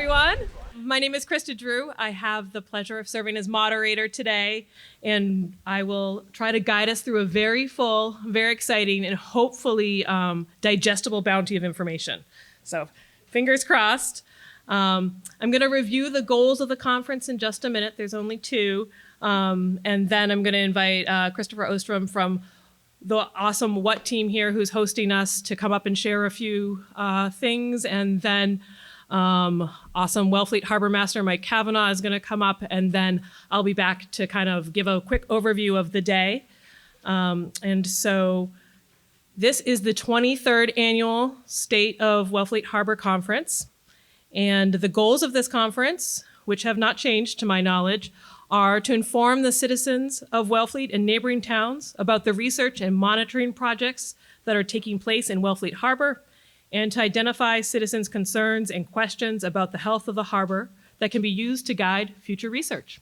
everyone. My name is Krista Drew. I have the pleasure of serving as moderator today, and I will try to guide us through a very full, very exciting, and hopefully digestible bounty of information. So fingers crossed. I'm going to review the goals of the conference in just a minute. There's only two. And then I'm going to invite Christopher Ostrom from the awesome What team here who's hosting us to come up and share a few things. And then awesome Wellfleet Harbor Master Mike Kavanaugh is going to come up, and then I'll be back to kind of give a quick overview of the day. And so this is the 23rd annual State of Wellfleet Harbor Conference. And the goals of this conference, which have not changed to my knowledge, are to inform the citizens of Wellfleet and neighboring towns about the research and monitoring projects that are taking place in Wellfleet Harbor, and to identify citizens' concerns and questions about the health of the harbor that can be used to guide future research.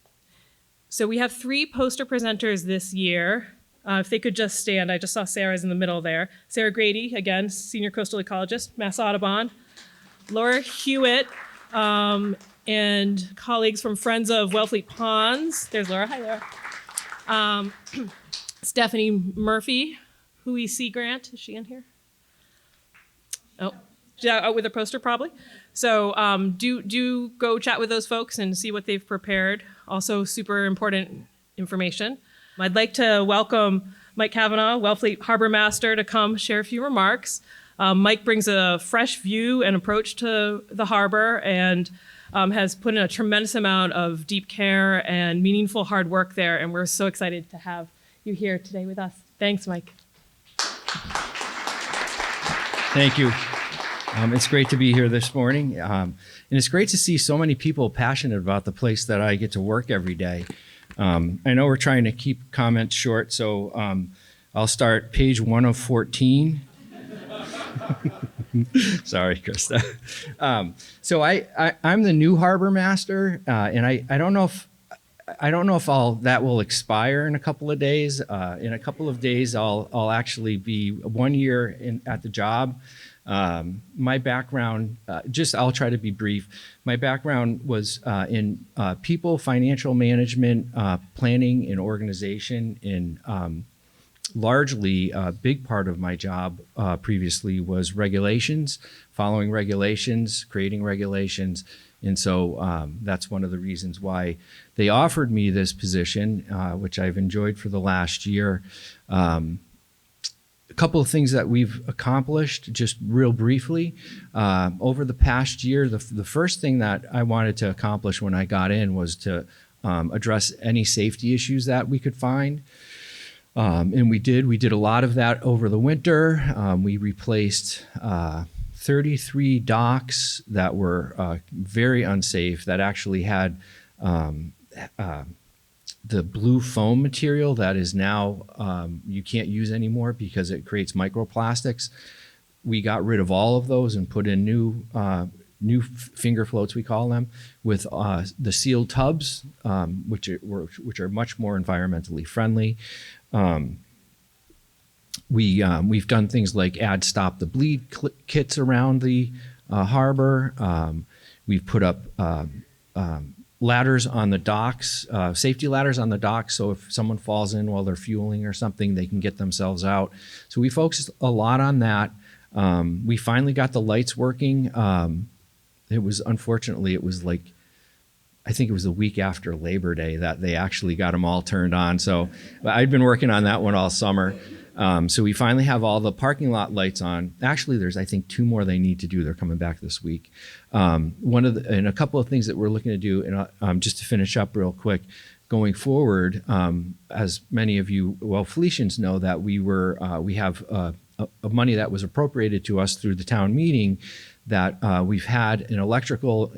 So we have three poster presenters this year. If they could just stand, I just saw Sarah's in the middle there. Sarah Grady, again, senior coastal ecologist, Mass Audubon. Laura Hewitt, and colleagues from Friends of Wellfleet Ponds. There's Laura. Hi, Laura. Stephanie Murphy, Hui C. Grant. Is she in here? Oh, out with a poster probably. So do go chat with those folks and see what they've prepared. Also super important information. I'd like to welcome Mike Kavanaugh, Wellfleet Harbor Master, to come share a few remarks. Mike brings a fresh view and approach to the harbor and has put in a tremendous amount of deep care and meaningful hard work there. And we're so excited to have you here today with us. Thanks, Mike. Thank you. It's great to be here this morning. And it's great to see so many people passionate about the place that I get to work every day. I know we're trying to keep comments short, so I'll start page 1 of 14. Sorry, Krista. So I'm the new harbor master, and I don't know if that will expire in a couple of days. In a couple of days, I'll actually be 1 year at the job. My background, I'll try to be brief. My background was in people, financial management, planning, and organization. And largely, a big part of my job previously was regulations, following regulations, creating regulations. And so that's one of the reasons why they offered me this position, which I've enjoyed for the last year. A couple of things that we've accomplished, just real briefly. Over the past year, the first thing that I wanted to accomplish when I got in was to address any safety issues that we could find. And we did a lot of that over the winter. We replaced 33 docks that were very unsafe, that actually had the blue foam material that is now you can't use anymore because it creates microplastics. We got rid of all of those and put in new finger floats, we call them, with the sealed tubs, which are much more environmentally friendly. We've done things like add stop the bleed kits around the harbor. We've put up ladders on the docks, safety ladders on the docks, so if someone falls in while they're fueling or something, they can get themselves out. So we focused a lot on that. We finally got the lights working. Unfortunately, it was like, I think it was the week after Labor Day that they actually got them all turned on. So I'd been working on that one all summer. So we finally have all the parking lot lights on. Actually, there's, I think, 2 more they need to do. They're coming back this week. And a couple of things that we're looking to do, and just to finish up real quick, going forward, as many of you Wellfletians know, that we have money that was appropriated to us through the town meeting, that we've had an electrical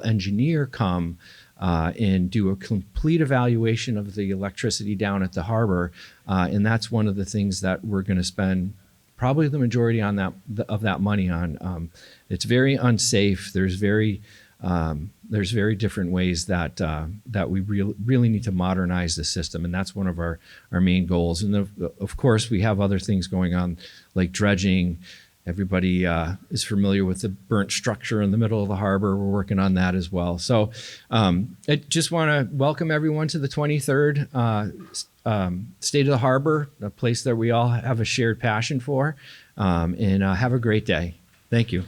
engineer come and do a complete evaluation of the electricity down at the harbor. And that's one of the things that we're going to spend probably the majority of that money on. It's very unsafe. There's very different ways that we really need to modernize the system, and that's one of our main goals. And of course, we have other things going on like dredging everybody is familiar with the burnt structure in the middle of the harbor. We're working on that as well. So I just want to welcome everyone to the 23rd State of the Harbor, a place that we all have a shared passion for. And have a great day. Thank you.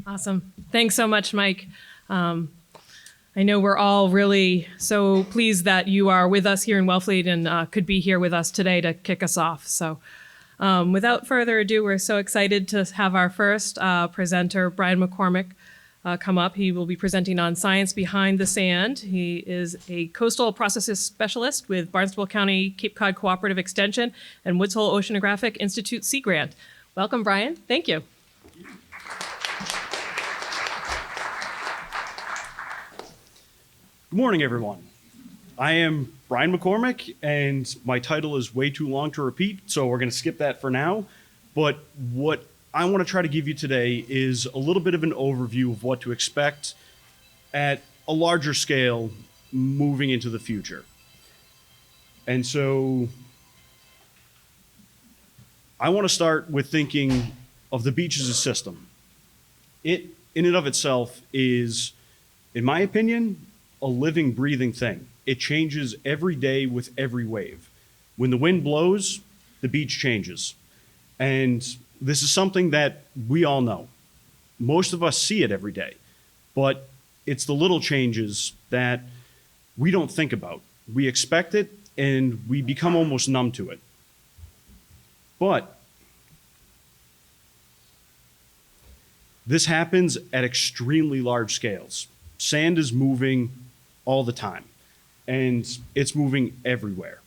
Awesome. Thanks so much, Mike. I know we're all really so pleased that you are with us here in Wellfleet and could be here with us today to kick us off. So without further ado, we're so excited to have our first presenter, Brian McCormick, come up. He will be presenting on science behind the sand. He is a coastal processes specialist with Barnstable County Cape Cod Cooperative Extension and Woods Hole Oceanographic Institute Sea Grant. Welcome, Brian. Thank you. Good morning, everyone. I am Brian McCormick, and my title is way too long to repeat, so we're going to skip that for now. But what I want to try to give you today is a little bit of an overview of what to expect at a larger scale moving into the future. And so I want to start with thinking of the beach as a system. It, in and of itself, is, in my opinion, a living, breathing thing. It changes every day with every wave. When the wind blows, the beach changes. And this is something that we all know. Most of us see it every day, but it's the little changes that we don't think about. We expect it and we become almost numb to it. But this happens at extremely large scales. Sand is moving all the time, and it's moving everywhere.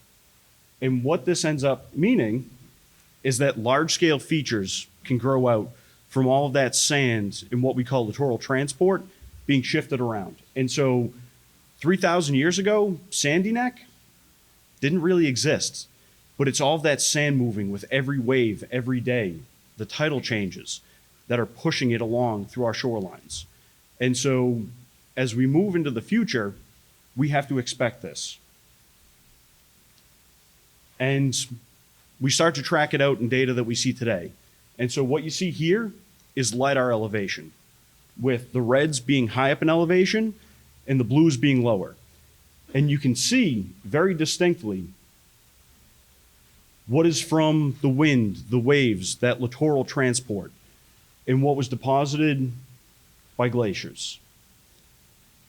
And what this ends up meaning is that large-scale features can grow out from all of that sand in what we call littoral transport being shifted around. And so 3,000 years ago, Sandy Neck didn't really exist, but it's all of that sand moving with every wave, every day, the tidal changes that are pushing it along through our shorelines. And so as we move into the future, we have to expect this. And we start to track it out in data that we see today. And so what you see here is LiDAR elevation, with the reds being high up in elevation and the blues being lower. And you can see very distinctly what is from the wind, the waves, that littoral transport, and what was deposited by glaciers.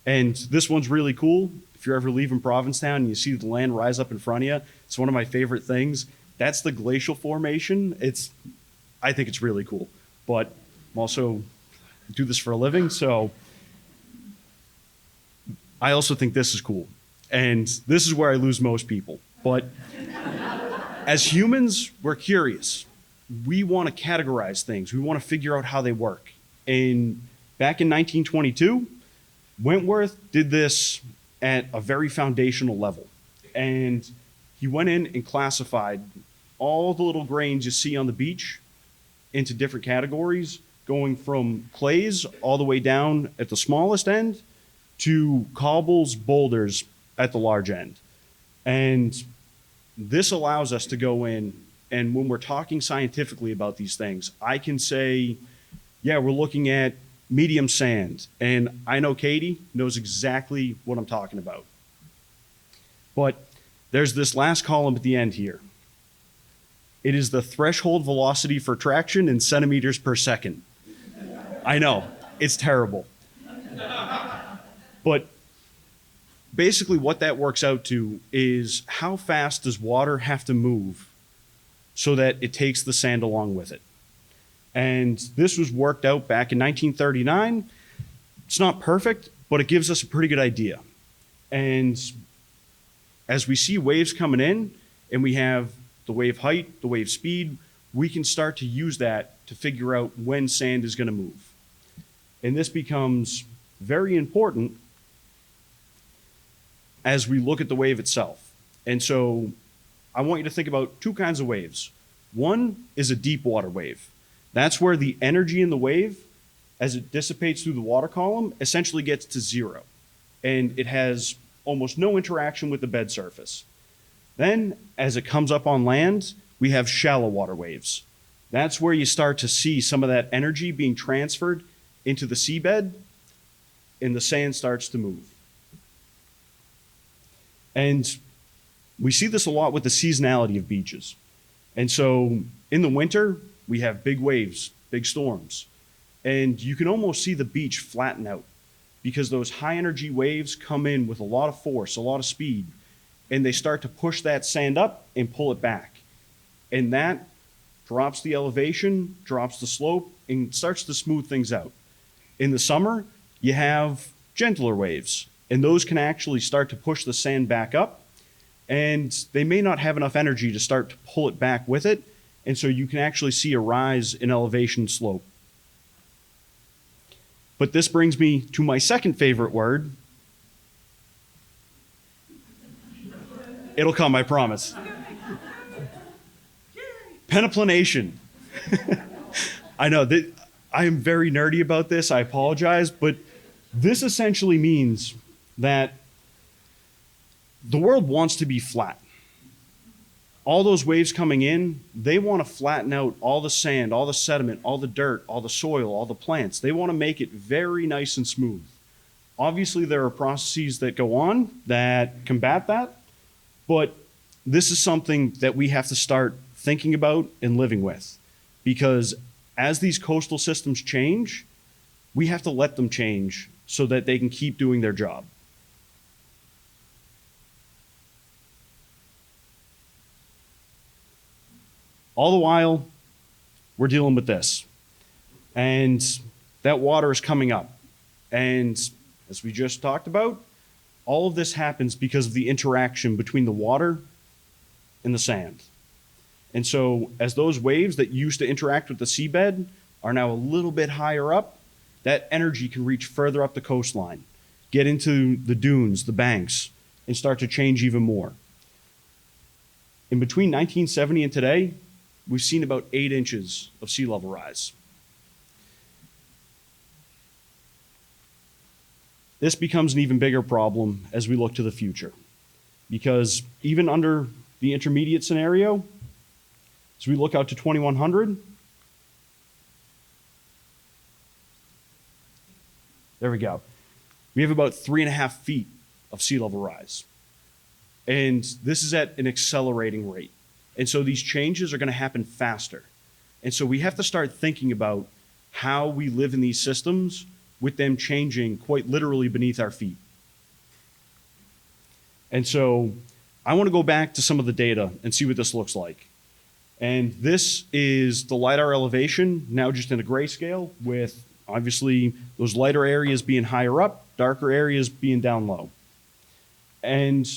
And this one's really cool. If you're ever leaving Provincetown and you see the land rise up in front of you, it's one of my favorite things. That's the glacial formation. I think it's really cool. But I'm also do this for a living, so I also think this is cool. And this is where I lose most people. But as humans, we're curious. We want to categorize things. We want to figure out how they work. And back in 1922, Wentworth did this at a very foundational level. And he went in and classified all the little grains you see on the beach into different categories, going from clays all the way down at the smallest end to cobbles, boulders at the large end. And this allows us to go in, and when we're talking scientifically about these things, I can say, yeah, we're looking at medium sand, and I know Katie knows exactly what I'm talking about. But there's this last column at the end here. It is the threshold velocity for traction in centimeters per second. I know, it's terrible. But basically what that works out to is how fast does water have to move so that it takes the sand along with it. And this was worked out back in 1939. It's not perfect, but it gives us a pretty good idea. And as we see waves coming in, and we have the wave height, the wave speed, we can start to use that to figure out when sand is going to move. And this becomes very important as we look at the wave itself. And so I want you to think about two kinds of waves. One is a deep water wave. That's where the energy in the wave, as it dissipates through the water column, essentially gets to zero. And it has almost no interaction with the bed surface. Then, as it comes up on land, we have shallow water waves. That's where you start to see some of that energy being transferred into the seabed, and the sand starts to move. And we see this a lot with the seasonality of beaches. And so in the winter, we have big waves, big storms. And you can almost see the beach flatten out because those high energy waves come in with a lot of force, a lot of speed, and they start to push that sand up and pull it back. And that drops the elevation, drops the slope, and starts to smooth things out. In the summer, you have gentler waves, and those can actually start to push the sand back up, and they may not have enough energy to start to pull it back with it, and so you can actually see a rise in elevation slope. But this brings me to my second favorite word. It'll come, I promise. Penaplanation. I know that I am very nerdy about this, I apologize, but this essentially means that the world wants to be flat. All those waves coming in, they want to flatten out all the sand, all the sediment, all the dirt, all the soil, all the plants. They want to make it very nice and smooth. Obviously, there are processes that go on that combat that, but this is something that we have to start thinking about and living with, because as these coastal systems change, we have to let them change so that they can keep doing their job. All the while, we're dealing with this. And that water is coming up. And as we just talked about, all of this happens because of the interaction between the water and the sand. And so as those waves that used to interact with the seabed are now a little bit higher up, that energy can reach further up the coastline, get into the dunes, the banks, and start to change even more. In between 1970 and today, we've seen about 8 inches of sea level rise. This becomes an even bigger problem as we look to the future, because even under the intermediate scenario, as we look out to 2100, there we go. We have about 3.5 feet of sea level rise. And this is at an accelerating rate. And so these changes are going to happen faster. And so we have to start thinking about how we live in these systems with them changing quite literally beneath our feet. And so I want to go back to some of the data and see what this looks like. And this is the LiDAR elevation, now just in a grayscale, with obviously those lighter areas being higher up, darker areas being down low. And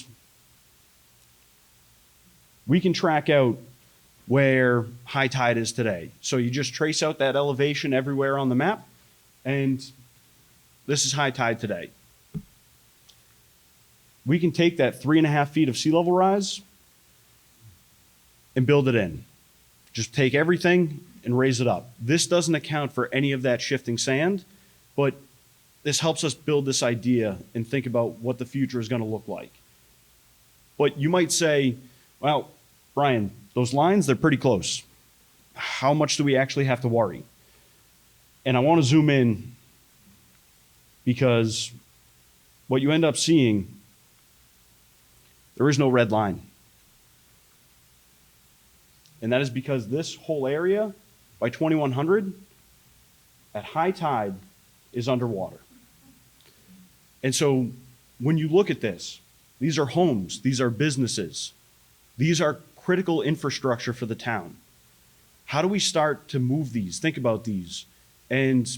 we can track out where high tide is today. So you just trace out that elevation everywhere on the map, and this is high tide today. We can take that 3.5 feet of sea level rise and build it in. Just take everything and raise it up. This doesn't account for any of that shifting sand, but this helps us build this idea and think about what the future is going to look like. But you might say, well, Brian, those lines, they're pretty close. How much do we actually have to worry? And I want to zoom in because what you end up seeing, there is no red line. And that is because this whole area, by 2100, at high tide, is underwater. And so when you look at this, these are homes, these are businesses, these are critical infrastructure for the town. How do we start to move these, think about these? And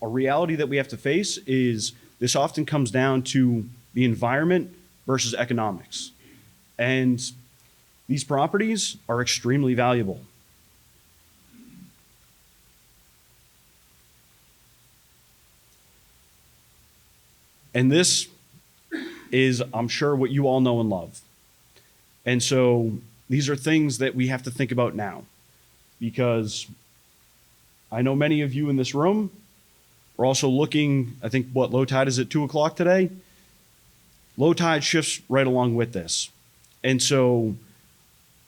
a reality that we have to face is this often comes down to the environment versus economics. And these properties are extremely valuable. And this is, I'm sure, what you all know and love. And so these are things that we have to think about now, because I know many of you in this room are also looking, I think, what, low tide is at 2 o'clock today? Low tide shifts right along with this. And so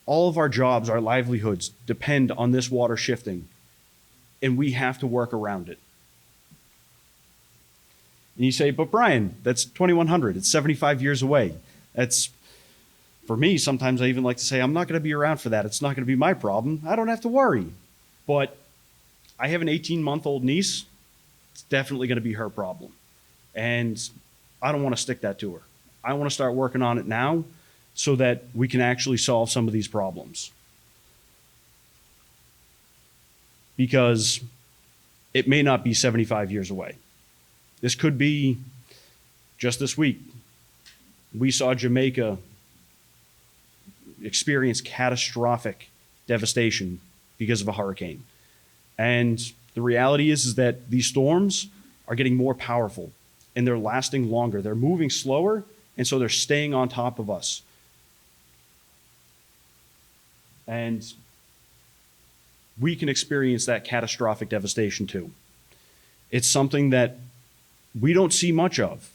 all of our jobs, our livelihoods depend on this water shifting, and we have to work around it. And you say, but Brian, that's 2100. It's 75 years away. That's, for me, sometimes I even like to say, I'm not going to be around for that. It's not going to be my problem. I don't have to worry. But I have an 18-month-old niece. It's definitely going to be her problem. And I don't want to stick that to her. I want to start working on it now so that we can actually solve some of these problems. Because it may not be 75 years away. This could be just this week. We saw Jamaica experience catastrophic devastation because of a hurricane. And the reality is that these storms are getting more powerful and they're lasting longer. They're moving slower, and so they're staying on top of us. And we can experience that catastrophic devastation too. It's something that we don't see much of.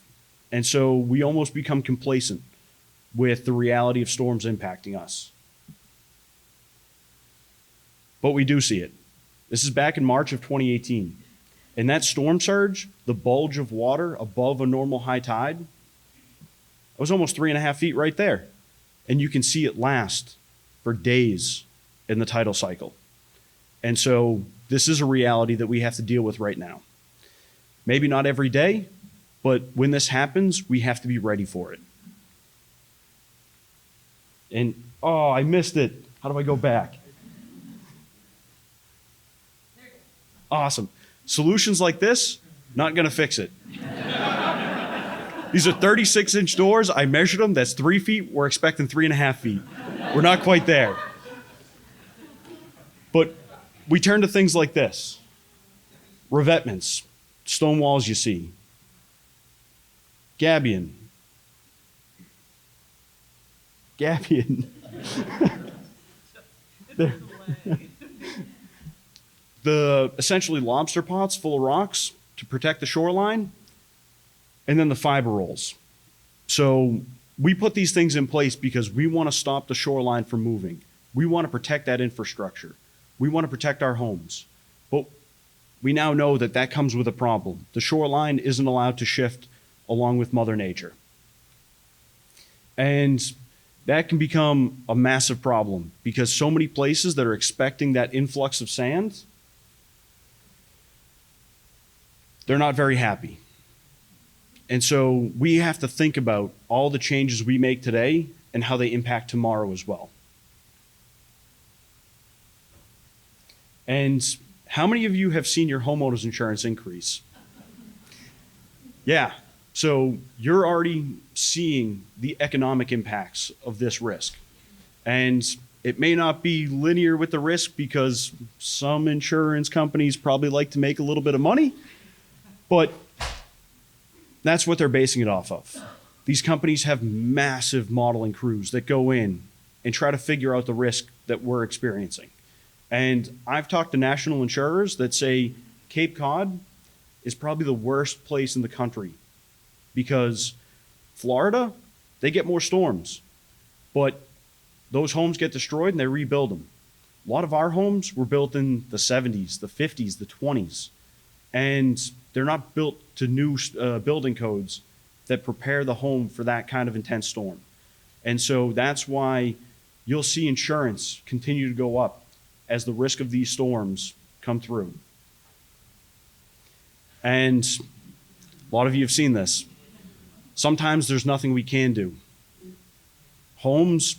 And so we almost become complacent with the reality of storms impacting us. But we do see it. This is back in March of 2018. And that storm surge, the bulge of water above a normal high tide, it was almost 3.5 feet right there. And you can see it last for days in the tidal cycle. And so this is a reality that we have to deal with right now. Maybe not every day, but when this happens, we have to be ready for it. And, oh, I missed it. How do I go back? Awesome. Solutions like this, not going to fix it. These are 36-inch doors. I measured them. That's 3 feet. We're expecting 3.5 feet. We're not quite there. But we turn to things like this. Revetments, stone walls you see. Gabion. The essentially lobster pots full of rocks to protect the shoreline, and then the fiber rolls. So we put these things in place because we want to stop the shoreline from moving. We want to protect that infrastructure. We want to protect our homes. But we now know that that comes with a problem. The shoreline isn't allowed to shift along with Mother Nature. And that can become a massive problem because so many places that are expecting that influx of sand, they're not very happy. And so we have to think about all the changes we make today and how they impact tomorrow as well. And how many of you have seen your homeowner's insurance increase? Yeah, so you're already seeing the economic impacts of this risk. And it may not be linear with the risk because some insurance companies probably like to make a little bit of money, but that's what they're basing it off of. These companies have massive modeling crews that go in and try to figure out the risk that we're experiencing. And I've talked to national insurers that say Cape Cod is probably the worst place in the country because Florida, they get more storms, but those homes get destroyed and they rebuild them. A lot of our homes were built in the 70s, the 50s, the 20s, and they're not built to new building codes that prepare the home for that kind of intense storm. And so that's why you'll see insurance continue to go up as the risk of these storms come through. And a lot of you have seen this. Sometimes there's nothing we can do. Homes,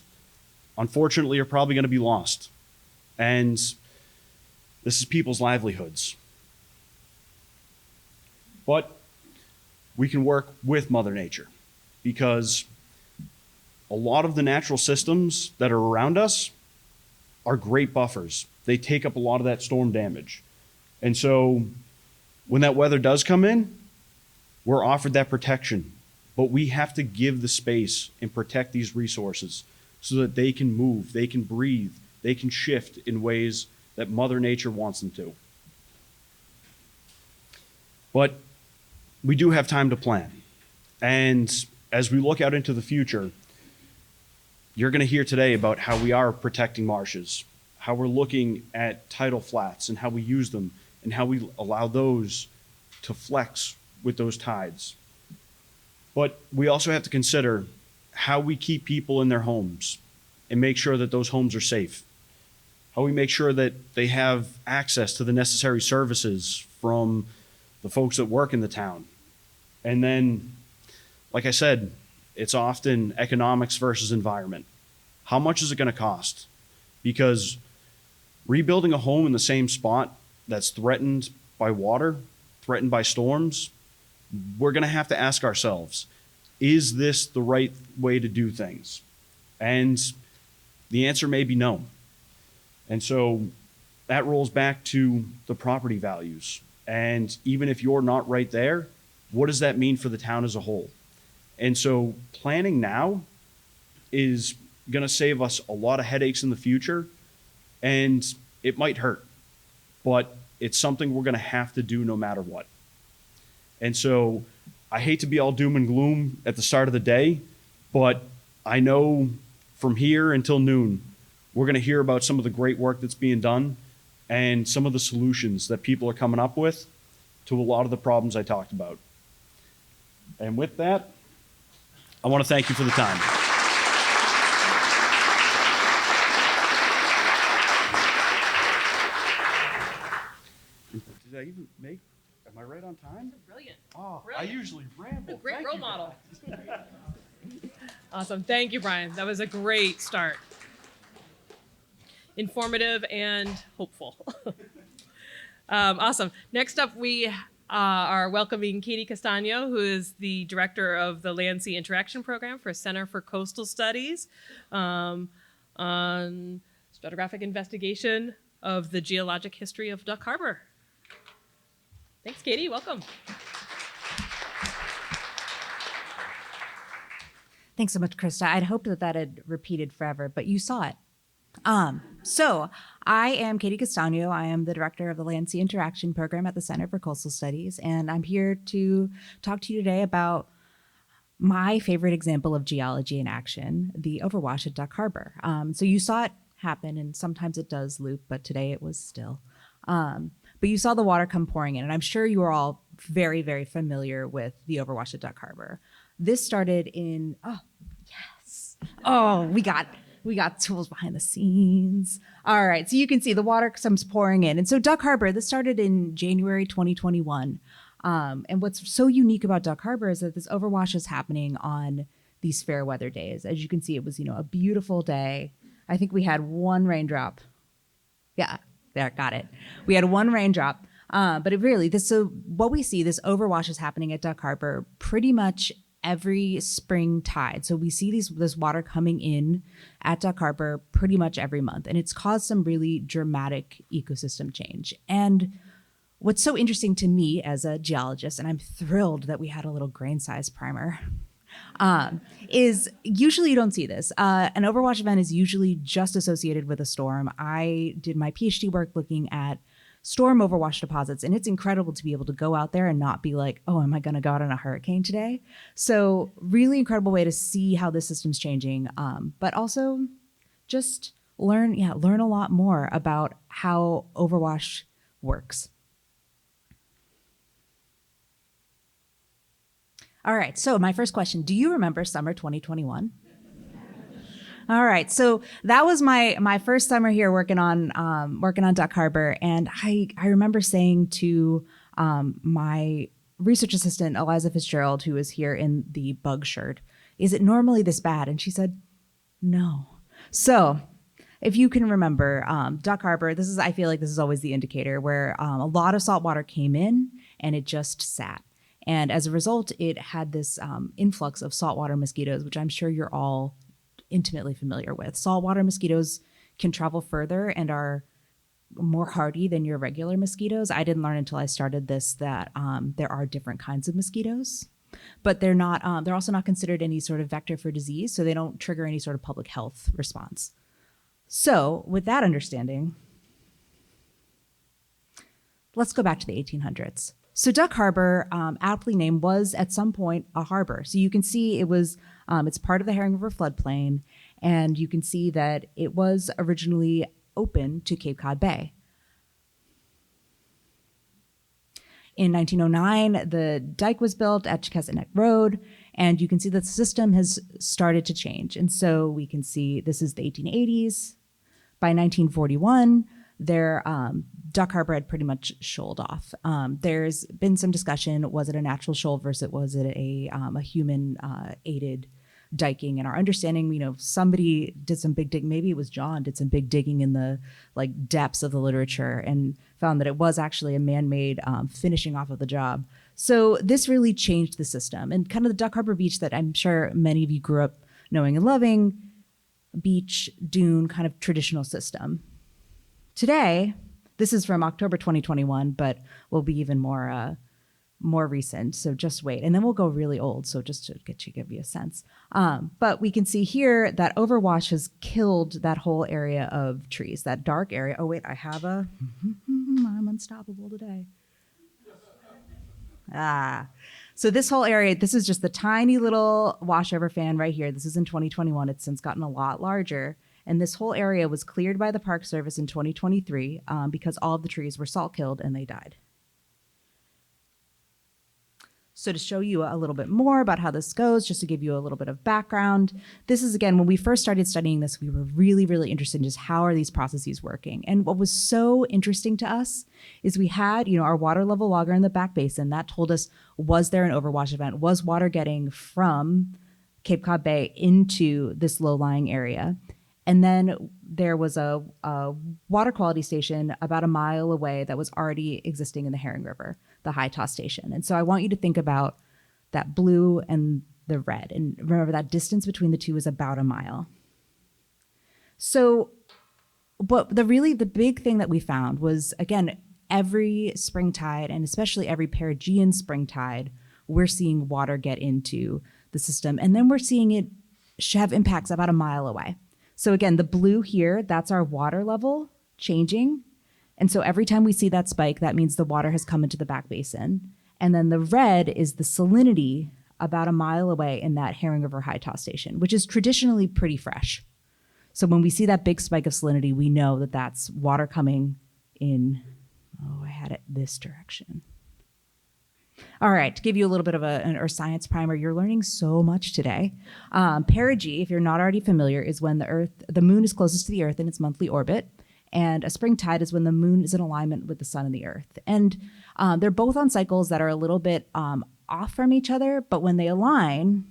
unfortunately, are probably going to be lost. And this is people's livelihoods. But we can work with Mother Nature because a lot of the natural systems that are around us are great buffers. They take up a lot of that storm damage. And so when that weather does come in, we're offered that protection. But we have to give the space and protect these resources so that they can move, they can breathe, they can shift in ways that Mother Nature wants them to. But we do have time to plan. And as we look out into the future, you're going to hear today about how we are protecting marshes, how we're looking at tidal flats and how we use them, and how we allow those to flex with those tides. But we also have to consider how we keep people in their homes and make sure that those homes are safe. How we make sure that they have access to the necessary services from the folks that work in the town. And then, like I said, it's often economics versus environment. How much is it going to cost? Because rebuilding a home in the same spot that's threatened by water, threatened by storms, we're going to have to ask ourselves, is this the right way to do things? And the answer may be no. And so that rolls back to the property values. And even if you're not right there, what does that mean for the town as a whole? And so planning now is going to save us a lot of headaches in the future, and it might hurt, but it's something we're going to have to do no matter what. And so I hate to be all doom and gloom at the start of the day, but I know from here until noon, we're going to hear about some of the great work that's being done and some of the solutions that people are coming up with to a lot of the problems I talked about. And with that, I want to thank you for the time. Did I even make, am I right on time? Brilliant. Oh, Brilliant. I usually ramble. Great Thank role you. model. Awesome. Thank you, Brian. That was a great start. Informative and hopeful. Awesome. Next up, we are welcoming Katie Castano, who is the director of the Land Sea Interaction Program for Center for Coastal Studies on stratigraphic investigation of the geologic history of Duck Harbor. Thanks, Katie. Welcome. Thanks so much, Krista. I'd hoped that that had repeated forever, but you saw it. So I am Katie Castano. I am the director of the Land Sea Interaction Program at the Center for Coastal Studies, and I'm here to talk to you today about my favorite example of geology in action, the overwash at Duck Harbor. So you saw it happen, and sometimes it does loop, but today it was still. But you saw the water come pouring in, and I'm sure you are all very, very familiar with the overwash at Duck Harbor. This started in, we got tools behind the scenes. All right, so you can see the water comes pouring in. And so Duck Harbor, this started in January 2021. And what's so unique about Duck Harbor is that this overwash is happening on these fair weather days. As you can see, it was, a beautiful day. I think we had one raindrop. Yeah, there, got it. We had one raindrop. But it really, what we see, this overwash is happening at Duck Harbor pretty much every spring tide. So we see this water coming in at Duck Harbor pretty much every month, and it's caused some really dramatic ecosystem change. And what's so interesting to me as a geologist, and I'm thrilled that we had a little grain size primer, is usually you don't see this. An overwash event is usually just associated with a storm. I did my PhD work looking at storm overwash deposits, and it's incredible to be able to go out there and not be like, oh, am I going to go out on a hurricane today? So really incredible way to see how the system's changing, but also just learn a lot more about how overwash works. All right, so my first question, do you remember summer 2021? All right, so that was my first summer here working on Duck Harbor, and I remember saying to my research assistant Eliza Fitzgerald, who was here in the bug shirt, "Is it normally this bad?" And she said, "No." So, if you can remember, Duck Harbor, I feel like this is always the indicator where a lot of salt water came in and it just sat, and as a result, it had this influx of saltwater mosquitoes, which I'm sure you're all intimately familiar with. Saltwater mosquitoes can travel further and are more hardy than your regular mosquitoes. I didn't learn until I started this that there are different kinds of mosquitoes, but they're not. They're also not considered any sort of vector for disease, so they don't trigger any sort of public health response. So, with that understanding, let's go back to the 1800s. So Duck Harbor, aptly named, was at some point a harbor. So you can see it was, it's part of the Herring River floodplain, and you can see that it was originally open to Cape Cod Bay. In 1909, the dike was built at Chequesset Neck Road, and you can see that the system has started to change. And so we can see this is the 1880s. By 1941, Duck Harbor had pretty much shoaled off. There's been some discussion, was it a natural shoal versus was it a human aided diking? And our understanding, somebody did some big digging, maybe it was John, did some big digging in the depths of the literature and found that it was actually a man-made finishing off of the job. So this really changed the system. And kind of the Duck Harbor beach that I'm sure many of you grew up knowing and loving, beach, dune, kind of traditional system. Today, this is from October 2021, but will be even more recent. So just wait, and then we'll go really old. So just to give you a sense. But we can see here that overwash has killed that whole area of trees, that dark area. Oh wait, I have I'm unstoppable today. So this whole area, this is just the tiny little washover fan right here. This is in 2021. It's since gotten a lot larger. And this whole area was cleared by the Park Service in 2023 because all of the trees were salt killed and they died. So to show you a little bit more about how this goes, just to give you a little bit of background, this is, again, when we first started studying this, we were really, really interested in just how are these processes working. And what was so interesting to us is we had, our water level logger in the back basin that told us, was there an overwash event? Was water getting from Cape Cod Bay into this low-lying area? And then there was a water quality station about a mile away that was already existing in the Herring River, the high toss station. And so I want you to think about that blue and the red. And remember that distance between the two is about a mile. So, but the big thing that we found was, again, every spring tide, and especially every perigean spring tide, we're seeing water get into the system. And then we're seeing it have impacts about a mile away. So again, the blue here, that's our water level changing. And so every time we see that spike, that means the water has come into the back basin. And then the red is the salinity about a mile away in that Herring River high toss station, which is traditionally pretty fresh. So when we see that big spike of salinity, we know that that's water coming in, I had it this direction. All right, to give you a little bit of an earth science primer, you're learning so much today. Perigee, if you're not already familiar, is when the moon is closest to the earth in its monthly orbit, and a spring tide is when the moon is in alignment with the sun and the earth. And they're both on cycles that are a little bit off from each other, but when they align,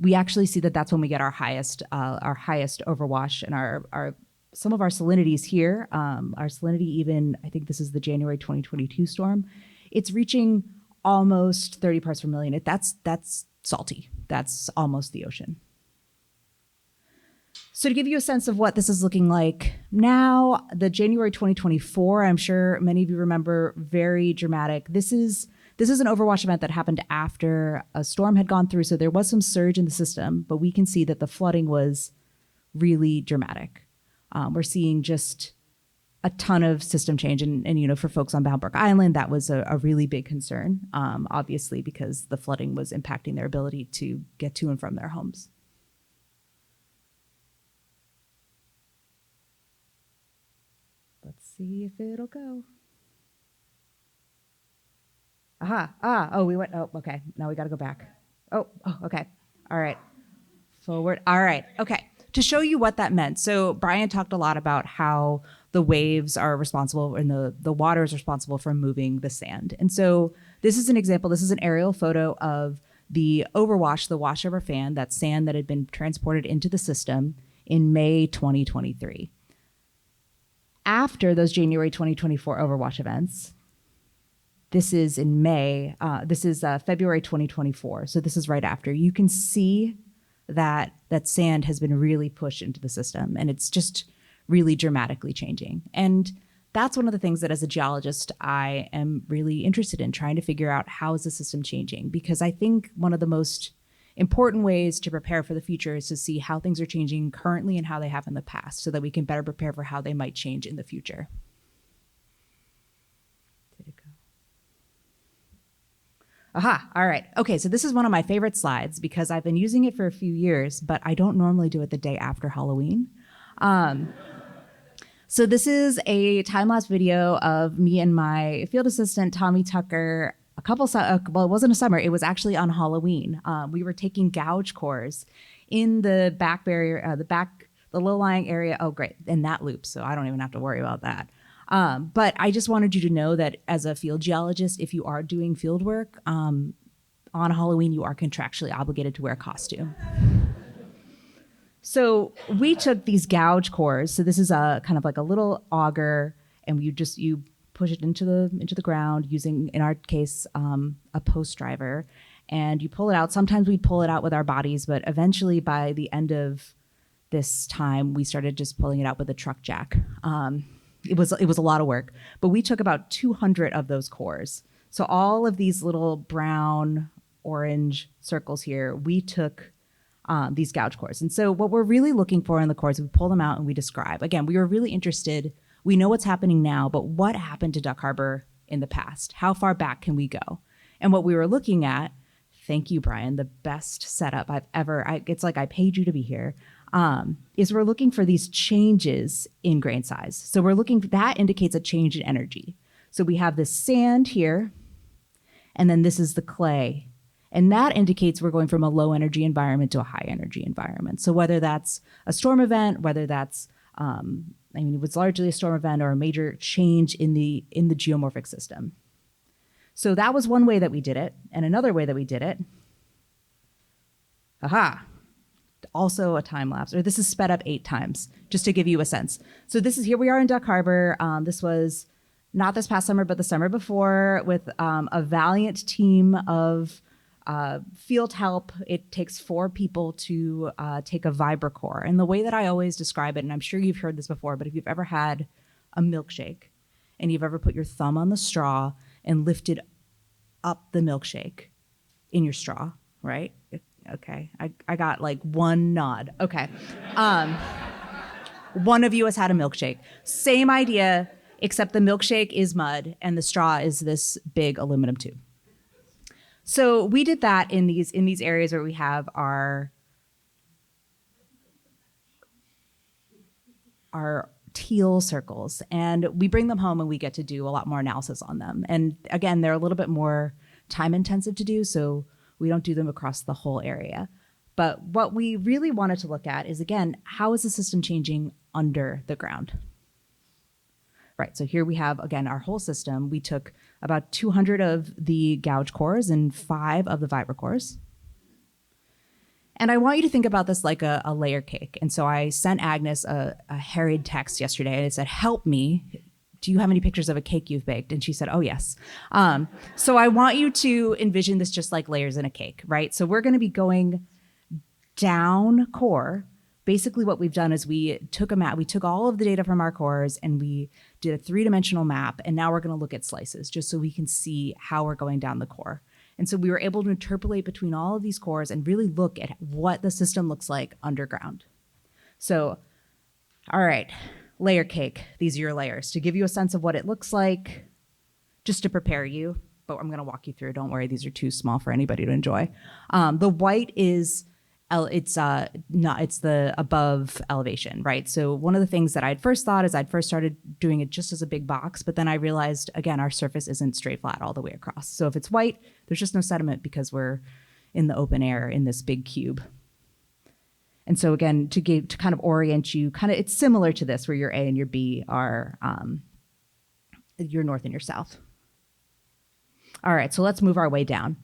we actually see that that's when we get our highest overwash, and some of our salinities here, our salinity even, I think this is the January 2022 storm, it's reaching almost 30 parts per million. That's salty. That's almost the ocean. So to give you a sense of what this is looking like now, the January 2024, I'm sure many of you remember, very dramatic. This is an overwash event that happened after a storm had gone through. So there was some surge in the system, but we can see that the flooding was really dramatic. We're seeing just a ton of system change. And for folks on Bound Brook Island, that was a really big concern, obviously, because the flooding was impacting their ability to get to and from their homes. Let's see if it'll go. Okay. Now we got to go back. Okay. All right. Forward. All right. Okay. To show you what that meant. So Brian talked a lot about how the waves are responsible and the water is responsible for moving the sand. And so this is an example. This is an aerial photo of the overwash, the washover fan, that sand that had been transported into the system in May 2023. After those January 2024 overwash events, this is in May, February 2024. So this is right after. You can see that sand has been really pushed into the system, and it's just really dramatically changing. And that's one of the things that as a geologist, I am really interested in, trying to figure out how is the system changing, because I think one of the most important ways to prepare for the future is to see how things are changing currently and how they have in the past, so that we can better prepare for how they might change in the future. Did it go? Aha, all right. Okay, so this is one of my favorite slides because I've been using it for a few years, but I don't normally do it the day after Halloween. So this is a time-lapse video of me and my field assistant, Tommy Tucker, well, it wasn't a summer, it was actually on Halloween. We were taking gouge cores in the back barrier, the low-lying area. Oh, great, and that loops, so I don't even have to worry about that. But I just wanted you to know that as a field geologist, if you are doing field work, on Halloween, you are contractually obligated to wear a costume. So we took these gouge cores. So this is a kind of like a little auger, and you push it into the ground using, in our case, a post driver, and you pull it out. Sometimes we'd pull it out with our bodies, but eventually by the end of this time, we started just pulling it out with a truck jack. It was a lot of work, but we took about 200 of those cores. So all of these little brown, orange circles here, we took these gouge cores. And so what we're really looking for in the cores, we pull them out and we describe. Again, we were really interested. We know what's happening now, but what happened to Duck Harbor in the past? How far back can we go? And what we were looking at, thank you, Brian, the best setup I've ever, it's like I paid you to be here, is we're looking for these changes in grain size. So that indicates a change in energy. So we have this sand here, and then this is the clay. And that indicates we're going from a low energy environment to a high energy environment. So whether that's a storm event, whether that's, it was largely a storm event or a major change in the geomorphic system. So that was one way that we did it. And another way that we did it, also a time lapse, or this is sped up 8 times, just to give you a sense. So here we are in Duck Harbor. This was not this past summer, but the summer before, with a valiant team of field help. It takes 4 people to take a vibrocore. And the way that I always describe it, and I'm sure you've heard this before, but if you've ever had a milkshake and you've ever put your thumb on the straw and lifted up the milkshake in your straw, right? Okay, I got like one nod. Okay. One of you has had a milkshake. Same idea, except the milkshake is mud and the straw is this big aluminum tube. So we did that in these areas where we have our teal circles, and we bring them home and we get to do a lot more analysis on them. And again, they're a little bit more time intensive to do, so we don't do them across the whole area. But what we really wanted to look at is, again, how is the system changing under the ground? Right, so here we have, again, our whole system. We took about 200 of the gouge cores and 5 of the vibrocores. And I want you to think about this like a layer cake. And so I sent Agnes a harried text yesterday, and it said, help me. Do you have any pictures of a cake you've baked? And she said, oh, yes. So I want you to envision this just like layers in a cake, right? So we're going to be going down core. Basically what we've done is we took a map, we took all of the data from our cores and we did a 3-dimensional map, and now we're going to look at slices just so we can see how we're going down the core. And so we were able to interpolate between all of these cores and really look at what the system looks like underground. So, all right, layer cake, these are your layers. To give you a sense of what it looks like, just to prepare you, but I'm going to walk you through. Don't worry, these are too small for anybody to enjoy. The white is it's the above elevation, right? So one of the things that I'd first thought is I'd first started doing it just as a big box, but then I realized, again, our surface isn't straight flat all the way across. So if it's white, there's just no sediment because we're in the open air in this big cube. And so again, to kind of orient you, it's similar to this where your A and your B are your north and your south. All right, so let's move our way down.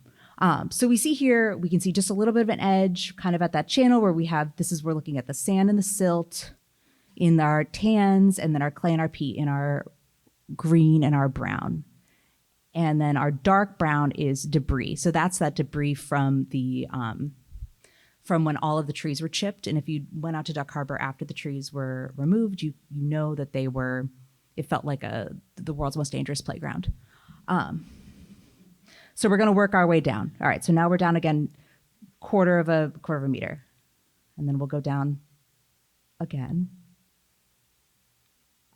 So we see here, we can see just a little bit of an edge kind of at that channel where we're looking at the sand and the silt in our tans, and then our clay and our peat in our green and our brown. And then our dark brown is debris. So that's that debris from from when all of the trees were chipped. And if you went out to Duck Harbor after the trees were removed, you know that it felt like the world's most dangerous playground. So we're going to work our way down. All right, so now we're down again, quarter of a meter. And then we'll go down again.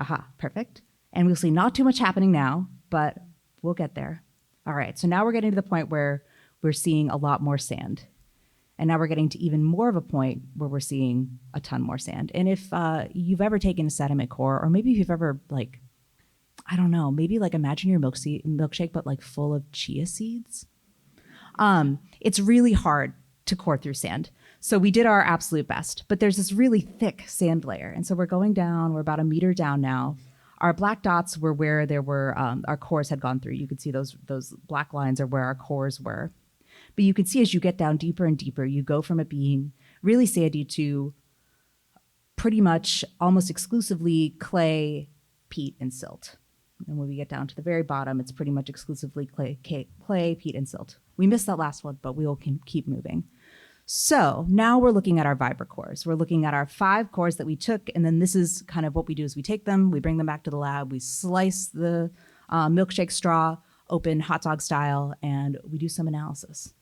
Aha, perfect. And we'll see not too much happening now, but we'll get there. All right, so now we're getting to the point where we're seeing a lot more sand. And now we're getting to even more of a point where we're seeing a ton more sand. And if you've ever taken a sediment core, or maybe if you've ever like, I don't know, maybe like imagine your milkshake, but like full of chia seeds. It's really hard to core through sand. So we did our absolute best, but there's this really thick sand layer. And so we're going down, we're about a meter down now. Our black dots were where there were, our cores had gone through. You could see those black lines are where our cores were. But you can see as you get down deeper and deeper, you go from it being really sandy to pretty much almost exclusively clay, peat, and silt. And when we get down to the very bottom, it's pretty much exclusively clay, peat, and silt. We missed that last one, but we will keep moving. So now we're looking at our vibra cores. We're looking at our 5 cores that we took, and then this is kind of what we do is we take them, we bring them back to the lab, we slice the milkshake straw, open hot dog style, and we do some analysis.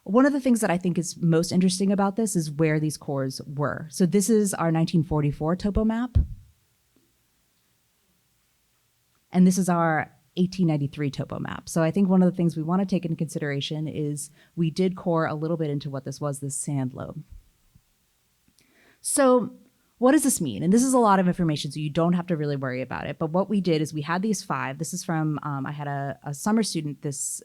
One of the things that I think is most interesting about this is where these cores were. So this is our 1944 topo map. And this is our 1893 topo map. So I think one of the things we want to take into consideration is we did core a little bit into what this was, this sand lobe. So what does this mean? And this is a lot of information, so you don't have to really worry about it. But what we did is we had these 5. This is from, I had a summer student this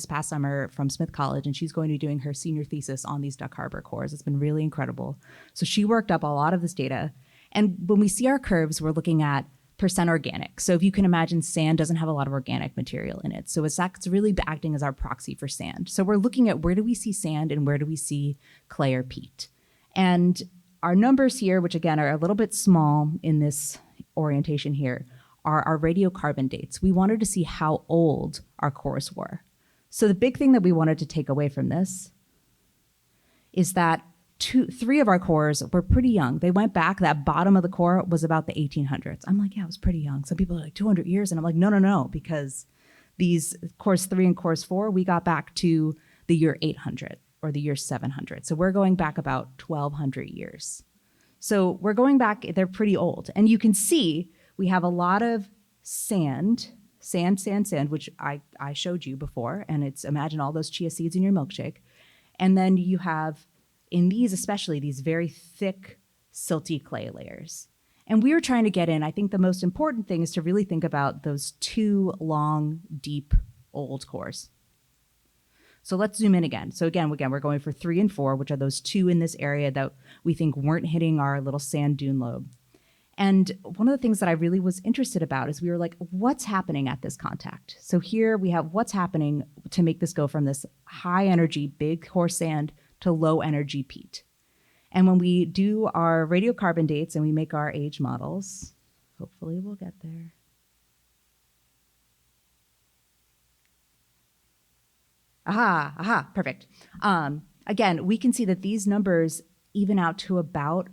past summer from Smith College, and she's going to be doing her senior thesis on these Duck Harbor cores. It's been really incredible. So she worked up a lot of this data. And when we see our curves, we're looking at percent organic. So if you can imagine, sand doesn't have a lot of organic material in it. So it's really acting as our proxy for sand. So we're looking at where do we see sand and where do we see clay or peat. And our numbers here, which again are a little bit small in this orientation here, are our radiocarbon dates. We wanted to see how old our cores were. So the big thing that we wanted to take away from this is that 3 of our cores were pretty young. They went back, that bottom of the core was about the 1800s. I'm like, yeah, it was pretty young. Some people are like 200 years. And I'm like, no, because these cores 3 and cores 4, we got back to the year 800 or the year 700. So we're going back about 1200 years. So we're going back, they're pretty old. And you can see we have a lot of sand, which I showed you before. And it's, imagine all those chia seeds in your milkshake. And then you have, in these especially, these very thick, silty clay layers. And we were trying to get in, I think the most important thing is to really think about those 2 long, deep, old cores. So let's zoom in again. So again, we're going for 3 and 4, which are those 2 in this area that we think weren't hitting our little sand dune lobe. And one of the things that I really was interested about is we were like, what's happening at this contact? So here we have what's happening to make this go from this high energy, big core sand to low energy peat. And when we do our radiocarbon dates and we make our age models, hopefully we'll get there. Aha, perfect. Again, we can see that these numbers even out to about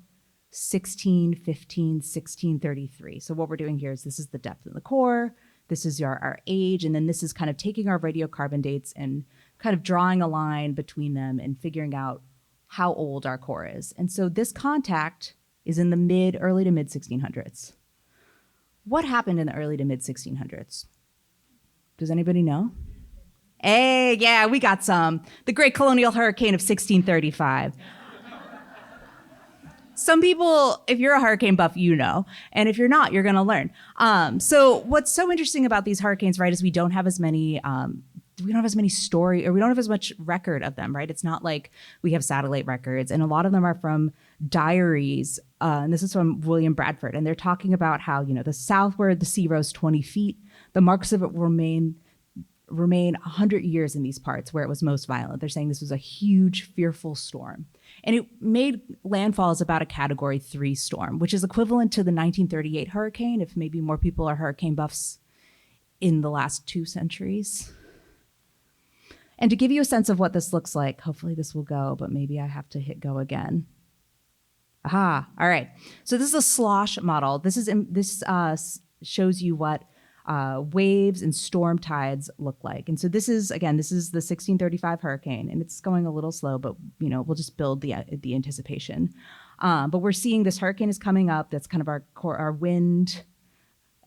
1615, 1633. So what we're doing here is this is the depth in the core, this is our age, and then this is kind of taking our radiocarbon dates and kind of drawing a line between them and figuring out how old our core is. And so this contact is in the early to mid 1600s. What happened in the early to mid 1600s? Does anybody know? Hey, yeah, we got some. The Great Colonial Hurricane of 1635. Some people, if you're a hurricane buff, you know. And if you're not, you're going to learn. So what's so interesting about these hurricanes, right, is we don't have as many story, or we don't have as much record of them, right? It's not like we have satellite records. And a lot of them are from diaries. And this is from William Bradford. And they're talking about how, the southward, the sea rose 20 feet. The marks of it remain 100 years in these parts where it was most violent. They're saying this was a huge, fearful storm. And it made landfall as about a Category 3 storm, which is equivalent to the 1938 hurricane, if maybe more people are hurricane buffs in the last 2 centuries. And to give you a sense of what this looks like, hopefully this will go, but maybe I have to hit go again. Aha, all right. So this is a slosh model. This shows you what waves and storm tides look like. And so this is the 1635 hurricane, and it's going a little slow, but we'll just build the anticipation. But we're seeing this hurricane is coming up. That's kind of our wind.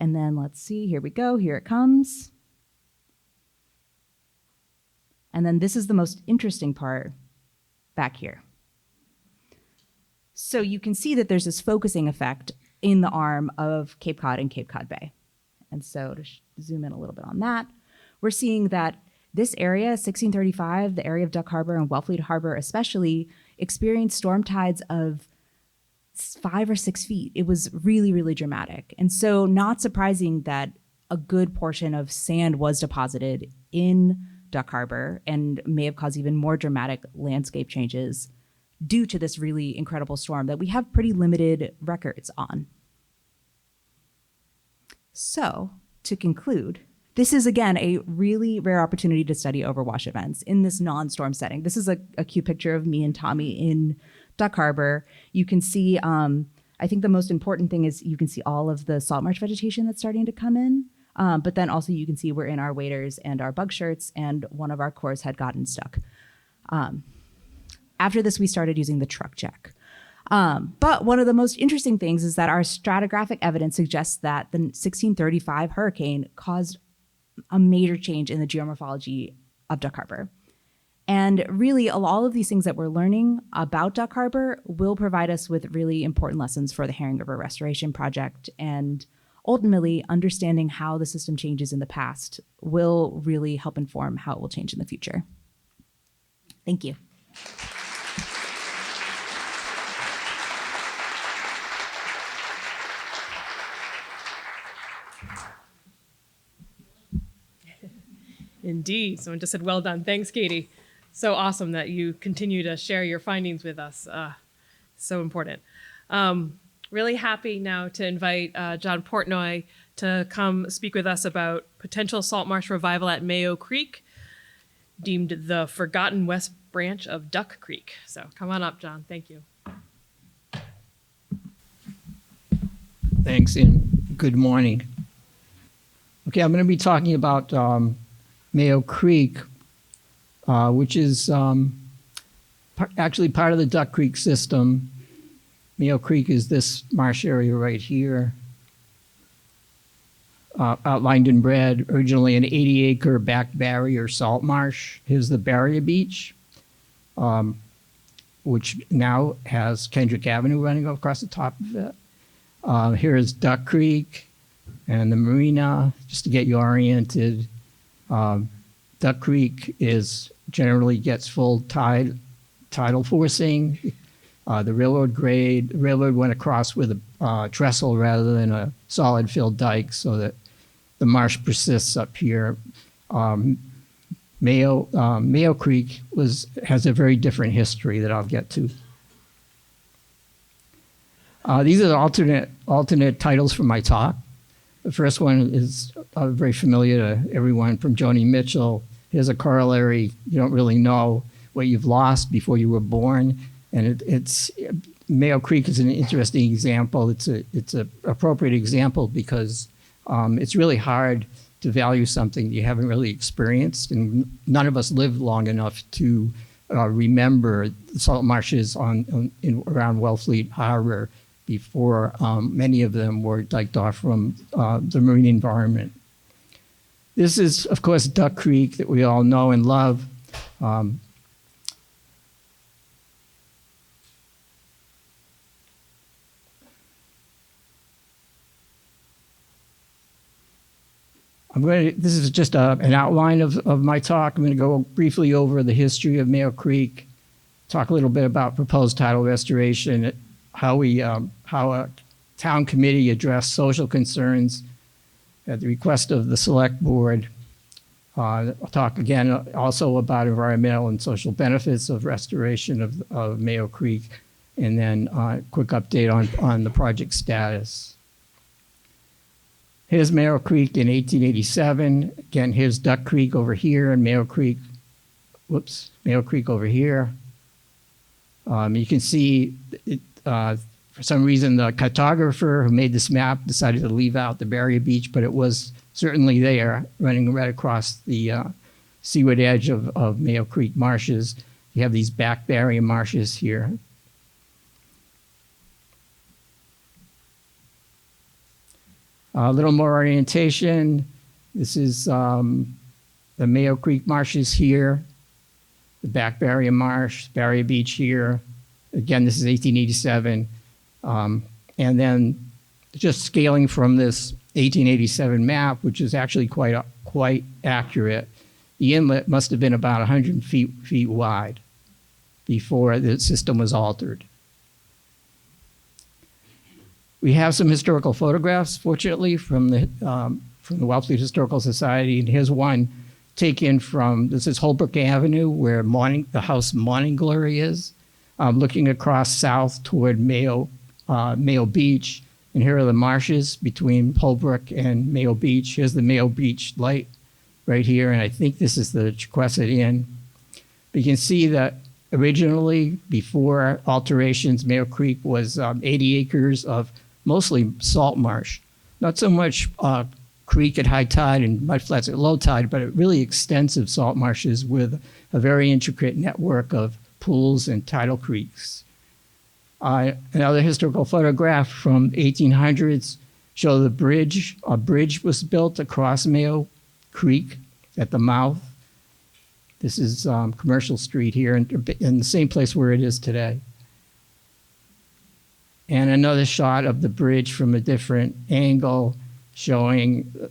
And then let's see, here we go. Here it comes. And then this is the most interesting part back here. So you can see that there's this focusing effect in the arm of Cape Cod and Cape Cod Bay. And so to zoom in a little bit on that, we're seeing that this area, 1635, the area of Duck Harbor and Wellfleet Harbor especially, experienced storm tides of 5 or 6 feet. It was really, really dramatic. And so not surprising that a good portion of sand was deposited in Duck Harbor and may have caused even more dramatic landscape changes due to this really incredible storm that we have pretty limited records on. So to conclude, this is, again, a really rare opportunity to study overwash events in this non-storm setting. This is a cute picture of me and Tommy in Duck Harbor. You can see, I think the most important thing is you can see all of the salt marsh vegetation that's starting to come in. But then also you can see we're in our waders and our bug shirts, and one of our cores had gotten stuck. After this, we started using the truck check. But one of the most interesting things is that our stratigraphic evidence suggests that the 1635 hurricane caused a major change in the geomorphology of Duck Harbor. And really, all of these things that we're learning about Duck Harbor will provide us with really important lessons for the Herring River Restoration Project. And ultimately, understanding how the system changes in the past will really help inform how it will change in the future. Thank you. Indeed. Someone just said, well done. Thanks, Katie. So awesome that you continue to share your findings with us. So important. Really happy now to invite John Portnoy to come speak with us about potential salt marsh revival at Mayo Creek, deemed the forgotten west branch of Duck Creek. So come on up, John. Thank you. Thanks, and good morning. Okay, I'm going to be talking about Mayo Creek, which is actually part of the Duck Creek system. Mayo Creek is this marsh area right here, outlined in red, originally an 80-acre back barrier salt marsh. Here's the barrier beach, which now has Kendrick Avenue running across the top of it. Here is Duck Creek and the marina, just to get you oriented. Duck Creek generally gets full tidal forcing. The railroad went across with a trestle rather than a solid filled dike, so that the marsh persists up here. Mayo Creek has a very different history that I'll get to. These are the alternate titles for my talk. The first one is very familiar to everyone, from Joni Mitchell. Here's a corollary: you don't really know what you've lost before you were born. And Mayo Creek is an interesting example. It's an appropriate example because it's really hard to value something you haven't really experienced, and none of us lived long enough to remember the salt marshes around Wellfleet Harbor before many of them were diked off from the marine environment. This is, of course, Duck Creek that we all know and love. This is just an outline of my talk. I'm going to go briefly over the history of Mayo Creek, talk a little bit about proposed tidal restoration, how a town committee addressed social concerns at the request of the select board. I'll talk again also about environmental and social benefits of restoration of Mayo Creek, and then a quick update on the project status. Here's Mayo Creek in 1887. Again, here's Duck Creek over here, and Mayo Creek over here. You can see, for some reason, the cartographer who made this map decided to leave out the barrier beach, but it was certainly there, running right across the seaward edge of Mayo Creek marshes. You have these back barrier marshes here. A little more orientation. This is the Mayo Creek marshes here. the Back Barrier Marsh, Barrier Beach here. Again, this is 1887. And then just scaling from this 1887 map, which is actually quite accurate, the inlet must have been about 100 feet wide before the system was altered. We have some historical photographs, fortunately, from the Wellfleet Historical Society, and here's one taken from, this is Holbrook Avenue, where the house Morning Glory is, looking across south toward Mayo Beach, and here are the marshes between Holbrook and Mayo Beach. Here's the Mayo Beach light right here, and I think this is the Chequesset Inn. But you can see that originally, before alterations, Mayo Creek was 80 acres of mostly salt marsh. Not so much creek at high tide and mudflats at low tide, but really extensive salt marshes with a very intricate network of pools and tidal creeks. Another historical photograph from 1800s show the bridge. A bridge was built across Mayo Creek at the mouth. This is Commercial Street here in the same place where it is today. And another shot of the bridge from a different angle showing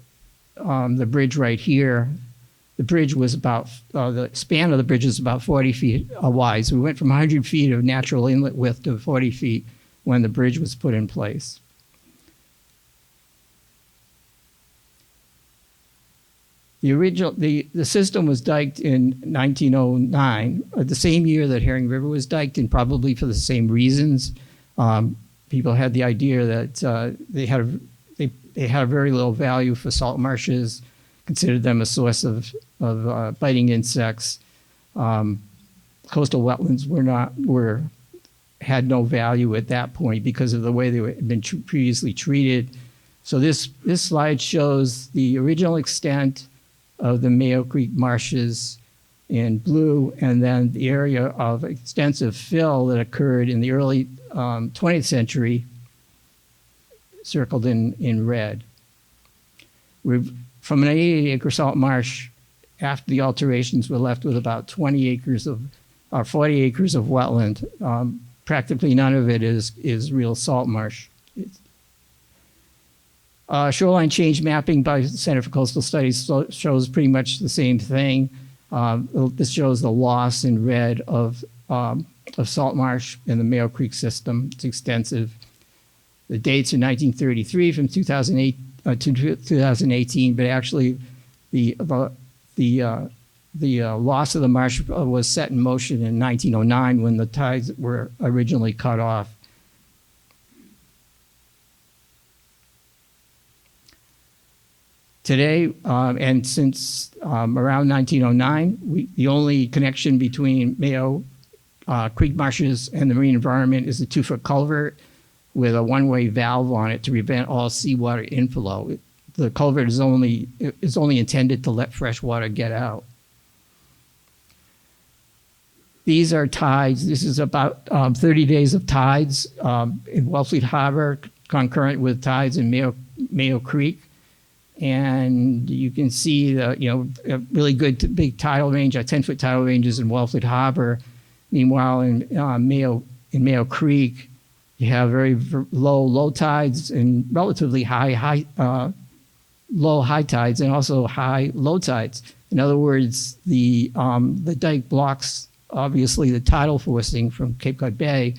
the bridge right here. The bridge was about, the span of the bridge is about 40 feet wide. So we went from 100 feet of natural inlet width to 40 feet when the bridge was put in place. The system was diked in 1909, the same year that Herring River was diked, and probably for the same reasons. People had the idea that they had a very low value for salt marshes, considered them a source of biting insects. Coastal wetlands had no value at that point because of the way they had been previously treated. So this slide shows the original extent of the Mayo Creek marshes in blue, and then the area of extensive fill that occurred in the early 20th century, circled in red. From an 80-acre salt marsh, after the alterations, we're left with about 40 acres of wetland. Practically none of it is real salt marsh. Shoreline change mapping by the Center for Coastal Studies shows pretty much the same thing. This shows the loss in red of salt marsh in the Mayo Creek system. It's extensive. The dates are 1933 from 2008 to 2018, but actually the loss of the marsh was set in motion in 1909 when the tides were originally cut off. Today, and since around 1909, the only connection between Mayo Creek marshes and the marine environment is a 2-foot culvert with a one-way valve on it to prevent all seawater inflow. The culvert is only intended to let fresh water get out. These are tides. This is about 30 days of tides in Wellfleet Harbor, concurrent with tides in Mayo Creek. And you can see a really good big tidal range, 10-foot tidal ranges in Wellfleet Harbor. Meanwhile, in Mayo Creek, you have very low tides and relatively low high tides, and also high low tides. In other words, the dike blocks obviously the tidal forcing from Cape Cod Bay,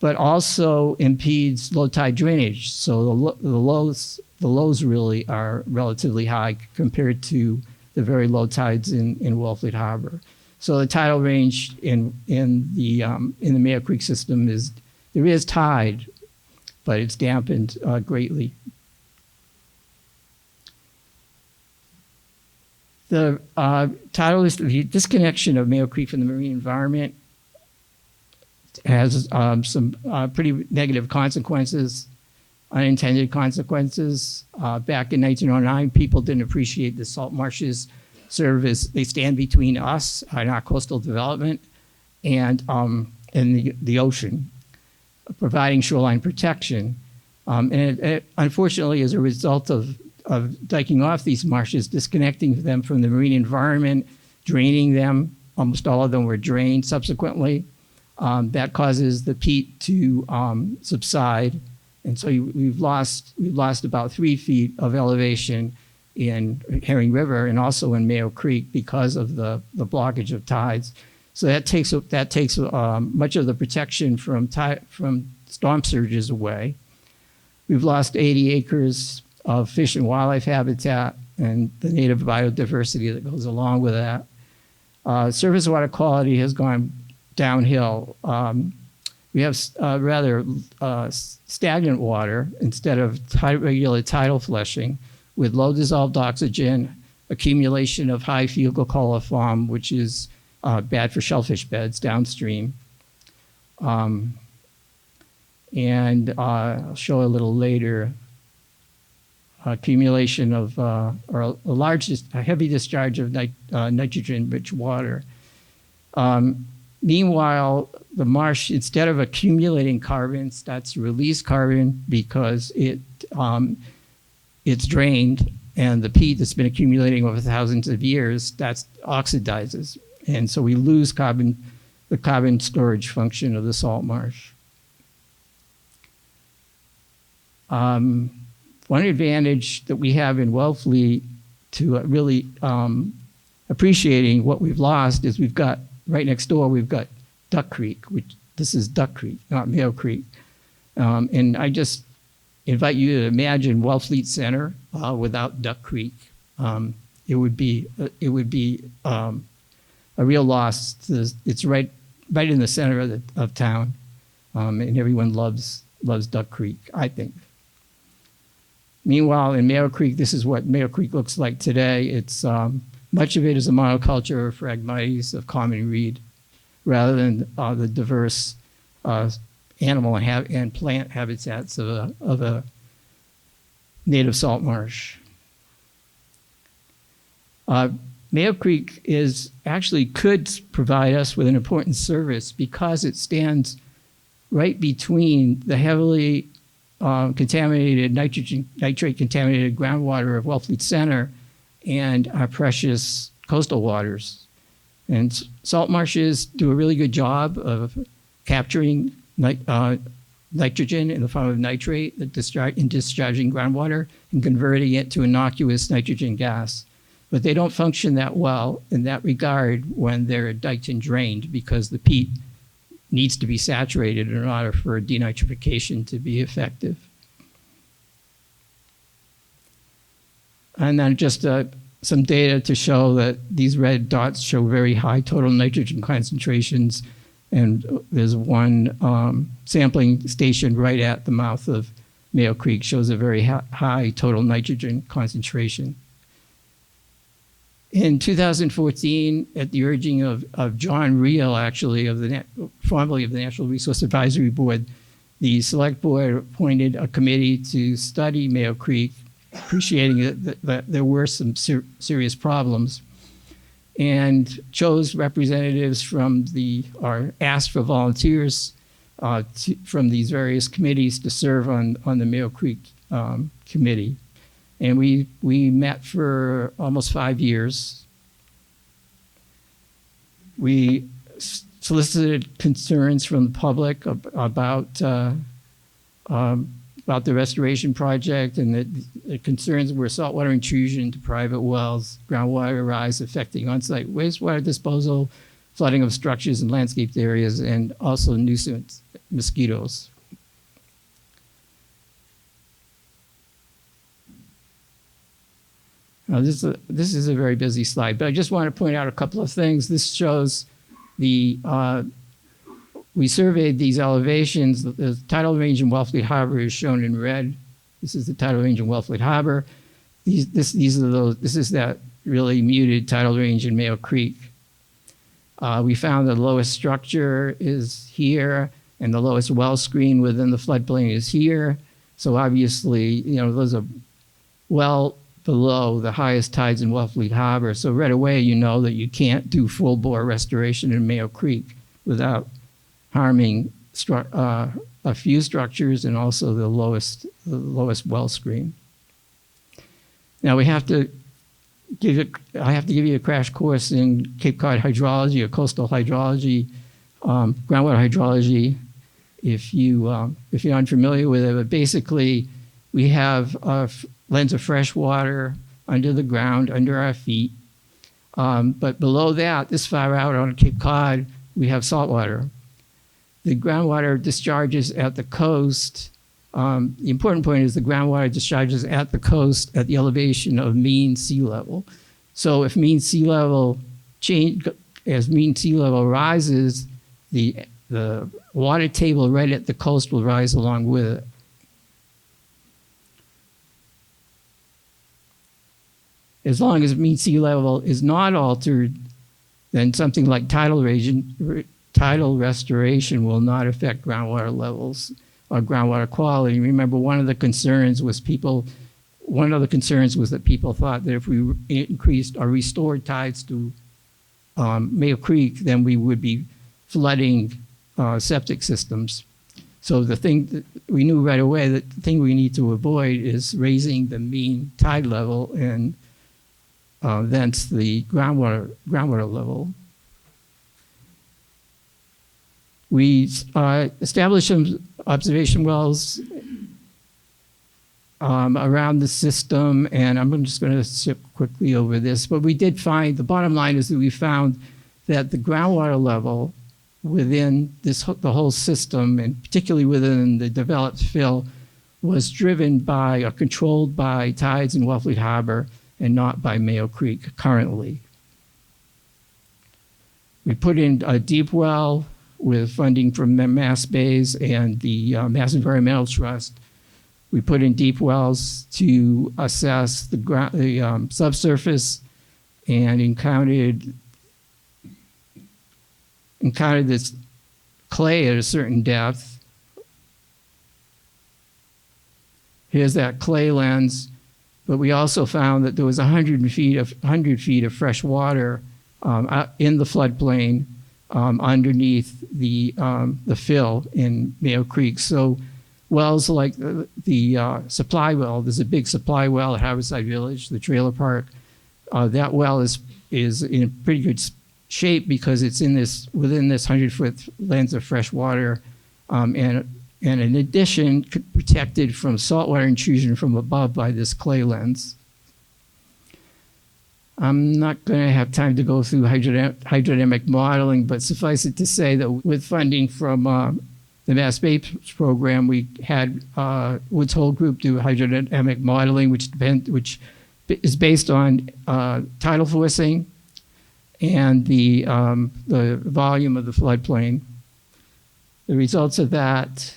but also impedes low tide drainage. So the lows really are relatively high compared to the very low tides in Wellfleet Harbor. So the tidal range in the Mayo Creek system there is tide, but it's dampened greatly. The disconnection of Mayo Creek from the marine environment has some pretty negative consequences, unintended consequences. Back in 1909, people didn't appreciate the salt marshes they stand between us and our coastal development and the ocean, providing shoreline protection. And it, unfortunately, as a result of diking off these marshes, disconnecting them from the marine environment, draining them, almost all of them were drained subsequently. That causes the peat to subside. And so we've lost about 3 feet of elevation in Herring River and also in Mayo Creek because of the blockage of tides. So that takes much of the protection from storm surges away. We've lost 80 acres of fish and wildlife habitat and the native biodiversity that goes along with that. Surface water quality has gone downhill. We have rather stagnant water instead of regular tidal flushing with low dissolved oxygen, accumulation of high fecal coliform, which is bad for shellfish beds downstream. And I'll show a little later accumulation of or a heavy discharge of nitrogen-rich water. Meanwhile, the marsh, instead of accumulating carbon, starts to release carbon because it's drained, and the peat that's been accumulating over thousands of years, that oxidizes. And so we lose the carbon storage function of the salt marsh. One advantage that we have in Wellfleet to really appreciating what we've lost is we've got, right next door, we've got Duck Creek, this is Duck Creek, not Mayo Creek. And I just invite you to imagine Wellfleet Center without Duck Creek. It would be a real loss. It's right in the center of town, and everyone loves Duck Creek, I think. Meanwhile, in Mayo Creek, this is what Mayo Creek looks like today. It's much of it is a monoculture of Phragmites of common reed, rather than the diverse animal and plant habitats of a native salt marsh. Mayo Creek could provide us with an important service because it stands right between the heavily contaminated nitrate contaminated groundwater of Wellfleet Center and our precious coastal waters. And salt marshes do a really good job of capturing nitrogen in the form of nitrate in discharging groundwater and converting it to innocuous nitrogen gas. But they don't function that well in that regard when they're diked and drained because the peat needs to be saturated in order for denitrification to be effective. And then just some data to show that these red dots show very high total nitrogen concentrations. And there's one sampling station right at the mouth of Mayo Creek shows a very high total nitrogen concentration. In 2014, at the urging of John Reel, actually, formerly of the Natural Resource Advisory Board, the Select Board appointed a committee to study Mayo Creek, appreciating that there were some serious problems, and chose representatives or asked for volunteers from these various committees to serve on the Mayo Creek committee. And we met for almost 5 years. We solicited concerns from the public about the restoration project, and the concerns were saltwater intrusion into private wells, groundwater rise affecting on-site wastewater disposal, flooding of structures and landscaped areas, and also nuisance mosquitoes. Now, this is a very busy slide, but I just want to point out a couple of things. This shows we surveyed these elevations. The tidal range in Wellfleet Harbor is shown in red. This is the tidal range in Wellfleet Harbor. This is that really muted tidal range in Mayo Creek. We found the lowest structure is here, and the lowest well screen within the floodplain is here. So obviously, those are well below the highest tides in Wellfleet Harbor. So right away, you know that you can't do full bore restoration in Mayo Creek without harming a few structures and also the lowest well screen. Now we have to I have to give you a crash course in Cape Cod hydrology or coastal hydrology, groundwater hydrology, if you're unfamiliar with it. But basically, we have a lens of fresh water under the ground, under our feet. But below that, this far out on Cape Cod, we have salt water. The groundwater discharges at the coast. The important point is the groundwater discharges at the coast at the elevation of mean sea level. So if mean sea level as mean sea level rises, the water table right at the coast will rise along with it. As long as mean sea level is not altered, then something like tidal restoration will not affect groundwater levels or groundwater quality. Remember, one of the concerns was that people thought that if we increased or restored tides to Mayo Creek, then we would be flooding septic systems. So the thing that we knew right away, that the thing we need to avoid is raising the mean tide level and thence the groundwater level. We established some observation wells around the system, and I'm just going to skip quickly over this, but we did find, the bottom line is that we found that the groundwater level within the whole system, and particularly within the developed fill, was driven by or controlled by tides in Wellfleet Harbor and not by Mayo Creek currently. We put in a deep well with funding from Mass Bays and the Mass Environmental Trust. We put in deep wells to assess the subsurface and encountered this clay at a certain depth. Here's that clay lens, but we also found that there was 100 feet of fresh water in the floodplain underneath the fill in Mayo Creek. So wells like the supply well, there's a big supply well at Harborside Village, the trailer park. That well is in pretty good shape because it's within this 100-foot lens of fresh water, and in addition, protected from saltwater intrusion from above by this clay lens. I'm not going to have time to go through hydrodynamic modeling, but suffice it to say that with funding from the Mass Bays program, we had Woods Hole Group do hydrodynamic modeling, which is based on tidal forcing and the volume of the floodplain. The results of that,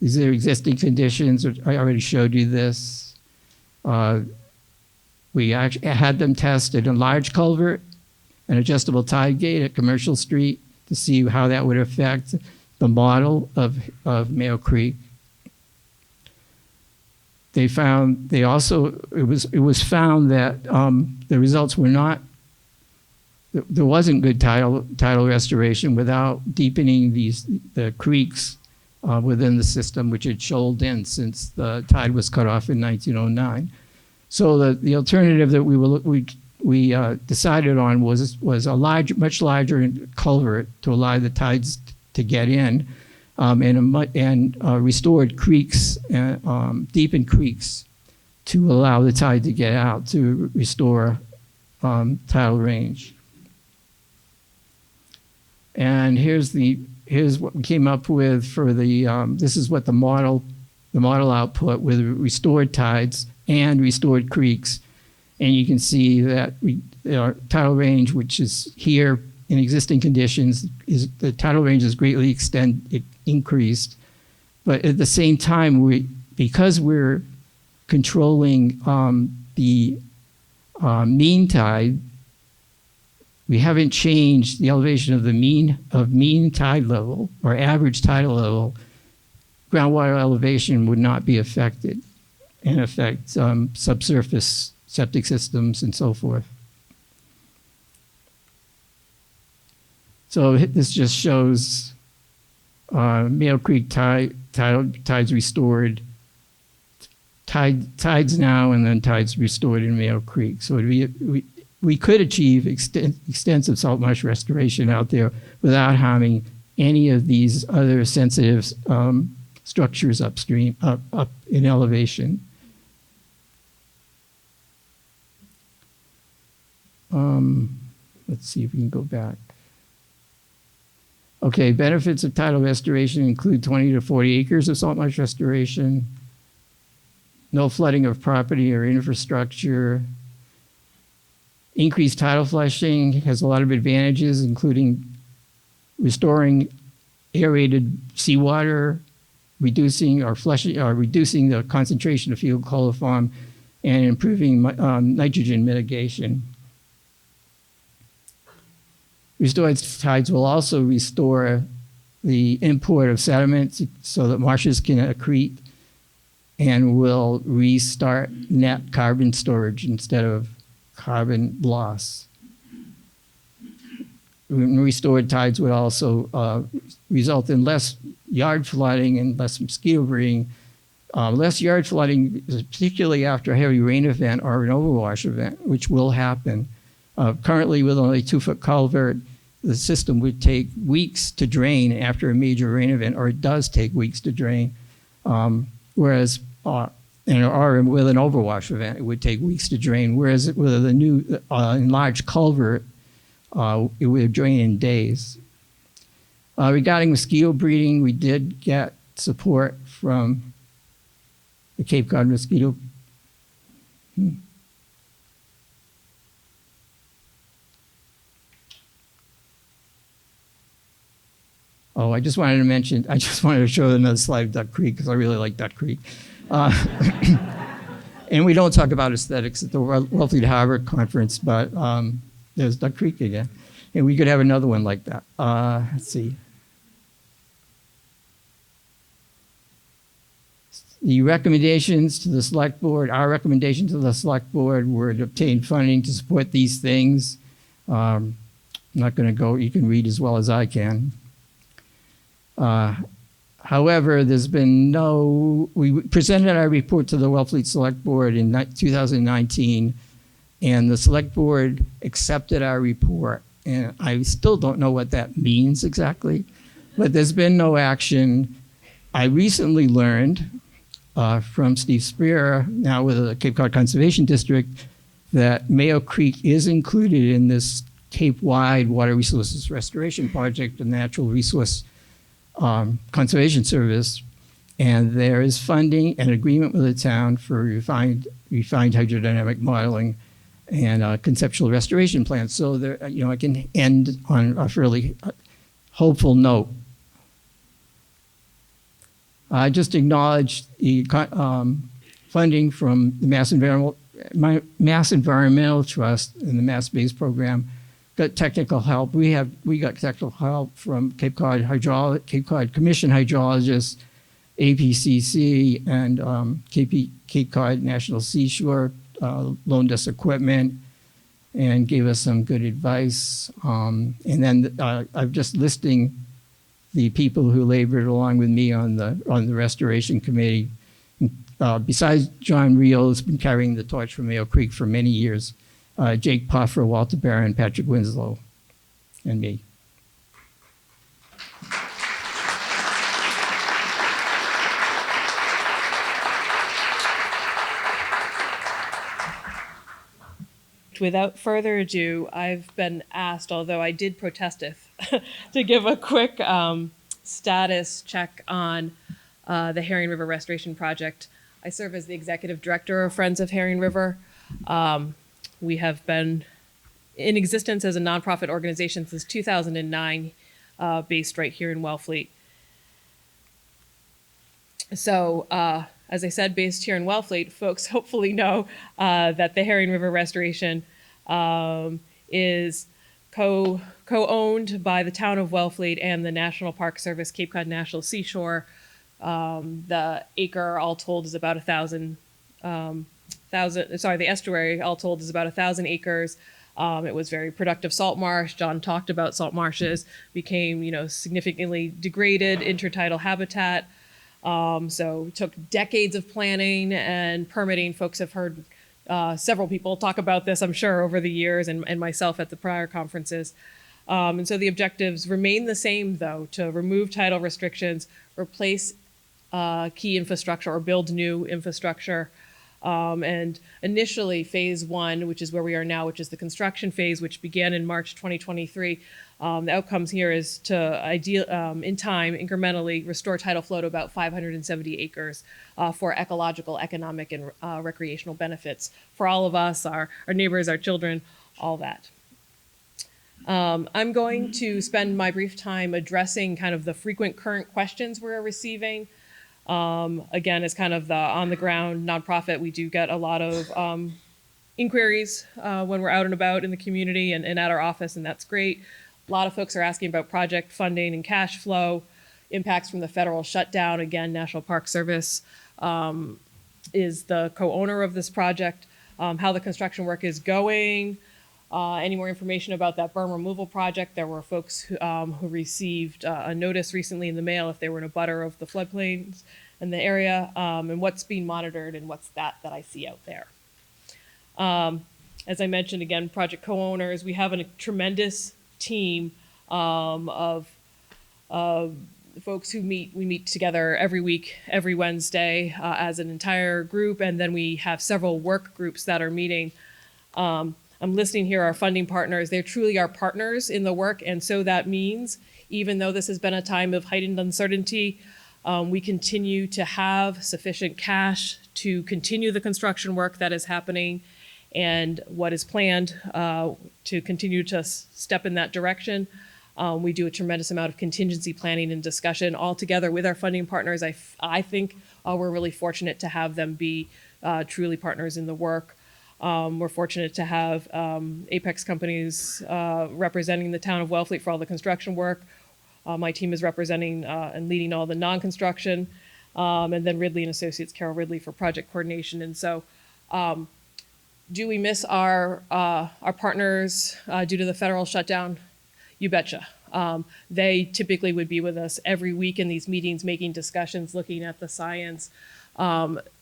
these are existing conditions. I already showed you this. We actually had them tested a large culvert, an adjustable tide gate at Commercial Street to see how that would affect the model of Mayo Creek. It was found that the results were not, there wasn't good tidal restoration without deepening the creeks within the system, which had shoaled in since the tide was cut off in 1909. So the alternative that we decided on was a much larger culvert to allow the tides to get in, and restored creeks, deepened creeks, to allow the tide to get out to restore tidal range. And here's what we came up with for this is what the model output with restored tides and restored creeks. And you can see that our tidal range, which is here in existing conditions, the tidal range is greatly increased. But at the same time, because we're controlling the mean tide, we haven't changed the elevation of the mean tide level or average tidal level. Groundwater elevation would not be affected and affect subsurface septic systems and so forth. So this just shows Mayo Creek tides restored tides now and then tides restored in Mayo Creek. So we could achieve extensive salt marsh restoration out there without harming any of these other sensitive structures upstream, up in elevation. Let's see if we can go back. Okay, benefits of tidal restoration include 20 to 40 acres of salt marsh restoration, no flooding of property or infrastructure. Increased tidal flushing has a lot of advantages, including restoring aerated seawater, reducing the concentration of fecal coliform, and improving nitrogen mitigation. Restored tides will also restore the import of sediments so that marshes can accrete, and will restart net carbon storage instead of carbon loss. Restored tides would also result in less yard flooding and less mosquito breeding. Less yard flooding, particularly after a heavy rain event or an overwash event, which will happen. Currently, with only a 2-foot culvert, the system would take weeks to drain after a major rain event, or it does take weeks to drain. Whereas, or with an overwash event, it would take weeks to drain. Whereas with a new enlarged culvert, it would drain in days. Regarding mosquito breeding, we did get support from the Cape Cod mosquito. Oh, I just wanted to show another slide of Duck Creek because I really like Duck Creek. And we don't talk about aesthetics at the Wellfleet Harbor conference, but there's Duck Creek again. And we could have another one like that. Let's see. The recommendations to the select board, our recommendation to the select board were to obtain funding to support these things. I'm not going to go, you can read as well as I can. However, there's been we presented our report to the Wellfleet Select Board in 2019, and the Select Board accepted our report. And I still don't know what that means exactly, but there's been no action. I recently learned from Steve Spear, now with the Cape Cod Conservation District, that Mayo Creek is included in this Cape-wide water resources restoration project, the Natural Resource Conservation Service, and there is funding and agreement with the town for refined hydrodynamic modeling and conceptual restoration plans. So there, I can end on a fairly hopeful note. I just acknowledged the funding from the Mass Environmental Trust and the Mass Base Program. Got technical help. We got technical help from Cape Cod Commission hydrologists, APCC, and Cape Cod National Seashore loaned us equipment and gave us some good advice. And then I'm just listing the people who labored along with me on the restoration committee. Besides John Reel, who's been carrying the torch for Mayo Creek for many years, Jake Puffer, Walter Barron, Patrick Winslow, and me. Without further ado, I've been asked, although I did protest it, to give a quick status check on the Herring River Restoration Project. I serve as the executive director of Friends of Herring River. We have been in existence as a nonprofit organization since 2009, based right here in Wellfleet. So, as I said, based here in Wellfleet, folks hopefully know that the Herring River Restoration is co-owned by the town of Wellfleet and the National Park Service, Cape Cod National Seashore. The acre, all told, is about the estuary, all told, is about 1,000 acres. It was very productive salt marsh. John talked about salt marshes, became, significantly degraded intertidal habitat. So it took decades of planning and permitting. Folks have heard several people talk about this, I'm sure, over the years, and myself at the prior conferences. And so the objectives remain the same, though, to remove tidal restrictions, replace key infrastructure or build new infrastructure. And initially, phase one, which is where we are now, which is the construction phase, which began in March 2023, the outcomes here is to in time, incrementally restore tidal flow to about 570 acres for ecological, economic, and recreational benefits for all of us, our neighbors, our children, all that. I'm going to spend my brief time addressing kind of the frequent current questions we're receiving. Again, as kind of the on-the-ground nonprofit, we do get a lot of inquiries when we're out and about in the community and at our office, and that's great. A lot of folks are asking about project funding and cash flow, impacts from the federal shutdown. Again, National Park Service is the co-owner of this project, how the construction work is going, any more information about that berm removal project. There were folks who received a notice recently in the mail if they were in a butter of the floodplains in the area, and what's being monitored and what's that I see out there. As I mentioned, again, project co-owners, we have a tremendous team of folks who we meet together every week, every Wednesday as an entire group, and then we have several work groups that are meeting. I'm listing here our funding partners. They're truly our partners in the work, and so that means, even though this has been a time of heightened uncertainty, we continue to have sufficient cash to continue the construction work that is happening and what is planned to continue to step in that direction. We do a tremendous amount of contingency planning and discussion all together with our funding partners. I think we're really fortunate to have them be truly partners in the work. We're fortunate to have Apex companies representing the town of Wellfleet for all the construction work. My team is representing and leading all the non-construction, and then Ridley and Associates, Carol Ridley, for project coordination. And so, do we miss our partners due to the federal shutdown? You betcha. They typically would be with us every week in these meetings, making discussions, looking at the science,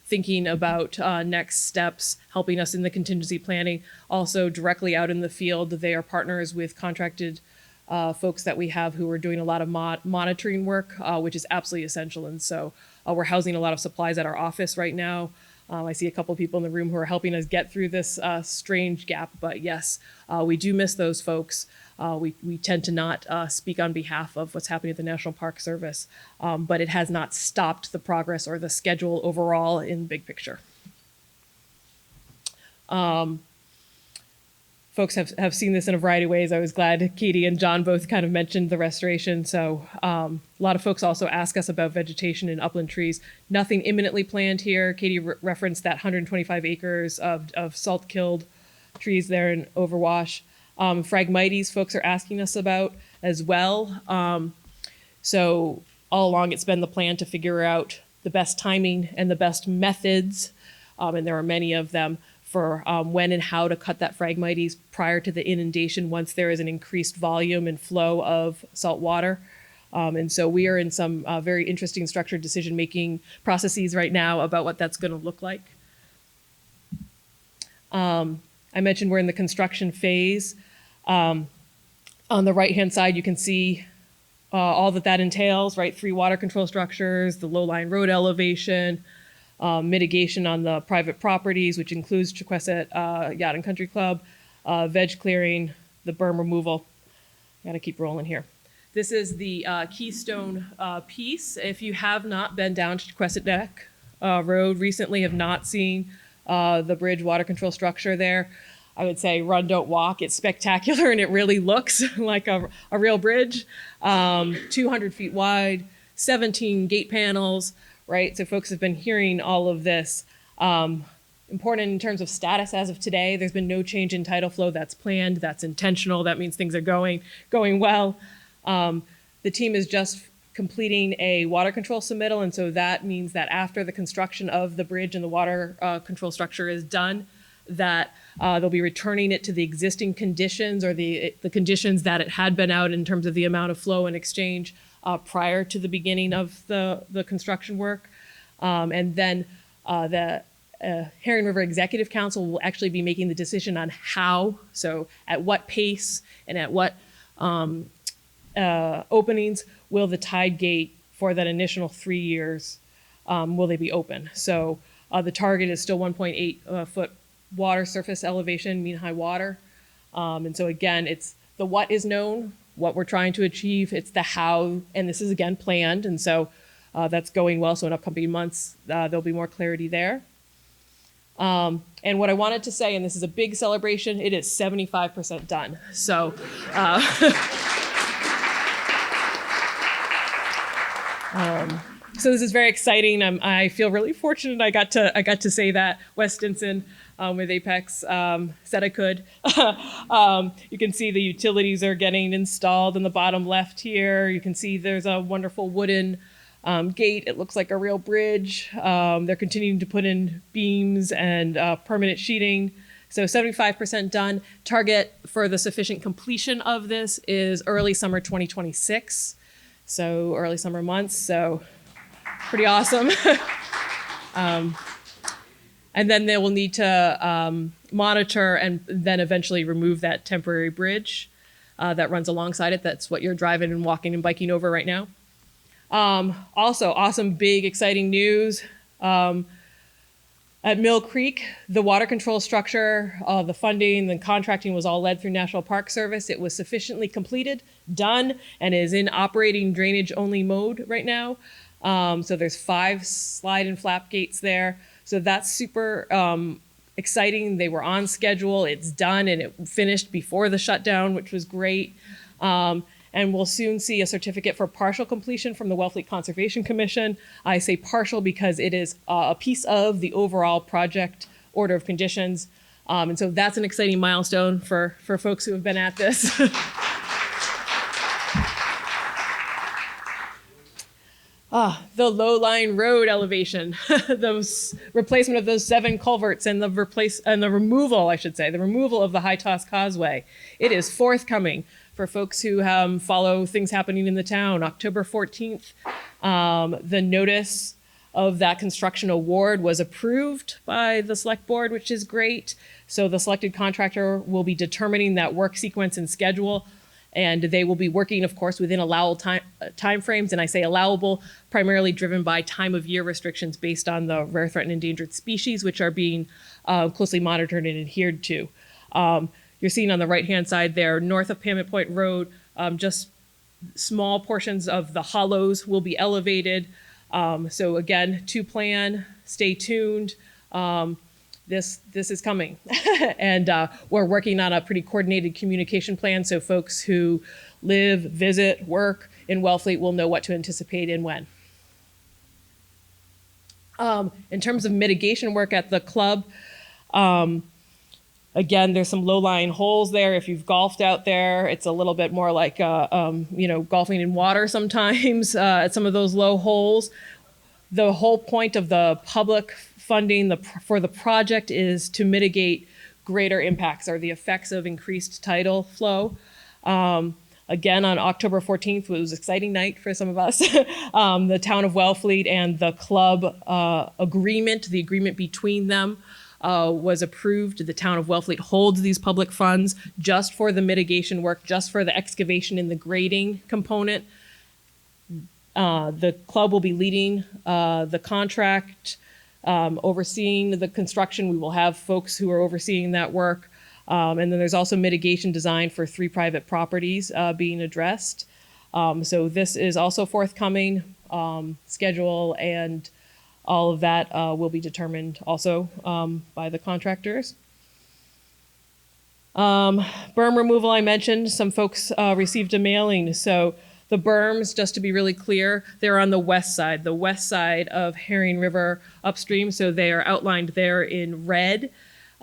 thinking about next steps, helping us in the contingency planning. Also directly out in the field, they are partners with contracted folks that we have who are doing a lot of monitoring work, which is absolutely essential. And so we're housing a lot of supplies at our office right now. I see a couple of people in the room who are helping us get through this strange gap. But yes, we do miss those folks. We tend to not speak on behalf of what's happening at the National Park Service, but it has not stopped the progress or the schedule overall in the big picture. Folks have seen this in a variety of ways. I was glad Katie and John both kind of mentioned the restoration. So a lot of folks also ask us about vegetation and upland trees. Nothing imminently planned here. Katie referenced that 125 acres of salt-killed trees there in Overwash. Phragmites folks are asking us about as well. So all along it's been the plan to figure out the best timing and the best methods, and there are many of them, for when and how to cut that Phragmites prior to the inundation once there is an increased volume and flow of salt water. And so we are in some very interesting structured decision-making processes right now about what that's going to look like. I mentioned we're in the construction phase. On the right-hand side, you can see all that entails, right? 3 water control structures, the low-lying road elevation, mitigation on the private properties, which includes Chequesset Yacht and Country Club, veg clearing, the berm removal. Got to keep rolling here. This is the Keystone piece. If you have not been down to Chequesset Neck Road recently, have not seen the bridge water control structure there, I would say run, don't walk. It's spectacular, and it really looks like a real bridge. 200 feet wide, 17 gate panels, right? So folks have been hearing all of this. Important in terms of status as of today, there's been no change in tidal flow. That's planned, that's intentional. That means things are going well. The team is just completing a water control submittal, and so that means that after the construction of the bridge and the water control structure is done, that they'll be returning it to the existing conditions or the conditions that it had been out in terms of the amount of flow and exchange prior to the beginning of the construction work. And then the Herring River Executive Council will actually be making the decision on how, so at what pace and at what openings will the tide gate for that initial 3 years, will they be open? So the target is still 1.8 foot water surface elevation, mean high water. And so again, it's the what is known, what we're trying to achieve, it's the how, and this is again planned, and so that's going well. So in upcoming months, there'll be more clarity there. And what I wanted to say, and this is a big celebration, it is 75% done. So, so this is very exciting. I feel really fortunate I got to say that. Wes Stinson with Apex said I could. You can see the utilities are getting installed in the bottom left here. You can see there's a wonderful wooden gate. It looks like a real bridge. They're continuing to put in beams and permanent sheeting. So 75% done. Target for the sufficient completion of this is early summer 2026. So early summer months. So pretty awesome. And then they will need to monitor and then eventually remove that temporary bridge that runs alongside it. That's what you're driving and walking and biking over right now. Also, awesome, big, exciting news. At Mayo Creek, the water control structure, the funding, the contracting was all led through National Park Service. It was sufficiently completed, done, and is in operating drainage-only mode right now. So there's 5 slide and flap gates there. So that's super exciting. They were on schedule. It's done, and it finished before the shutdown, which was great. And we'll soon see a certificate for partial completion from the Wellfleet Conservation Commission. I say partial because it is a piece of the overall project order of conditions. And so that's an exciting milestone for folks who have been at this. The low-lying road elevation, those replacement of those 7 culverts and the removal, I should say, the removal of the High Toss Causeway. It is forthcoming for folks who follow things happening in the town. October 14th, the notice of that construction award was approved by the select board, which is great. So the selected contractor will be determining that work sequence and schedule. And they will be working, of course, within allowable time frames. And I say allowable, primarily driven by time of year restrictions based on the rare, threatened, endangered species, which are being closely monitored and adhered to. You're seeing on the right-hand side there, north of Pamit Point Road, just small portions of the hollows will be elevated. So again, to plan, stay tuned. This is coming. And we're working on a pretty coordinated communication plan so folks who live, visit, work in Wellfleet will know what to anticipate and when. In terms of mitigation work at the club, again, there's some low-lying holes there. If you've golfed out there, it's a little bit more like golfing in water sometimes at some of those low holes. The whole point of the public funding for the project is to mitigate greater impacts or the effects of increased tidal flow. Again, on October 14th, it was an exciting night for some of us. The town of Wellfleet and the club agreement, the agreement between them was approved. The town of Wellfleet holds these public funds just for the mitigation work, just for the excavation and the grading component. The club will be leading the contract, overseeing the construction. We will have folks who are overseeing that work. And then there's also mitigation design for 3 private properties being addressed. So this is also forthcoming. Schedule and all of that will be determined also by the contractors. Berm removal, I mentioned, some folks received a mailing. So the berms, just to be really clear, they're on the west side of Herring River upstream. So they are outlined there in red.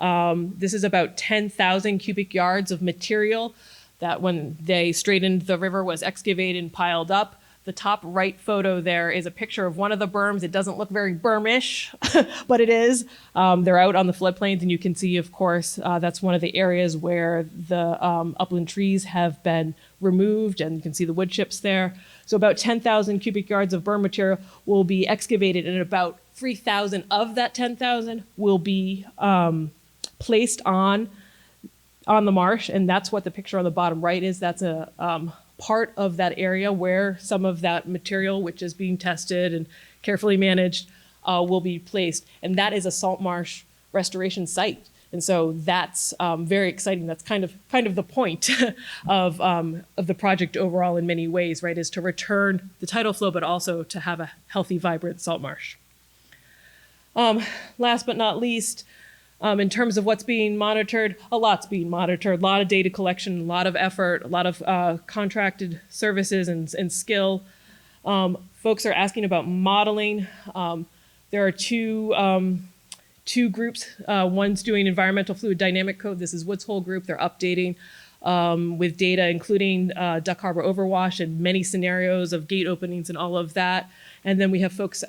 This is about 10,000 cubic yards of material that when they straightened the river was excavated and piled up. The top right photo there is a picture of one of the berms. It doesn't look very bermish, but it is. They're out on the floodplains, and you can see, of course, that's one of the areas where the upland trees have been removed, and you can see the wood chips there. So about 10,000 cubic yards of berm material will be excavated, and about 3,000 of that 10,000 will be placed on the marsh, and that's what the picture on the bottom right is. That's a part of that area where some of that material, which is being tested and carefully managed, will be placed. And that is a salt marsh restoration site. And so that's very exciting. That's kind of the point of the project overall in many ways, right? Is to return the tidal flow, but also to have a healthy, vibrant salt marsh. Last but not least, in terms of what's being monitored, a lot's being monitored, a lot of data collection, a lot of effort, a lot of contracted services and skill. Folks are asking about modeling. There are two groups. One's doing environmental fluid dynamic code. This is Wood's Hole group. They're updating with data, including Duck Harbor overwash and many scenarios of gate openings and all of that. And then we have folks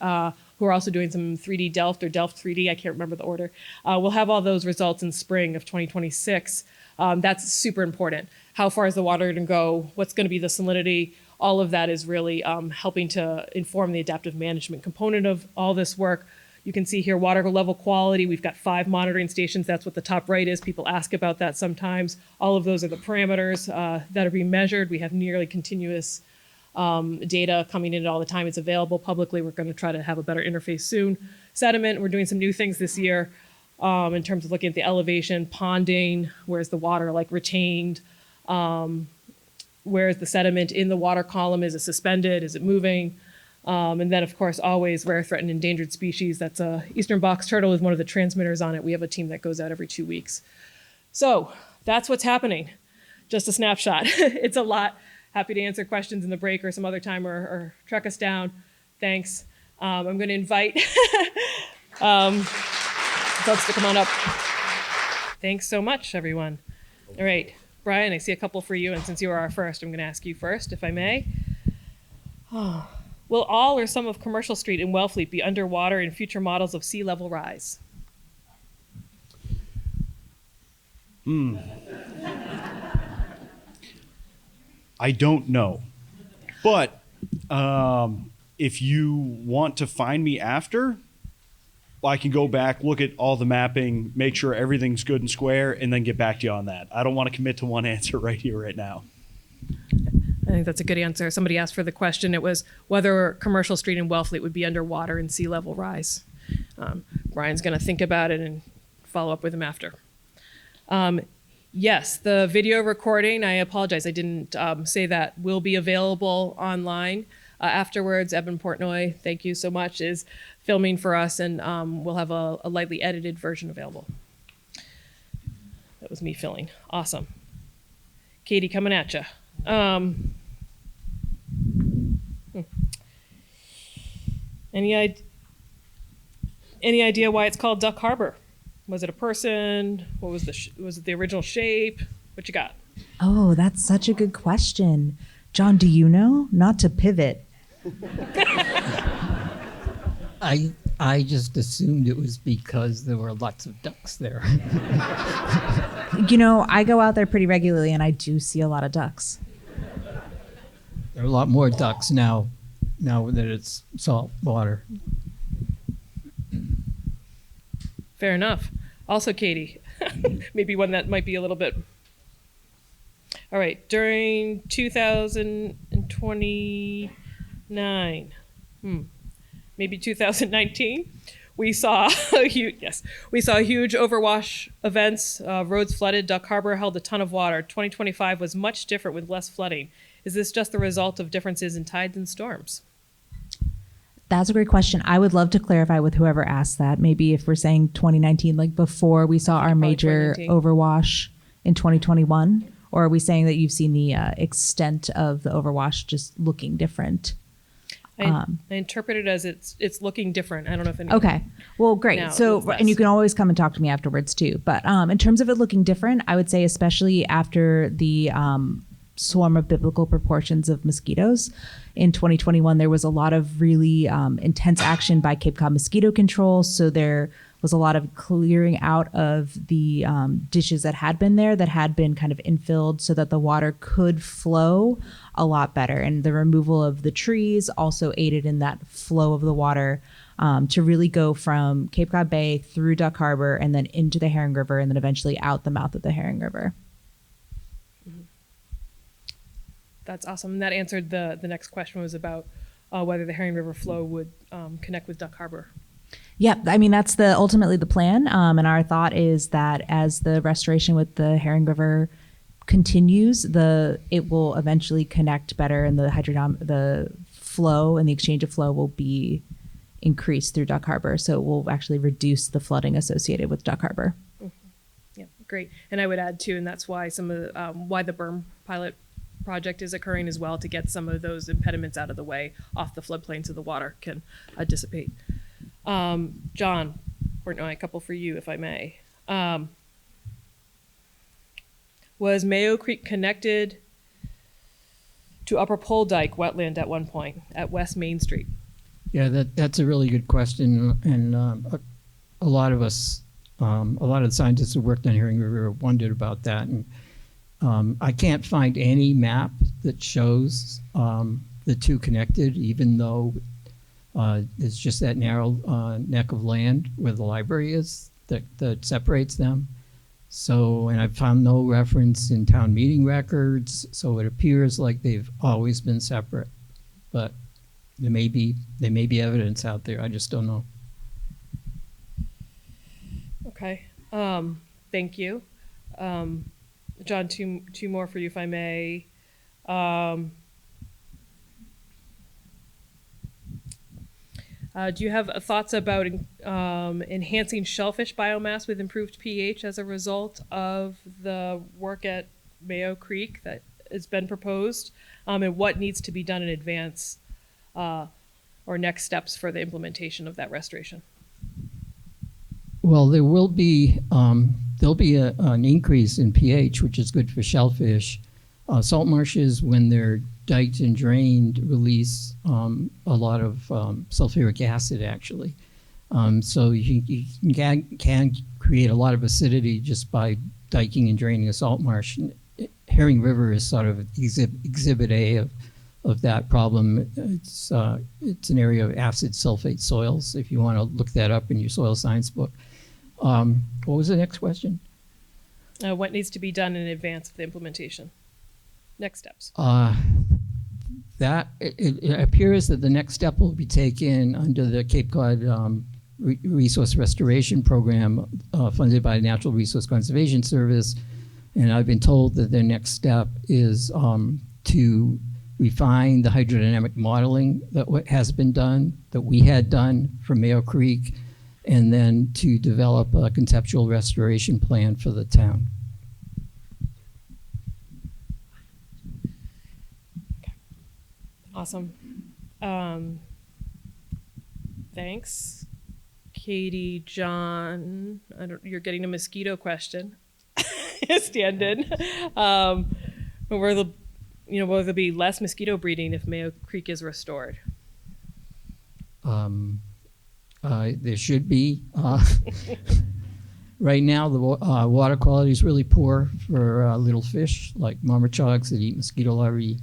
who are also doing some 3D Delft or Delft 3D. I can't remember the order. We'll have all those results in spring of 2026. That's super important. How far is the water going to go? What's going to be the salinity? All of that is really helping to inform the adaptive management component of all this work. You can see here water level quality. We've got 5 monitoring stations. That's what the top right is. People ask about that sometimes. All of those are the parameters that are being measured. We have nearly continuous data coming in all the time. It's available publicly. We're going to try to have a better interface soon. Sediment, we're doing some new things this year in terms of looking at the elevation, ponding, where's the water like retained, where's the sediment in the water column, is it suspended, is it moving? And then, of course, always rare, threatened, endangered species. That's eastern box turtle is one of the transmitters on it. We have a team that goes out every 2 weeks. So that's what's happening. Just a snapshot. It's a lot. Happy to answer questions in the break or some other time or track us down. Thanks. I'm going to invite folks to come on up. Thanks so much, everyone. All right, Brian, I see a couple for you, and since you are our first, I'm going to ask you first, if I may. Will all or some of Commercial Street in Wellfleet be underwater in future models of sea level rise? I don't know. But if you want to find me after, I can go back, look at all the mapping, make sure everything's good and square, and then get back to you on that. I don't want to commit to one answer right here, right now. I think that's a good answer. Somebody asked for the question. It was whether Commercial Street in Wellfleet would be underwater in sea level rise. Brian's going to think about it and follow up with him after. Yes, the video recording, I apologize, I didn't say that, will be available online afterwards. Eben Portnoy, thank you so much, is filming for us, and we'll have a lightly edited version available. That was me filling. Awesome. Katie, coming at you. Any idea why it's called Duck Harbor? Was it a person? What was was it the original shape? What you got? Oh, that's such a good question. John, do you know? Not to pivot. I just assumed it was because there were lots of ducks there. You know, I go out there pretty regularly, and I do see a lot of ducks. There are a lot more ducks now that it's salt water. Fair enough. Also, Katie, maybe one that might be a little bit. All right, during 2029, maybe 2019, we saw huge overwash events. Roads flooded. Duck Harbor held a ton of water. 2025 was much different with less flooding. Is this just the result of differences in tides and storms? That's a great question. I would love to clarify with whoever asked that. Maybe if we're saying 2019, like before we saw our major overwash in 2021, or are we saying that you've seen the extent of the overwash just looking different? I interpret it as it's looking different. I don't know if anyone. Okay. Well, great. So, and you can always come and talk to me afterwards too. But in terms of it looking different, I would say especially after the swarm of biblical proportions of mosquitoes. In 2021, there was a lot of really intense action by Cape Cod Mosquito Control. So there was a lot of clearing out of the ditches that had been there that had been kind of infilled so that the water could flow a lot better. And the removal of the trees also aided in that flow of the water to really go from Cape Cod Bay through Duck Harbor and then into the Herring River and then eventually out the mouth of the Herring River. That's awesome. And that answered the next question, was about whether the Herring River flow would connect with Duck Harbor. Yeah, I mean, that's ultimately the plan. And our thought is that as the restoration with the Herring River continues, it will eventually connect better, and the flow and the exchange of flow will be increased through Duck Harbor. So it will actually reduce the flooding associated with Duck Harbor. Yeah, great. And I would add too, and that's why some of the, why the berm pilot project is occurring as well, to get some of those impediments out of the way off the floodplain so the water can dissipate. John, Portnoy, a couple for you, if I may. Was Mayo Creek connected to Upper Pole Dyke wetland at one point at West Main Street? Yeah, that's a really good question, and a lot of us, a lot of the scientists who worked on Herring River wondered about that, and I can't find any map that shows the two connected, even though it's just that narrow neck of land where the library is that separates them. So, and I've found no reference in town meeting records, so it appears like they've always been separate, but there may be evidence out there. I just don't know. Okay, thank you. John, two more for you, if I may. Do you have thoughts about enhancing shellfish biomass with improved pH as a result of the work at Mayo Creek that has been proposed, and what needs to be done in advance or next steps for the implementation of that restoration? Well, there'll be an increase in pH, which is good for shellfish. Salt marshes, when they're diked and drained, release a lot of sulfuric acid, actually. So you can create a lot of acidity just by diking and draining a salt marsh. Herring River is sort of exhibit A of that problem. It's an area of acid sulfate soils, if you want to look that up in your soil science book. What was the next question? What needs to be done in advance of the implementation? Next steps. It appears that the next step will be taken under the Cape Cod Resource Restoration Program funded by the Natural Resource Conservation Service. And I've been told that their next step is to refine the hydrodynamic modeling that has been done, that we had done for Mayo Creek, and then to develop a conceptual restoration plan for the town. Awesome. Thanks, Katie, John. You're getting a mosquito question. Stand in. Will there be less mosquito breeding if Mayo Creek is restored? There should be. Right now, the water quality is really poor for little fish like marmochogs that eat mosquito larvae.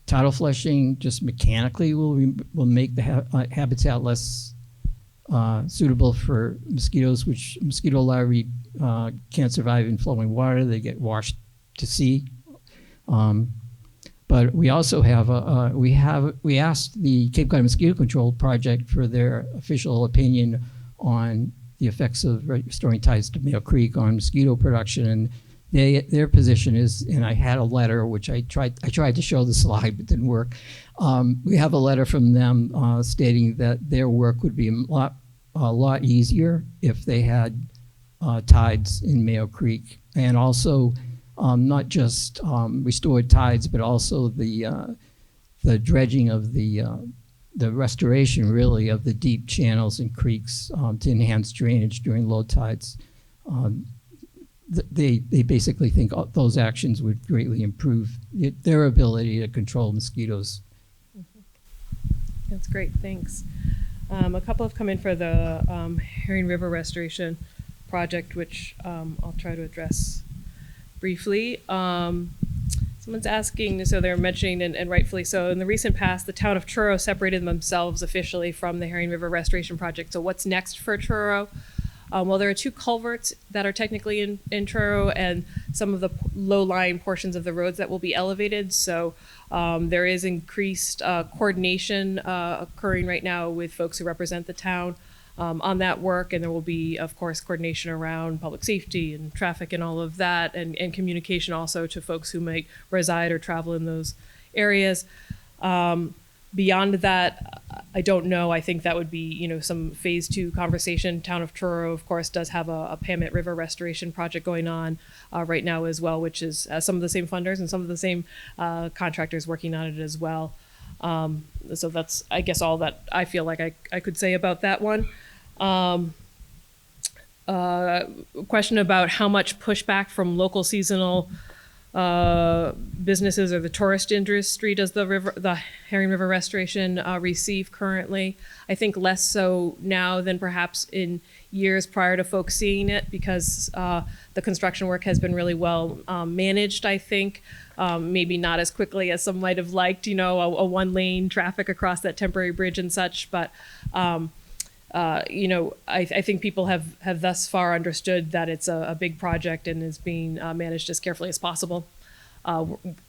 Tidal flushing just mechanically will make the habitat less suitable for mosquitoes, which mosquito larvae can't survive in flowing water. They get washed to sea. But we also have we asked the Cape Cod Mosquito Control Project for their official opinion on the effects of restoring tides to Mayo Creek on mosquito production, and their position is, and I had a letter which I tried to show the slide but didn't work. We have a letter from them stating that their work would be a lot easier if they had tides in Mayo Creek, and also not just restored tides, but also the dredging of the restoration, really, of the deep channels and creeks to enhance drainage during low tides. they basically think those actions would greatly improve their ability to control mosquitoes. That's great, thanks. A couple have come in for the Herring River Restoration Project, which I'll try to address briefly. Someone's asking, so they're mentioning, and rightfully so, in the recent past, the town of Truro separated themselves officially from the Herring River Restoration Project. So what's next for Truro? Well, there are 2 culverts that are technically in Truro, and some of the low-lying portions of the roads that will be elevated. So there is increased coordination occurring right now with folks who represent the town on that work, and there will be, of course, coordination around public safety and traffic and all of that, and communication also to folks who might reside or travel in those areas. Beyond that, I don't know. I think that would be, some phase 2 conversation. Town of Truro, of course, does have a Pamet River restoration project going on right now as well, which is some of the same funders and some of the same contractors working on it as well. So that's, I guess, all that I feel like I could say about that one. Question about how much pushback from local seasonal businesses or the tourist industry does the Herring River Restoration receive currently. I think less so now than perhaps in years prior to folks seeing it, because the construction work has been really well managed, I think. Maybe not as quickly as some might have liked, a 1-lane traffic across that temporary bridge and such, but I think people have thus far understood that it's a big project and is being managed as carefully as possible.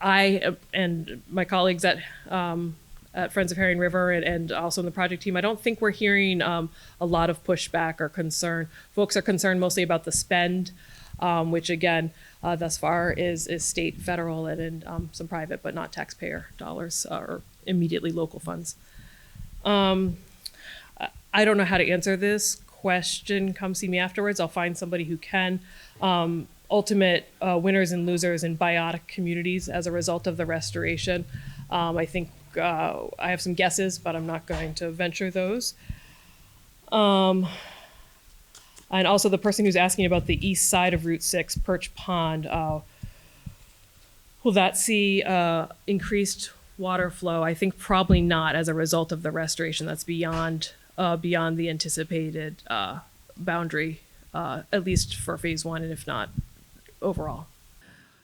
I and my colleagues at Friends of Herring River and also in the project team, I don't think we're hearing a lot of pushback or concern. Folks are concerned mostly about the spend, which again, thus far is state, federal, and some private, but not taxpayer dollars or immediately local funds. I don't know how to answer this question. Come see me afterwards. I'll find somebody who can. Ultimate winners and losers in biotic communities as a result of the restoration. I think I have some guesses, but I'm not going to venture those. And also the person who's asking about the east side of Route 6, Perch Pond, will that see increased water flow? I think probably not as a result of the restoration. That's beyond the anticipated boundary, at least for phase 1, and if not, overall.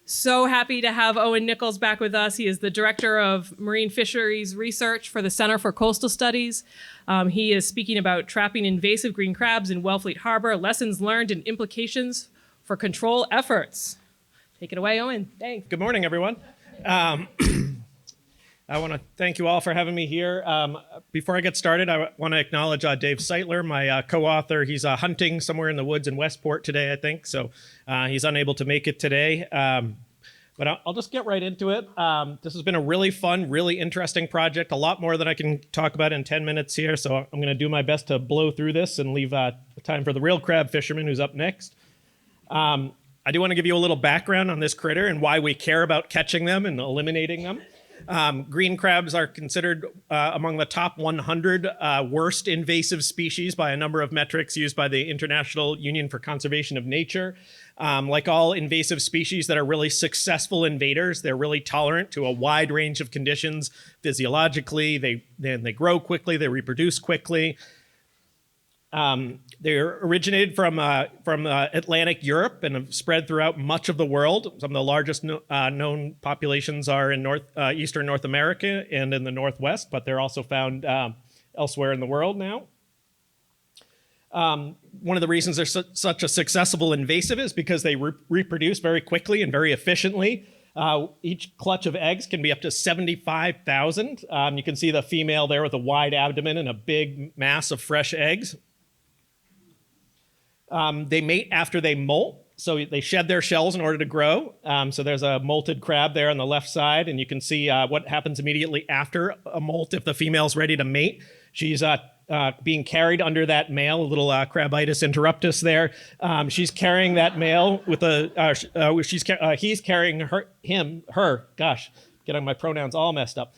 So happy to have Owen Nichols back with us. He is the Director of Marine Fisheries Research for the Center for Coastal Studies. He is speaking about trapping invasive green crabs in Wellfleet Harbor, lessons learned and implications for control efforts. Take it away, Owen. Thanks. Good morning, everyone. I want to thank you all for having me here. Before I get started, I want to acknowledge Dave Seitler, my co-author. He's hunting somewhere in the woods in Westport today, I think, so he's unable to make it today. But I'll just get right into it. This has been a really fun, really interesting project, a lot more than I can talk about in 10 minutes here, so I'm going to do my best to blow through this and leave time for the real crab fisherman who's up next. I do want to give you a little background on this critter and why we care about catching them and eliminating them. Green crabs are considered among the top 100 worst invasive species by a number of metrics used by the International Union for Conservation of Nature. Like all invasive species that are really successful invaders, they're really tolerant to a wide range of conditions physiologically. They grow quickly, they reproduce quickly. They're originated from Atlantic Europe and have spread throughout much of the world. Some of the largest known populations are in eastern North America and in the Northwest, but they're also found elsewhere in the world now. One of the reasons they're such a successful invasive is because they reproduce very quickly and very efficiently. Each clutch of eggs can be up to 75,000. You can see the female there with a wide abdomen and a big mass of fresh eggs. They mate after they molt, so they shed their shells in order to grow. So there's a molted crab there on the left side, and you can see what happens immediately after a molt if the female's ready to mate. She's being carried under that male, a little Crabitis interruptus there. She's carrying that male with he's carrying her. Gosh, getting my pronouns all messed up.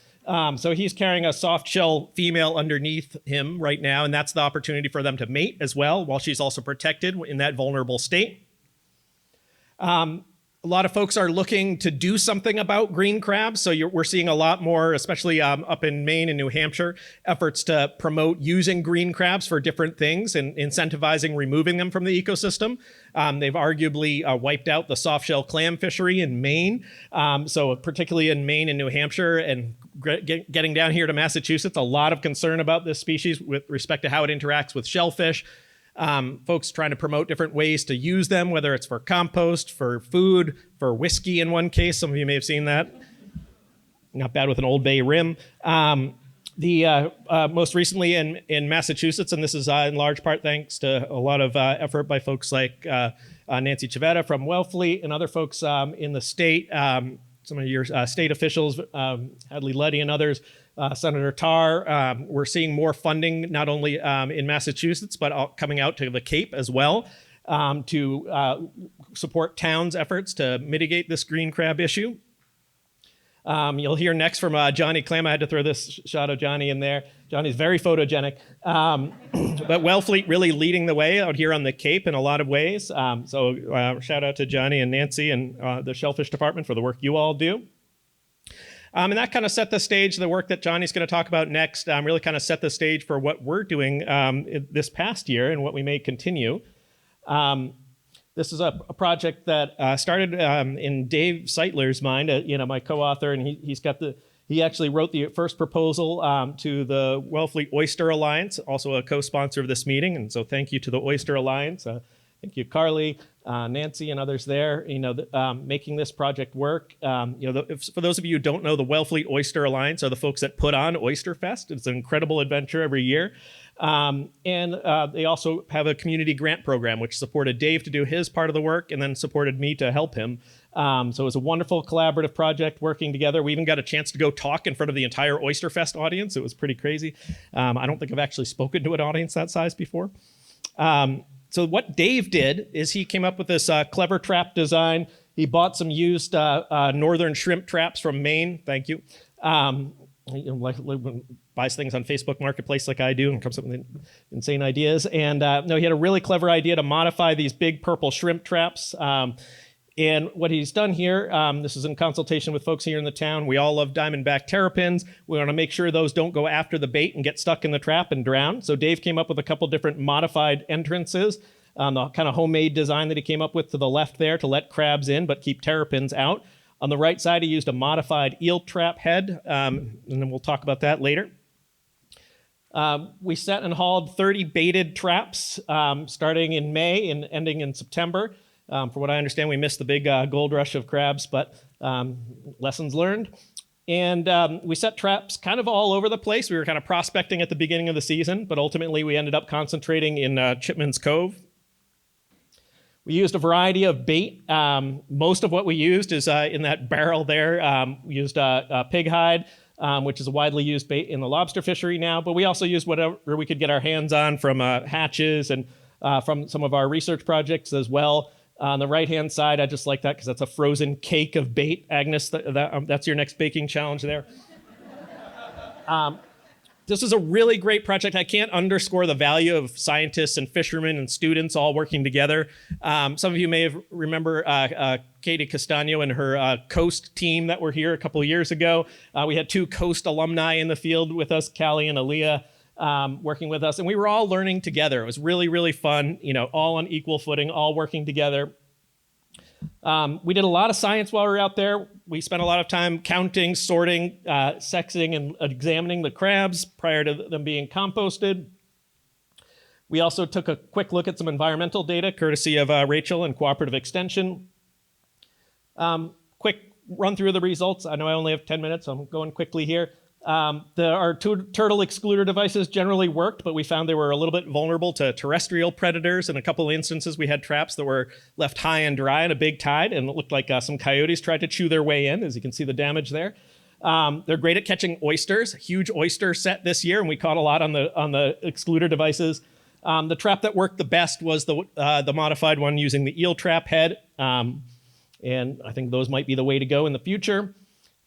So he's carrying a soft shell female underneath him right now, and that's the opportunity for them to mate as well, while she's also protected in that vulnerable state. A lot of folks are looking to do something about green crabs. So we're seeing a lot more, especially up in Maine and New Hampshire, efforts to promote using green crabs for different things and incentivizing removing them from the ecosystem. They've arguably wiped out the softshell clam fishery in Maine. So particularly in Maine and New Hampshire and getting down here to Massachusetts, a lot of concern about this species with respect to how it interacts with shellfish. Folks trying to promote different ways to use them, whether it's for compost, for food, for whiskey in one case. Some of you may have seen that. Not bad with an Old Bay rim. Most recently in Massachusetts, and this is in large part thanks to a lot of effort by folks like Nancy Civetta from Wellfleet and other folks in the state, some of your state officials, Hadley Luddy and others, Senator Tarr. We're seeing more funding not only in Massachusetts, but coming out to the Cape as well to support towns' efforts to mitigate this green crab issue. You'll hear next from Johnny Clam. I had to throw this shot of Johnny in there. Johnny's very photogenic. But Wellfleet really leading the way out here on the Cape in a lot of ways. So shout out to Johnny and Nancy and the Shellfish Department for the work you all do. And that kind of set the stage. The work that Johnny's going to talk about next really kind of set the stage for what we're doing this past year and what we may continue. This is a project that started in Dave Seitler's mind, my co-author, and he actually wrote the first proposal to the Wellfleet Oyster Alliance, also a co-sponsor of this meeting. And so thank you to the Oyster Alliance. Thank you, Carly, Nancy, and others there, making this project work. For those of you who don't know, the Wellfleet Oyster Alliance are the folks that put on Oyster Fest. It's an incredible adventure every year. And they also have a community grant program, which supported Dave to do his part of the work and then supported me to help him. So it was a wonderful collaborative project working together. We even got a chance to go talk in front of the entire Oyster Fest audience. It was pretty crazy. I don't think I've actually spoken to an audience that size before. So what Dave did is he came up with this clever trap design. He bought some used northern shrimp traps from Maine. Thank you. Buys things on Facebook Marketplace like I do and comes up with insane ideas. And he had a really clever idea to modify these big purple shrimp traps. And what he's done here, this is in consultation with folks here in the town. We all love diamondback terrapins. We want to make sure those don't go after the bait and get stuck in the trap and drown. So Dave came up with a couple different modified entrances, the kind of homemade design that he came up with to the left there to let crabs in but keep terrapins out. On the right side, he used a modified eel trap head, and then we'll talk about that later. We set and hauled 30 baited traps starting in May and ending in September. From what I understand, we missed the big gold rush of crabs, but lessons learned. And we set traps kind of all over the place. We were kind of prospecting at the beginning of the season, but ultimately we ended up concentrating in Chipman's Cove. We used a variety of bait. Most of what we used is in that barrel there. We used pig hide, which is a widely used bait in the lobster fishery now, but we also used whatever we could get our hands on from hatches and from some of our research projects as well. On the right-hand side, I just like that because that's a frozen cake of bait. Agnes, that's your next baking challenge there. This is a really great project. I can't underscore the value of scientists and fishermen and students all working together. Some of you may remember Katie Castano and her Coast team that were here a couple of years ago. We had 2 Coast alumni in the field with us, Callie and Aaliyah, working with us. And we were all learning together. It was really, really fun, all on equal footing, all working together. We did a lot of science while we were out there. We spent a lot of time counting, sorting, sexing, and examining the crabs prior to them being composted. We also took a quick look at some environmental data, courtesy of Rachel and Cooperative Extension. Quick run through the results. I know I only have 10 minutes, so I'm going quickly here. Our turtle excluder devices generally worked, but we found they were a little bit vulnerable to terrestrial predators. In a couple of instances, we had traps that were left high and dry in a big tide, and it looked like some coyotes tried to chew their way in, as you can see the damage there. They're great at catching oysters, huge oyster set this year, and we caught a lot on the excluder devices. The trap that worked the best was the modified one using the eel trap head, and I think those might be the way to go in the future.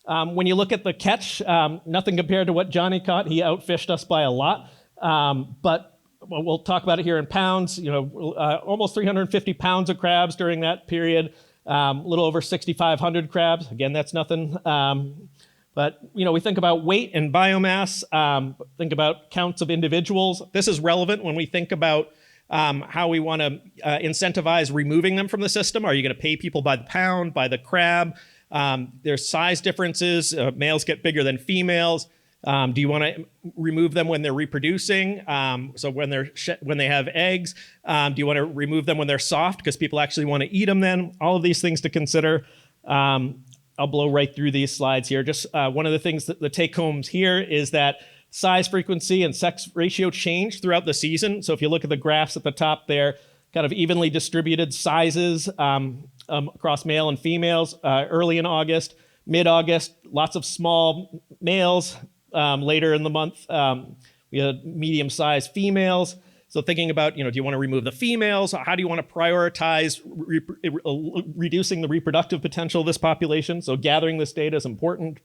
When you look at the catch, nothing compared to what Johnny caught. He outfished us by a lot, but we'll talk about it here in pounds. Almost 350 pounds of crabs during that period. A little over 6,500 crabs. Again, that's nothing. But we think about weight and biomass, think about counts of individuals. This is relevant when we think about how we want to incentivize removing them from the system. Are you going to pay people by the pound, by the crab? There's size differences. Males get bigger than females. Do you want to remove them when they're reproducing? So when they have eggs, do you want to remove them when they're soft because people actually want to eat them then? All of these things to consider. I'll blow right through these slides here. Just one of the things that the take homes here is that size, frequency, and sex ratio change throughout the season. So if you look at the graphs at the top there, kind of evenly distributed sizes across male and females early in August, mid-August, lots of small males. Later in the month, we had medium-sized females. So thinking about, do you want to remove the females? How do you want to prioritize reducing the reproductive potential of this population? So gathering this data is important.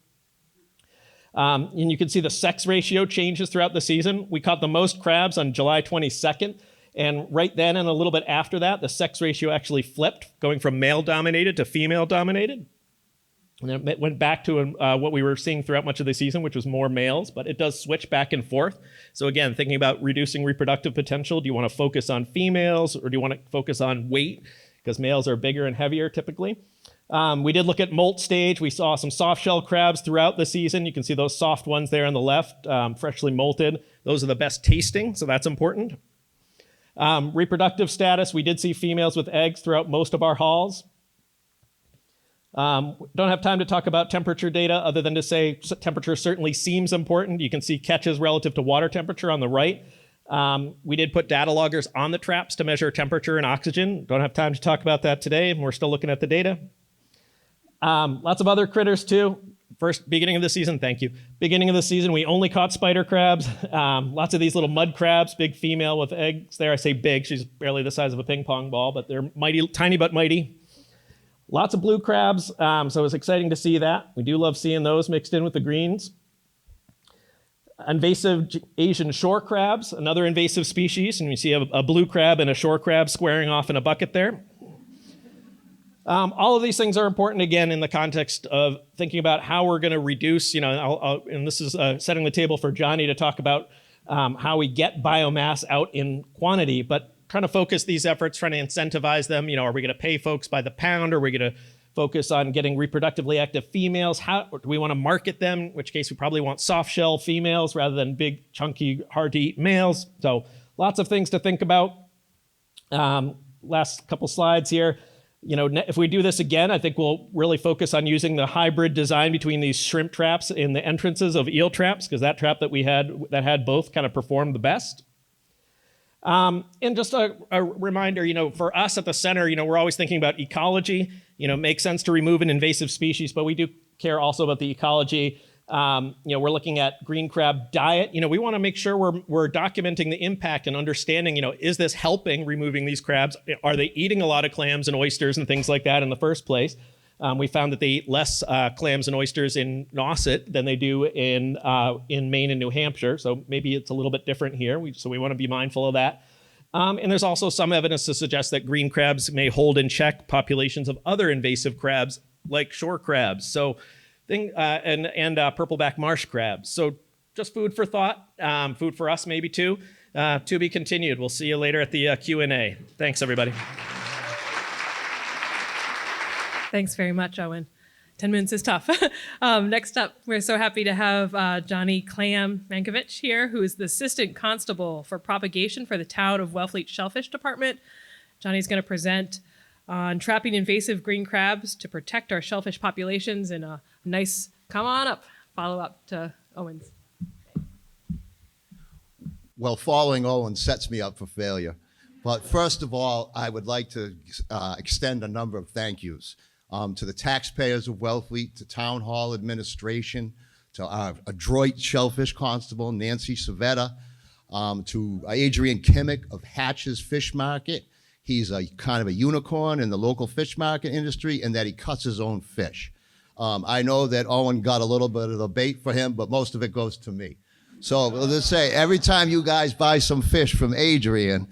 And you can see the sex ratio changes throughout the season. We caught the most crabs on July 22nd. And right then and a little bit after that, the sex ratio actually flipped, going from male-dominated to female-dominated. And then it went back to what we were seeing throughout much of the season, which was more males, but it does switch back and forth. So again, thinking about reducing reproductive potential, do you want to focus on females or do you want to focus on weight? Because males are bigger and heavier typically. We did look at molt stage. We saw some soft shell crabs throughout the season. You can see those soft ones there on the left, freshly molted. Those are the best tasting, so that's important. Reproductive status, we did see females with eggs throughout most of our hauls. Don't have time to talk about temperature data other than to say temperature certainly seems important. You can see catches relative to water temperature on the right. We did put data loggers on the traps to measure temperature and oxygen. Don't have time to talk about that today. We're still looking at the data. Lots of other critters too. Beginning of the season, thank you. Beginning of the season, we only caught spider crabs. Lots of these little mud crabs, big female with eggs there. I say big, she's barely the size of a ping pong ball, but they're mighty, tiny but mighty. Lots of blue crabs, so it was exciting to see that. We do love seeing those mixed in with the greens. Invasive Asian shore crabs, another invasive species, and you see a blue crab and a shore crab squaring off in a bucket there. All of these things are important, again, in the context of thinking about how we're going to reduce, and this is setting the table for Johnny to talk about how we get biomass out in quantity, but trying to focus these efforts, trying to incentivize them. Are we going to pay folks by the pound? Or are we going to focus on getting reproductively active females? Or do we want to market them? In which case we probably want soft shell females rather than big, chunky, hard to eat males. So lots of things to think about. Last couple slides here. If we do this again, I think we'll really focus on using the hybrid design between these shrimp traps in the entrances of eel traps, because that trap that we had that had both kind of performed the best. And just a reminder, for us at the center, we're always thinking about ecology. It makes sense to remove an invasive species, but we do care also about the ecology. We're looking at green crab diet. We want to make sure we're documenting the impact and understanding, is this helping removing these crabs? Are they eating a lot of clams and oysters and things like that in the first place? We found that they eat less clams and oysters in Nauset than they do in Maine and New Hampshire. So maybe it's a little bit different here. So we want to be mindful of that. And there's also some evidence to suggest that green crabs may hold in check populations of other invasive crabs like shore crabs. So and purpleback marsh crabs. So just food for thought, food for us maybe too. To be continued. We'll see you later at the Q&A. Thanks, everybody. Thanks very much, Owen. 10 minutes is tough. Next up, we're so happy to have Johnny Clam Mankiewicz here, who is the Assistant Constable for Propagation for the Town of Wellfleet Shellfish Department. Johnny's going to present on trapping invasive green crabs to protect our shellfish populations in a nice, come on up, follow up to Owen's. Well, following Owen sets me up for failure. But first of all, I would like to extend a number of thank yous. To the taxpayers of Wellfleet, to Town Hall administration, to our adroit shellfish constable, Nancy Savetta, to Adrian Kimmick of Hatch's Fish Market. He's a kind of a unicorn in the local fish market industry in that he cuts his own fish. I know that Owen got a little bit of the bait for him, but most of it goes to me. So let's say every time you guys buy some fish from Adrian,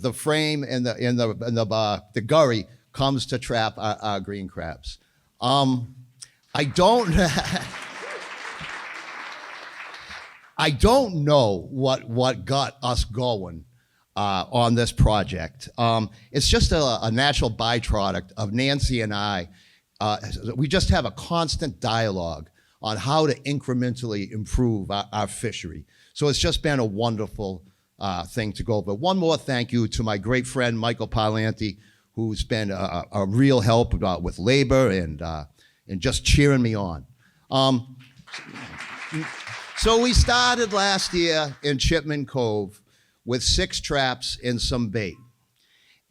the frame and the gurry comes to trap our green crabs. I don't I don't know what got us going on this project. It's just a natural byproduct of Nancy and I. We just have a constant dialogue on how to incrementally improve our fishery. So it's just been a wonderful thing to go over. One more thank you to my great friend, Michael Parlanti, who's been a real help with labor and just cheering me on. So we started last year in Chipman Cove with 6 traps and some bait.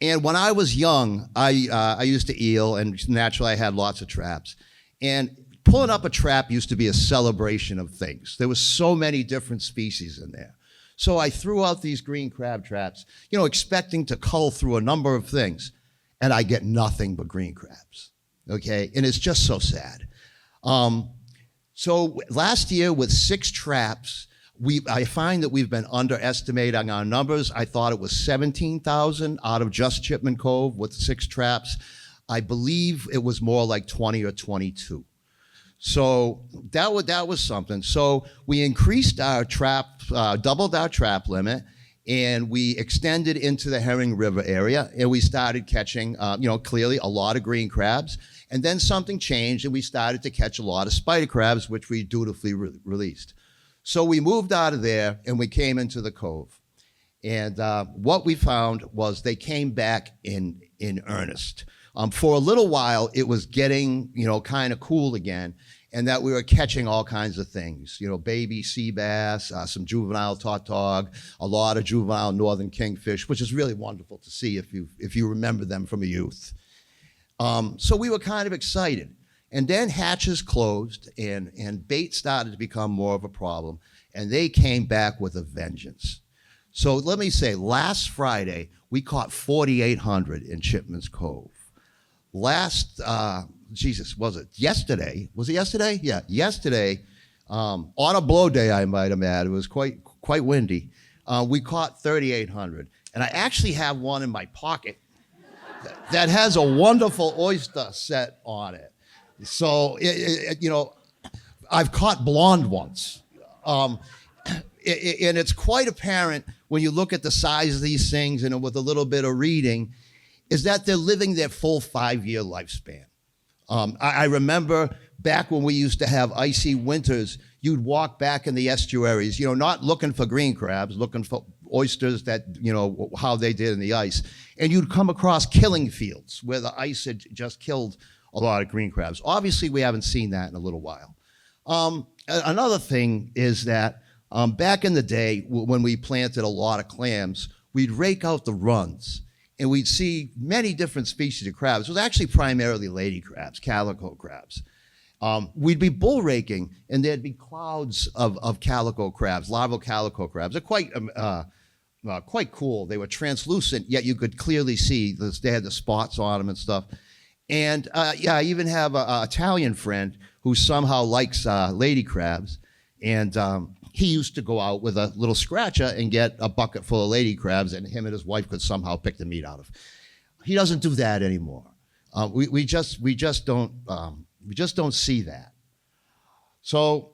And when I was young, I used to eel, and naturally I had lots of traps. And pulling up a trap used to be a celebration of things. There was so many different species in there. So I threw out these green crab traps, expecting to cull through a number of things. And I get nothing but green crabs, okay? And it's just so sad. So last year with 6 traps, I find that we've been underestimating our numbers. I thought it was 17,000 out of just Chipman Cove with 6 traps. I believe it was more like 20 or 22. So that was something. So we increased our trap, doubled our trap limit, and we extended into the Herring River area, and we started catching, clearly a lot of green crabs. And then something changed, and we started to catch a lot of spider crabs, which we dutifully released. So we moved out of there, and we came into the cove. And what we found was they came back in earnest. For a little while, it was getting, kind of cool again, and that we were catching all kinds of things, baby sea bass, some juvenile tautog, a lot of juvenile northern kingfish, which is really wonderful to see if you remember them from a youth. So we were kind of excited. And then hatches closed, and bait started to become more of a problem, and they came back with a vengeance. So let me say, last Friday, we caught 4,800 in Chipman's Cove. Was it yesterday? Was it yesterday? Yeah, yesterday, on a blow day, I might have added. It was quite windy. We caught 3,800. And I actually have one in my pocket that has a wonderful oyster set on it. So, I've caught blonde ones. And it's quite apparent when you look at the size of these things and with a little bit of reading, is that they're living their full 5-year lifespan. I remember back when we used to have icy winters, you'd walk back in the estuaries, not looking for green crabs, looking for oysters that, how they did in the ice. And you'd come across killing fields where the ice had just killed a lot of green crabs. Obviously, we haven't seen that in a little while. Another thing is that back in the day when we planted a lot of clams, we'd rake out the runs. And we'd see many different species of crabs. It was actually primarily lady crabs, calico crabs. We'd be bull raking, and there'd be clouds of calico crabs, larval calico crabs. They're quite cool. They were translucent, yet you could clearly see they had the spots on them and stuff. And I even have an Italian friend who somehow likes lady crabs, and he used to go out with a little scratcher and get a bucket full of lady crabs, and him and his wife could somehow pick the meat out of. He doesn't do that anymore. We just don't see that. So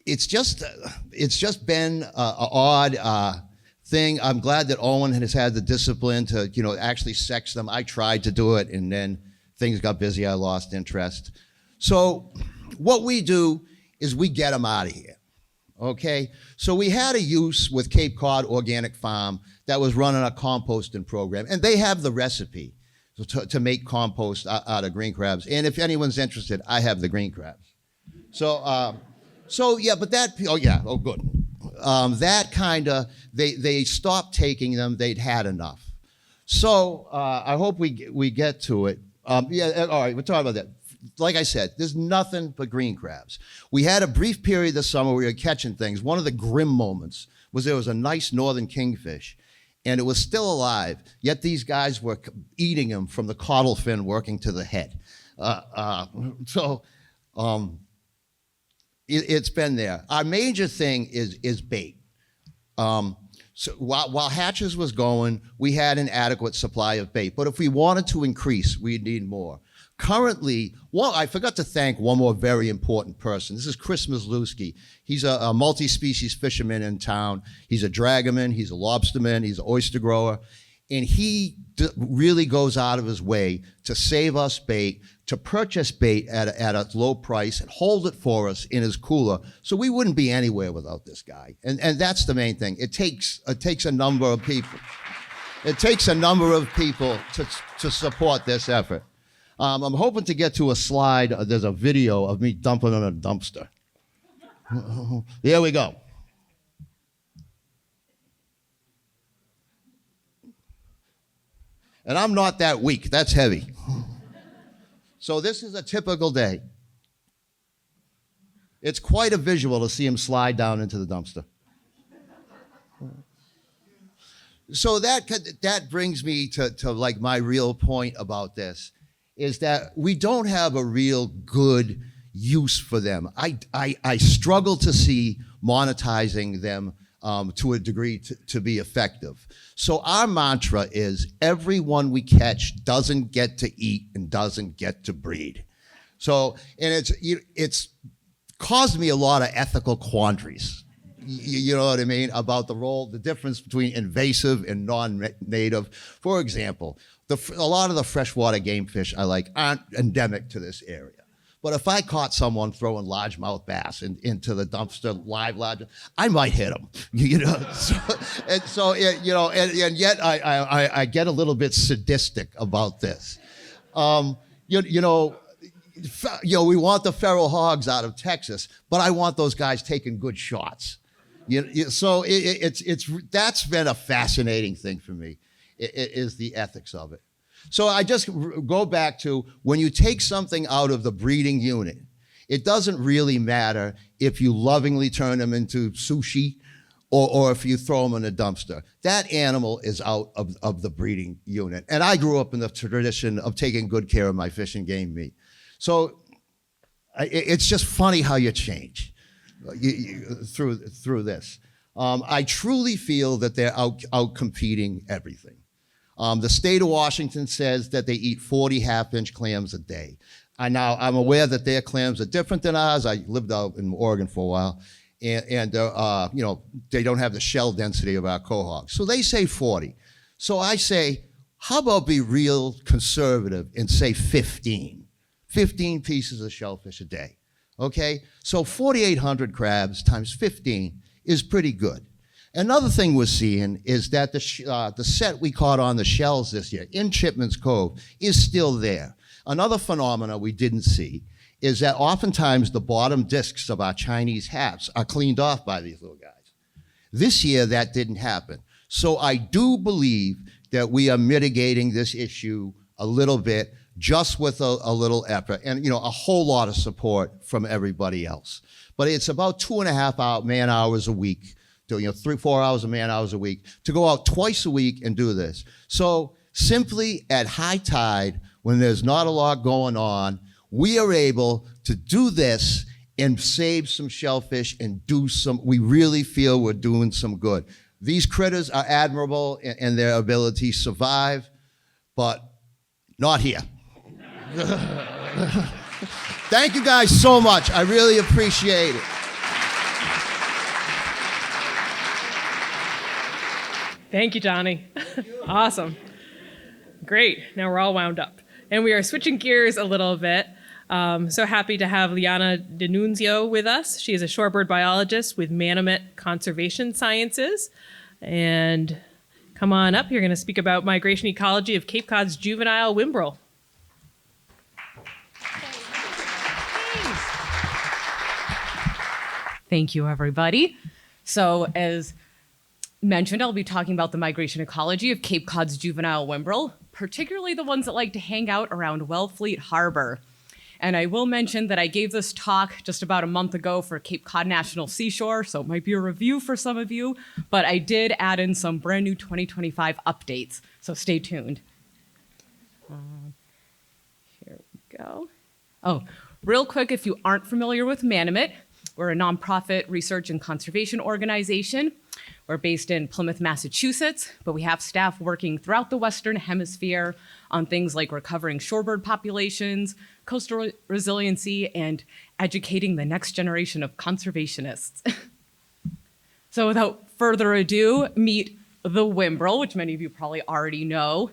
it's just been an odd thing. I'm glad that Owen has had the discipline to actually sex them. I tried to do it, and then things got busy. I lost interest. So what we do is we get them out of here, okay? So we had a use with Cape Cod Organic Farm that was running a composting program, and they have the recipe to make compost out of green crabs. And if anyone's interested, I have the green crabs. So yeah, but that, good. That kind of, they stopped taking them. They'd had enough. So I hope we get to it. All right, we're talking about that. Like I said, there's nothing but green crabs. We had a brief period this summer where we were catching things. One of the grim moments was there was a nice northern kingfish, and it was still alive, yet these guys were eating him from the caudal fin working to the head. It's been there. Our major thing is bait. So while hatches was going, we had an adequate supply of bait. But if we wanted to increase, we'd need more. Currently, I forgot to thank one more very important person. This is Chris Mislewski. He's a multi-species fisherman in town. He's a dragoman, he's a lobsterman, he's an oyster grower. And he really goes out of his way to save us bait, to purchase bait at a low price and hold it for us in his cooler. So we wouldn't be anywhere without this guy. And that's the main thing. It takes a number of people. It takes a number of people to support this effort. I'm hoping to get to a slide. There's a video of me dumping in a dumpster. Here we go. And I'm not that weak. That's heavy. So this is a typical day. It's quite a visual to see him slide down into the dumpster. So that brings me to like my real point about this, is that we don't have a real good use for them. I struggle to see monetizing them to a degree to be effective. So our mantra is everyone we catch doesn't get to eat and doesn't get to breed. So, and it's caused me a lot of ethical quandaries. You know what I mean? About the difference between invasive and non-native. For example, a lot of the freshwater game fish I like aren't endemic to this area. But if I caught someone throwing largemouth bass into the dumpster, live, I might hit them, you know. And yet I get a little bit sadistic about this. We want the feral hogs out of Texas, but I want those guys taking good shots. So that's been a fascinating thing for me, is the ethics of it. So I just go back to when you take something out of the breeding unit, it doesn't really matter if you lovingly turn them into sushi or if you throw them in a dumpster. That animal is out of the breeding unit. And I grew up in the tradition of taking good care of my fish and game meat. So it's just funny how you change through this. I truly feel that they're out competing everything. The state of Washington says that they eat 40 half-inch clams a day. I'm aware that their clams are different than ours. I lived out in Oregon for a while, and they don't have the shell density of our quahogs. So they say 40. So I say, how about be real conservative and say 15? 15 pieces of shellfish a day, okay? So 4,800 crabs times 15 is pretty good. Another thing we're seeing is that the set we caught on the shells this year in Chipman's Cove is still there. Another phenomena we didn't see is that oftentimes the bottom discs of our Chinese hats are cleaned off by these little guys. This year, that didn't happen. So I do believe that we are mitigating this issue a little bit just with a little effort and, a whole lot of support from everybody else. But it's about 2.5 man hours a week. 3-4 hours of man hours a week to go out twice a week and do this. So simply at high tide, when there's not a lot going on, we are able to do this and save some shellfish and we really feel we're doing some good. These critters are admirable in their ability to survive, but not here. Thank you guys so much. I really appreciate it. Thank you, Johnny. Awesome. Great. Now we're all wound up. And we are switching gears a little bit. So happy to have Liana Denunzio with us. She is a shorebird biologist with Manomet Conservation Sciences. And come on up. You're going to speak about migration ecology of Cape Cod's juvenile whimbrel. Thank you, everybody. So as mentioned, I'll be talking about the migration ecology of Cape Cod's juvenile whimbrel, particularly the ones that like to hang out around Wellfleet Harbor. And I will mention that I gave this talk just about a month ago for Cape Cod National Seashore, so it might be a review for some of you, but I did add in some brand new 2025 updates, so stay tuned. Here we go. Oh, real quick, if you aren't familiar with Manomet, we're a nonprofit research and conservation organization. We're based in Plymouth, Massachusetts, but we have staff working throughout the Western Hemisphere on things like recovering shorebird populations, coastal resiliency, and educating the next generation of conservationists. So without further ado, meet the whimbrel, which many of you probably already know,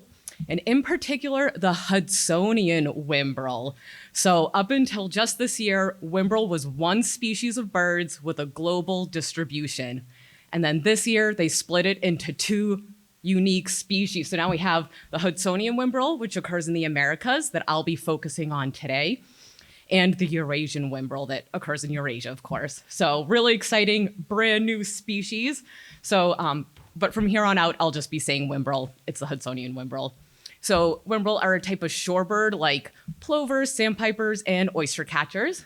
and in particular, the Hudsonian whimbrel. So up until just this year, whimbrel was one species of birds with a global distribution. And then this year, they split it into two unique species. So now we have the Hudsonian whimbrel, which occurs in the Americas, that I'll be focusing on today, and the Eurasian whimbrel that occurs in Eurasia, of course. So really exciting, brand new species. So, but from here on out, I'll just be saying whimbrel. It's the Hudsonian whimbrel. So whimbrel are a type of shorebird like plovers, sandpipers, and oyster catchers.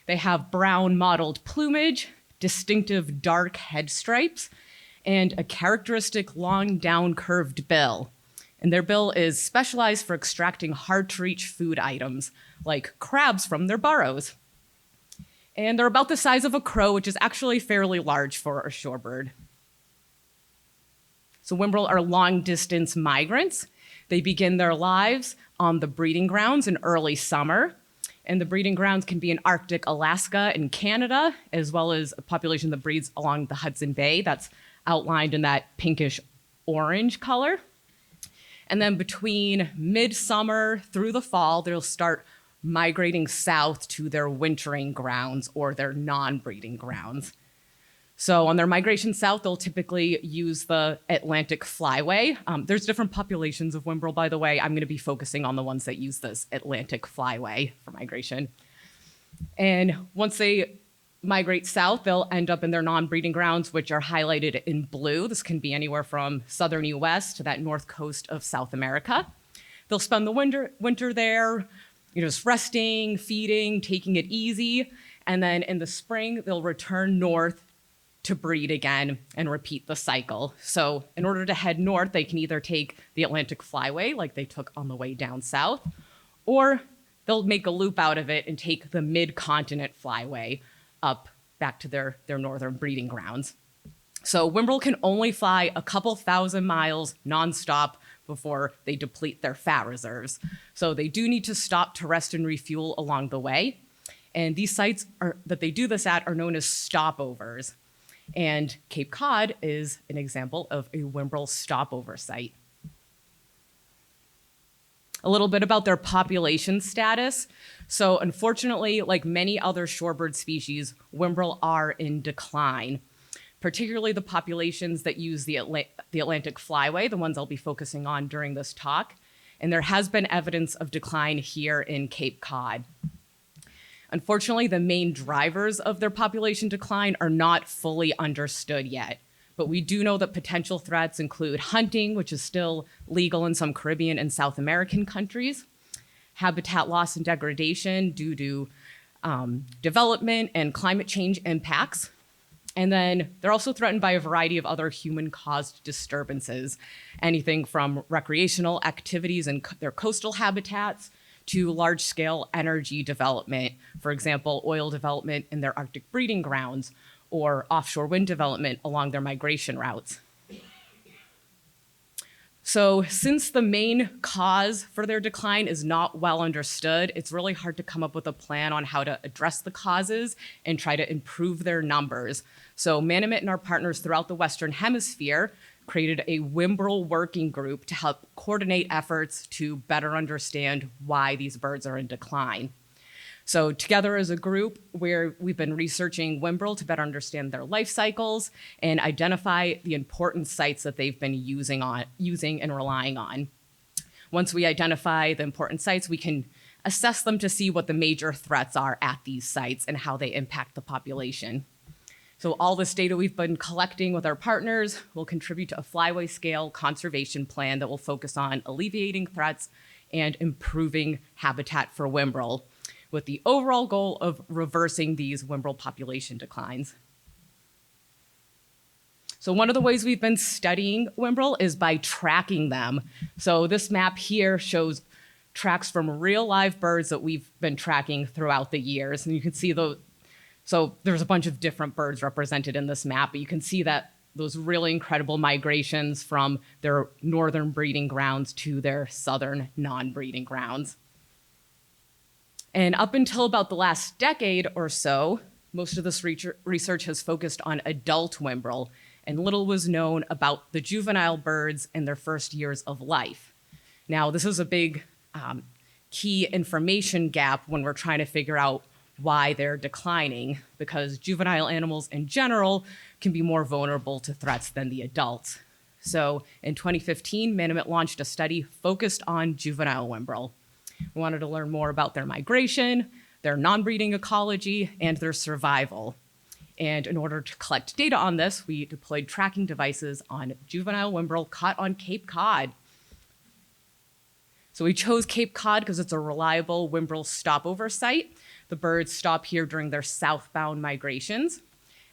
They have brown mottled plumage, distinctive dark head stripes, and a characteristic long down curved bill. And their bill is specialized for extracting hard to reach food items like crabs from their burrows. And they're about the size of a crow, which is actually fairly large for a shorebird. So whimbrel are long distance migrants. They begin their lives on the breeding grounds in early summer. And the breeding grounds can be in Arctic Alaska and Canada, as well as a population that breeds along the Hudson Bay. That's outlined in that pinkish orange color. And then between midsummer through the fall, they'll start migrating south to their wintering grounds or their non-breeding grounds. So on their migration south, they'll typically use the Atlantic flyway. There's different populations of whimbrel, by the way. I'm going to be focusing on the ones that use this Atlantic flyway for migration. And once they migrate south, they'll end up in their non-breeding grounds, which are highlighted in blue. This can be anywhere from southern US to that north coast of South America. They'll spend the winter there, just resting, feeding, taking it easy. And then in the spring, they'll return north to breed again and repeat the cycle. So in order to head north, they can either take the Atlantic flyway like they took on the way down south, or they'll make a loop out of it and take the mid-continent flyway up back to their northern breeding grounds. So whimbrel can only fly a couple thousand miles nonstop before they deplete their fat reserves. So they do need to stop to rest and refuel along the way. And these sites that they do this at are known as stopovers. And Cape Cod is an example of a whimbrel stopover site. A little bit about their population status. So unfortunately, like many other shorebird species, whimbrel are in decline, particularly the populations that use the Atlantic flyway, the ones I'll be focusing on during this talk. And there has been evidence of decline here in Cape Cod. Unfortunately, the main drivers of their population decline are not fully understood yet. But we do know that potential threats include hunting, which is still legal in some Caribbean and South American countries, habitat loss and degradation due to development and climate change impacts. And then they're also threatened by a variety of other human-caused disturbances, anything from recreational activities in their coastal habitats to large-scale energy development, for example, oil development in their Arctic breeding grounds, or offshore wind development along their migration routes. So since the main cause for their decline is not well understood, it's really hard to come up with a plan on how to address the causes and try to improve their numbers. So Manamit and our partners throughout the Western Hemisphere created a whimbrel working group to help coordinate efforts to better understand why these birds are in decline. So together as a group, we've been researching whimbrel to better understand their life cycles and identify the important sites that they've been using and relying on. Once we identify the important sites, we can assess them to see what the major threats are at these sites and how they impact the population. So all this data we've been collecting with our partners will contribute to a flyway scale conservation plan that will focus on alleviating threats and improving habitat for whimbrel, with the overall goal of reversing these whimbrel population declines. So one of the ways we've been studying whimbrel is by tracking them. So this map here shows tracks from real live birds that we've been tracking throughout the years. And you can see so there's a bunch of different birds represented in this map, but you can see that those really incredible migrations from their northern breeding grounds to their southern non-breeding grounds. And up until about the last decade or so, most of this research has focused on adult whimbrel, and little was known about the juvenile birds in their first years of life. Now, this is a big key information gap when we're trying to figure out why they're declining, because juvenile animals in general can be more vulnerable to threats than the adults. So in 2015, Manomet launched a study focused on juvenile whimbrel. We wanted to learn more about their migration, their non-breeding ecology, and their survival. And in order to collect data on this, we deployed tracking devices on juvenile whimbrel caught on Cape Cod. So we chose Cape Cod because it's a reliable whimbrel stopover site. The birds stop here during their southbound migrations.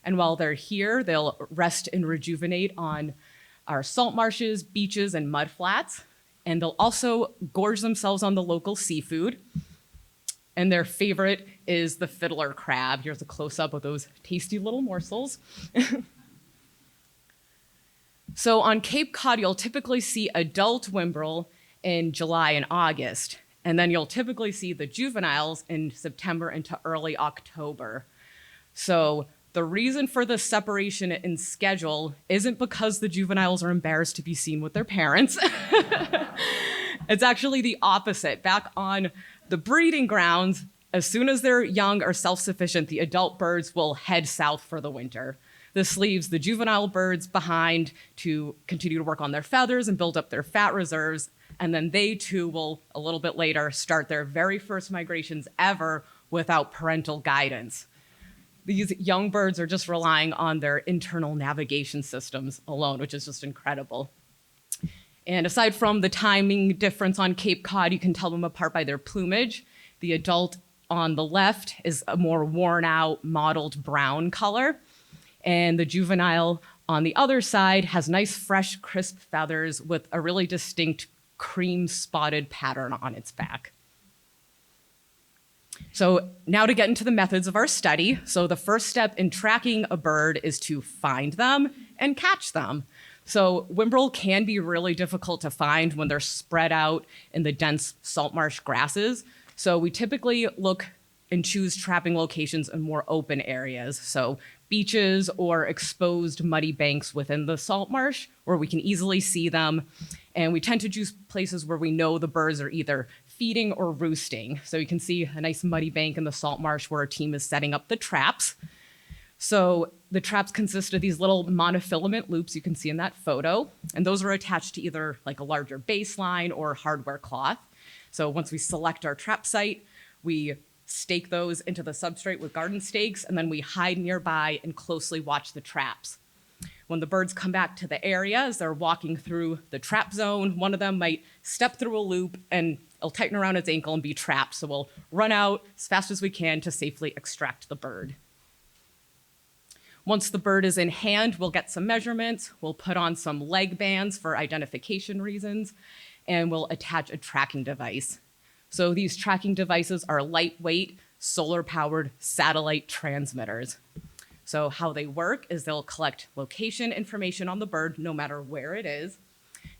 And while they're here, they'll rest and rejuvenate on our salt marshes, beaches, and mud flats. And they'll also gorge themselves on the local seafood. And their favorite is the fiddler crab. Here's a close-up of those tasty little morsels. So on Cape Cod, you'll typically see adult whimbrel in July and August. And then you'll typically see the juveniles in September into early October. So the reason for the separation in schedule isn't because the juveniles are embarrassed to be seen with their parents. It's actually the opposite. Back on the breeding grounds, as soon as they're young or self-sufficient, the adult birds will head south for the winter. This leaves the juvenile birds behind to continue to work on their feathers and build up their fat reserves. And then they too will, a little bit later, start their very first migrations ever without parental guidance. These young birds are just relying on their internal navigation systems alone, which is just incredible. And aside from the timing difference on Cape Cod, you can tell them apart by their plumage. The adult on the left is a more worn out, mottled brown color. And the juvenile on the other side has nice, fresh, crisp feathers with a really distinct cream spotted pattern on its back. So now to get into the methods of our study. So the first step in tracking a bird is to find them and catch them. So whimbrel can be really difficult to find when they're spread out in the dense salt marsh grasses. So we typically look and choose trapping locations in more open areas. So beaches or exposed muddy banks within the salt marsh where we can easily see them. And we tend to choose places where we know the birds are either feeding or roosting. So you can see a nice muddy bank in the salt marsh where our team is setting up the traps. So the traps consist of these little monofilament loops you can see in that photo. And those are attached to either like a larger baseline or hardware cloth. So once we select our trap site, we stake those into the substrate with garden stakes, and then we hide nearby and closely watch the traps. When the birds come back to the area as they're walking through the trap zone, one of them might step through a loop and it'll tighten around its ankle and be trapped. So we'll run out as fast as we can to safely extract the bird. Once the bird is in hand, we'll get some measurements, we'll put on some leg bands for identification reasons, and we'll attach a tracking device. So these tracking devices are lightweight, solar-powered satellite transmitters. So how they work is they'll collect location information on the bird no matter where it is.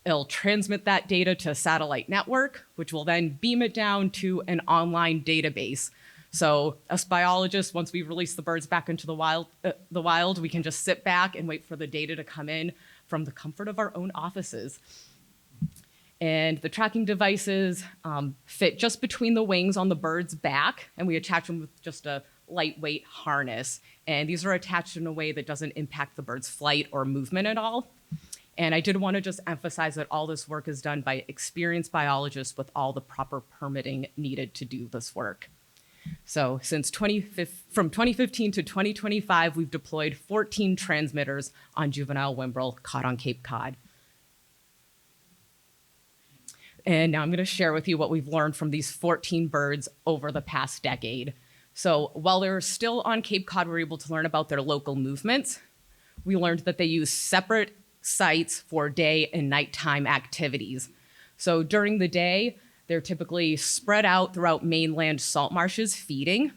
It'll transmit that data to a satellite network, which will then beam it down to an online database. So us biologists, once we release the birds back into the wild, we can just sit back and wait for the data to come in from the comfort of our own offices. And the tracking devices fit just between the wings on the bird's back, and we attach them with just a lightweight harness. And these are attached in a way that doesn't impact the bird's flight or movement at all. And I did want to just emphasize that all this work is done by experienced biologists with all the proper permitting needed to do this work. So from 2015 to 2025, we've deployed 14 transmitters on juvenile whimbrel caught on Cape Cod. And now I'm going to share with you what we've learned from these 14 birds over the past decade. So while they're still on Cape Cod, we were able to learn about their local movements. We learned that they use separate sites for day and nighttime activities. So during the day, they're typically spread out throughout mainland salt marshes feeding.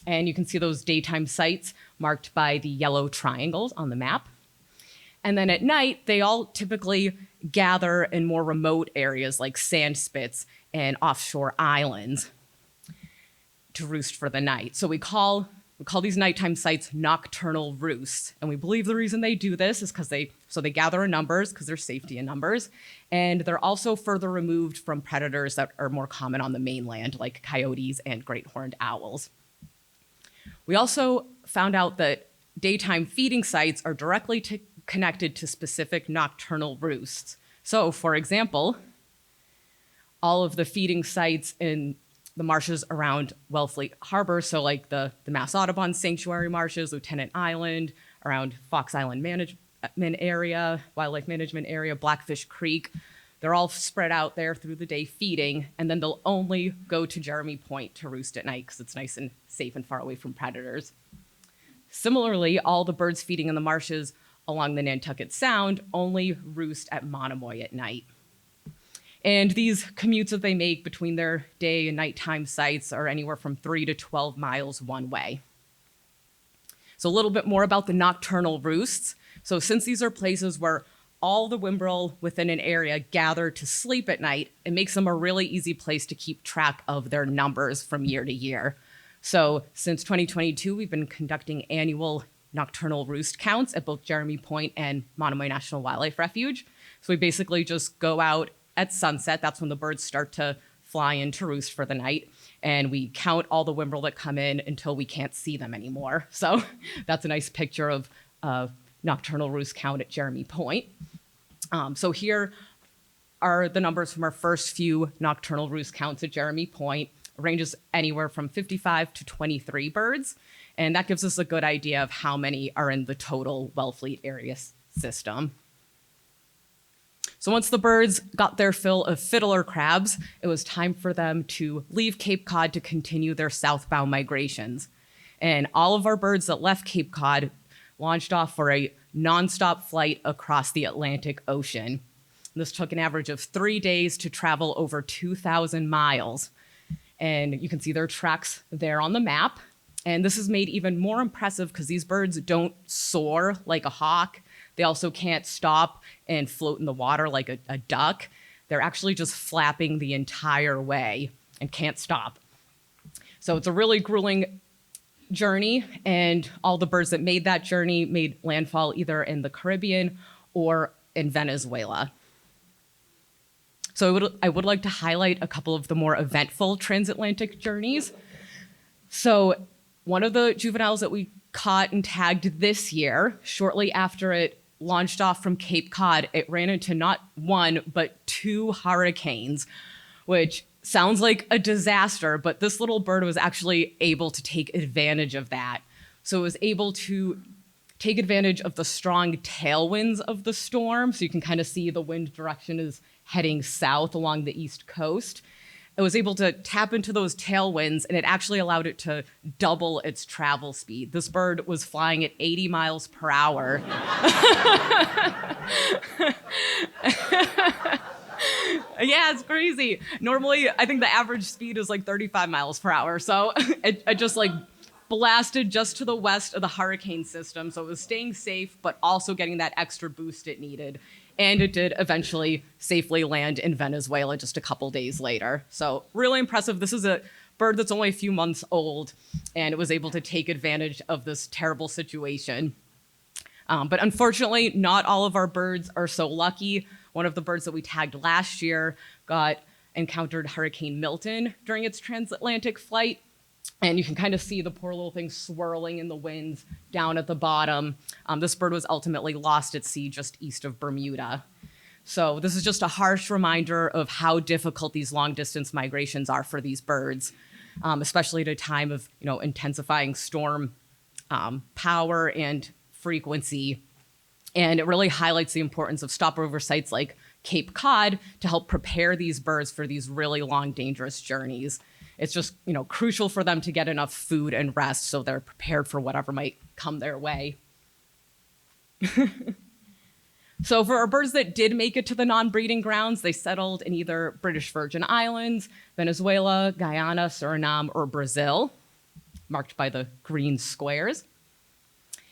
And you can see those daytime sites marked by the yellow triangles on the map. And then at night, they all typically gather in more remote areas like sand spits and offshore islands to roost for the night. So we call these nighttime sites nocturnal roosts. And we believe the reason they do this is because they gather in numbers because there's safety in numbers. And they're also further removed from predators that are more common on the mainland, like coyotes and great horned owls. We also found out that daytime feeding sites are directly connected to specific nocturnal roosts. So, for example, all of the feeding sites in the marshes around Wellfleet Harbor, so like the Mass Audubon Sanctuary marshes, Lieutenant Island, around Fox Island Management Area, Wildlife Management Area, Blackfish Creek, they're all spread out there through the day feeding, and then they'll only go to Jeremy Point to roost at night because it's nice and safe and far away from predators. Similarly, all the birds feeding in the marshes along the Nantucket Sound only roost at Monomoy at night. And these commutes that they make between their day and nighttime sites are anywhere from 3 to 12 miles one way. So a little bit more about the nocturnal roosts. So since these are places where all the whimbrel within an area gather to sleep at night, it makes them a really easy place to keep track of their numbers from year to year. So since 2022, we've been conducting annual nocturnal roost counts at both Jeremy Point and Monomoy National Wildlife Refuge. So we basically just go out at sunset. That's when the birds start to fly in to roost for the night. And we count all the whimbrel that come in until we can't see them anymore. So that's a nice picture of nocturnal roost count at Jeremy Point. So here are the numbers from our first few nocturnal roost counts at Jeremy Point. It ranges anywhere from 55 to 23 birds. And that gives us a good idea of how many are in the total Wellfleet area system. So once the birds got their fill of fiddler crabs, it was time for them to leave Cape Cod to continue their southbound migrations. And all of our birds that left Cape Cod launched off for a nonstop flight across the Atlantic Ocean. This took an average of 3 days to travel over 2,000 miles. And you can see their tracks there on the map. And this is made even more impressive because these birds don't soar like a hawk. They also can't stop and float in the water like a duck. They're actually just flapping the entire way and can't stop. So it's a really grueling journey, and all the birds that made that journey made landfall either in the Caribbean or in Venezuela. So I would like to highlight a couple of the more eventful transatlantic journeys. So one of the juveniles that we caught and tagged this year, shortly after it launched off from Cape Cod, it ran into not one, but 2 hurricanes, which sounds like a disaster, but this little bird was actually able to take advantage of that. So it was able to take advantage of the strong tailwinds of the storm. So you can kind of see the wind direction is heading south along the east coast. It was able to tap into those tailwinds, and it actually allowed it to double its travel speed. This bird was flying at 80 miles per hour. Yeah, it's crazy. Normally, I think the average speed is like 35 miles per hour. So it just like blasted just to the west of the hurricane system. So it was staying safe, but also getting that extra boost it needed. And it did eventually safely land in Venezuela just a couple days later. So really impressive. This is a bird that's only a few months old, and it was able to take advantage of this terrible situation. But unfortunately, not all of our birds are so lucky. One of the birds that we tagged last year encountered Hurricane Milton during its transatlantic flight. And you can kind of see the poor little thing swirling in the winds down at the bottom. This bird was ultimately lost at sea just east of Bermuda. So this is just a harsh reminder of how difficult these long distance migrations are for these birds, especially at a time of intensifying storm power and frequency. And it really highlights the importance of stopover sites like Cape Cod to help prepare these birds for these really long, dangerous journeys. It's just, crucial for them to get enough food and rest so they're prepared for whatever might come their way. So for our birds that did make it to the non-breeding grounds, they settled in either British Virgin Islands, Venezuela, Guyana, Suriname, or Brazil, marked by the green squares.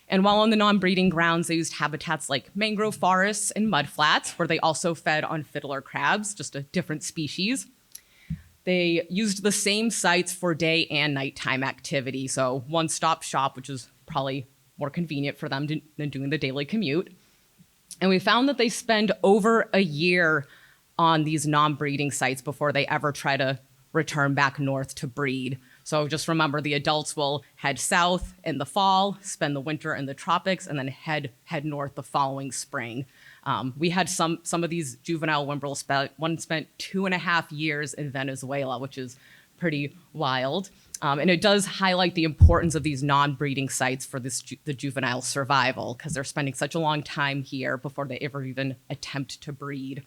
And while on the non-breeding grounds, they used habitats like mangrove forests and mudflats, where they also fed on fiddler crabs, just a different species. They used the same sites for day and nighttime activity, so one-stop shop, which is probably more convenient for them than doing the daily commute. And we found that they spend over a year on these non-breeding sites before they ever try to return back north to breed. So just remember, the adults will head south in the fall, spend the winter in the tropics, and then head north the following spring. We had some of these juvenile whimbrels, one spent 2.5 years in Venezuela, which is pretty wild. And it does highlight the importance of these non-breeding sites for the juvenile survival, because they're spending such a long time here before they ever even attempt to breed.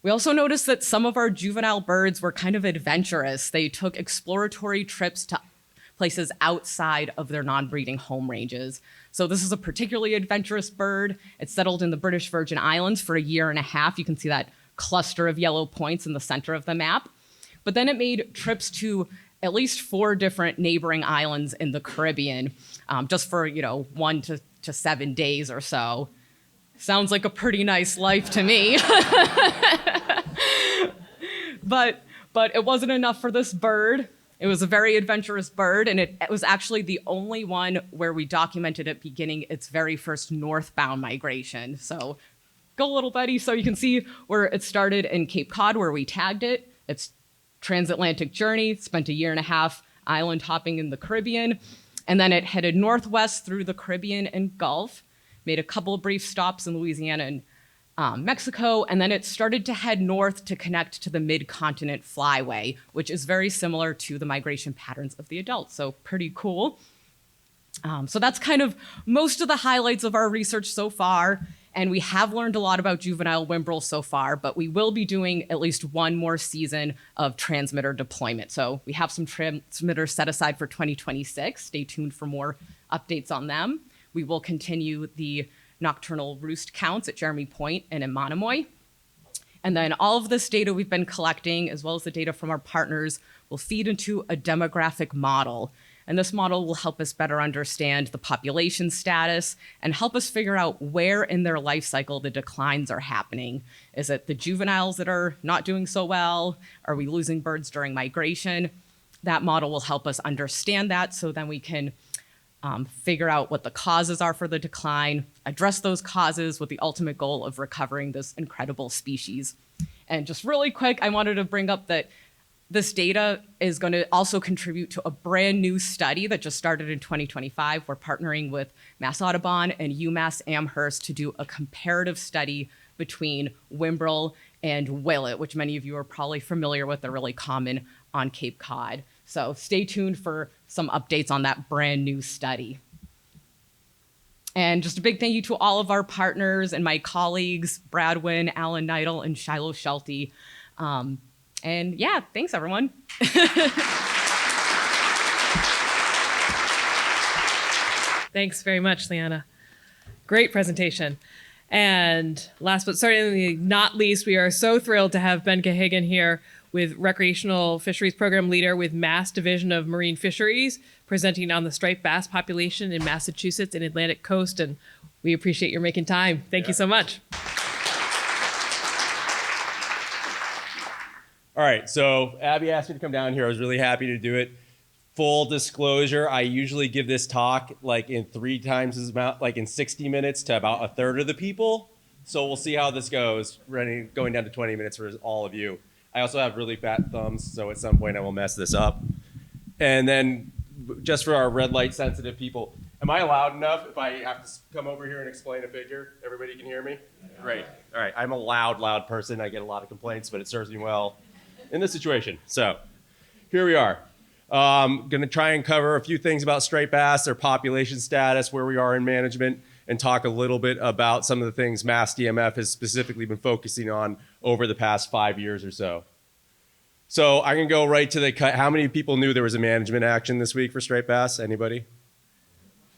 We also noticed that some of our juvenile birds were kind of adventurous. They took exploratory trips to places outside of their non-breeding home ranges. So this is a particularly adventurous bird. It settled in the British Virgin Islands for 1.5 years. You can see that cluster of yellow points in the center of the map. But then it made trips to at least 4 different neighboring islands in the Caribbean, just for 1 to 7 days or so. Sounds like a pretty nice life to me. But it wasn't enough for this bird. It was a very adventurous bird, and it was actually the only one where we documented it beginning its very first northbound migration. So go, little buddy. So you can see where it started in Cape Cod, where we tagged it. Its transatlantic journey, spent 1.5 years island hopping in the Caribbean, and then it headed northwest through the Caribbean and Gulf, made a couple of brief stops in Louisiana and Mexico, and then it started to head north to connect to the mid-continent flyway, which is very similar to the migration patterns of the adults, so pretty cool. So that's kind of most of the highlights of our research so far, and we have learned a lot about juvenile whimbrels so far, but we will be doing at least one more season of transmitter deployment. So we have some transmitters set aside for 2026. Stay tuned for more updates on them. We will continue the nocturnal roost counts at Jeremy Point and in Monomoy. And then all of this data we've been collecting, as well as the data from our partners, will feed into a demographic model. And this model will help us better understand the population status and help us figure out where in their life cycle the declines are happening. Is it the juveniles that are not doing so well? Are we losing birds during migration? That model will help us understand that, so then we can figure out what the causes are for the decline, address those causes with the ultimate goal of recovering this incredible species. And just really quick, I wanted to bring up that this data is going to also contribute to a brand new study that just started in 2025. We're partnering with Mass Audubon and UMass Amherst to do a comparative study between Whimbrel and willet, which many of you are probably familiar with. They're really common on Cape Cod. So stay tuned for some updates on that brand new study. And just a big thank you to all of our partners and my colleagues, Brad Wynn, Alan Neidel, and Shiloh Schulte. And yeah, thanks everyone. Thanks very much, Leanna. Great presentation. And last but certainly not least, we are so thrilled to have Ben Cahagan here, with Recreational Fisheries Program Leader with Mass Division of Marine Fisheries, presenting on the striped bass population in Massachusetts and Atlantic Coast. And we appreciate your making time. Thank you so much. All right, so Abby asked me to come down here. I was really happy to do it. Full disclosure, I usually give this talk like in 3 times as amount, like in 60 minutes to about 1/3 of the people. So we'll see how this goes, going down to 20 minutes for all of you. I also have really fat thumbs, so at some point I will mess this up. And then just for our red light sensitive people, am I loud enough if I have to come over here and explain a figure? Everybody can hear me? Great. All right, I'm a loud person. I get a lot of complaints, but it serves me well in this situation. So here we are. Gonna try and cover a few things about striped bass, their population status, where we are in management, and talk a little bit about some of the things Mass DMF has specifically been focusing on over the past 5 years or so. So I can go right to the cut. How many people knew there was a management action this week for striped bass? Anybody?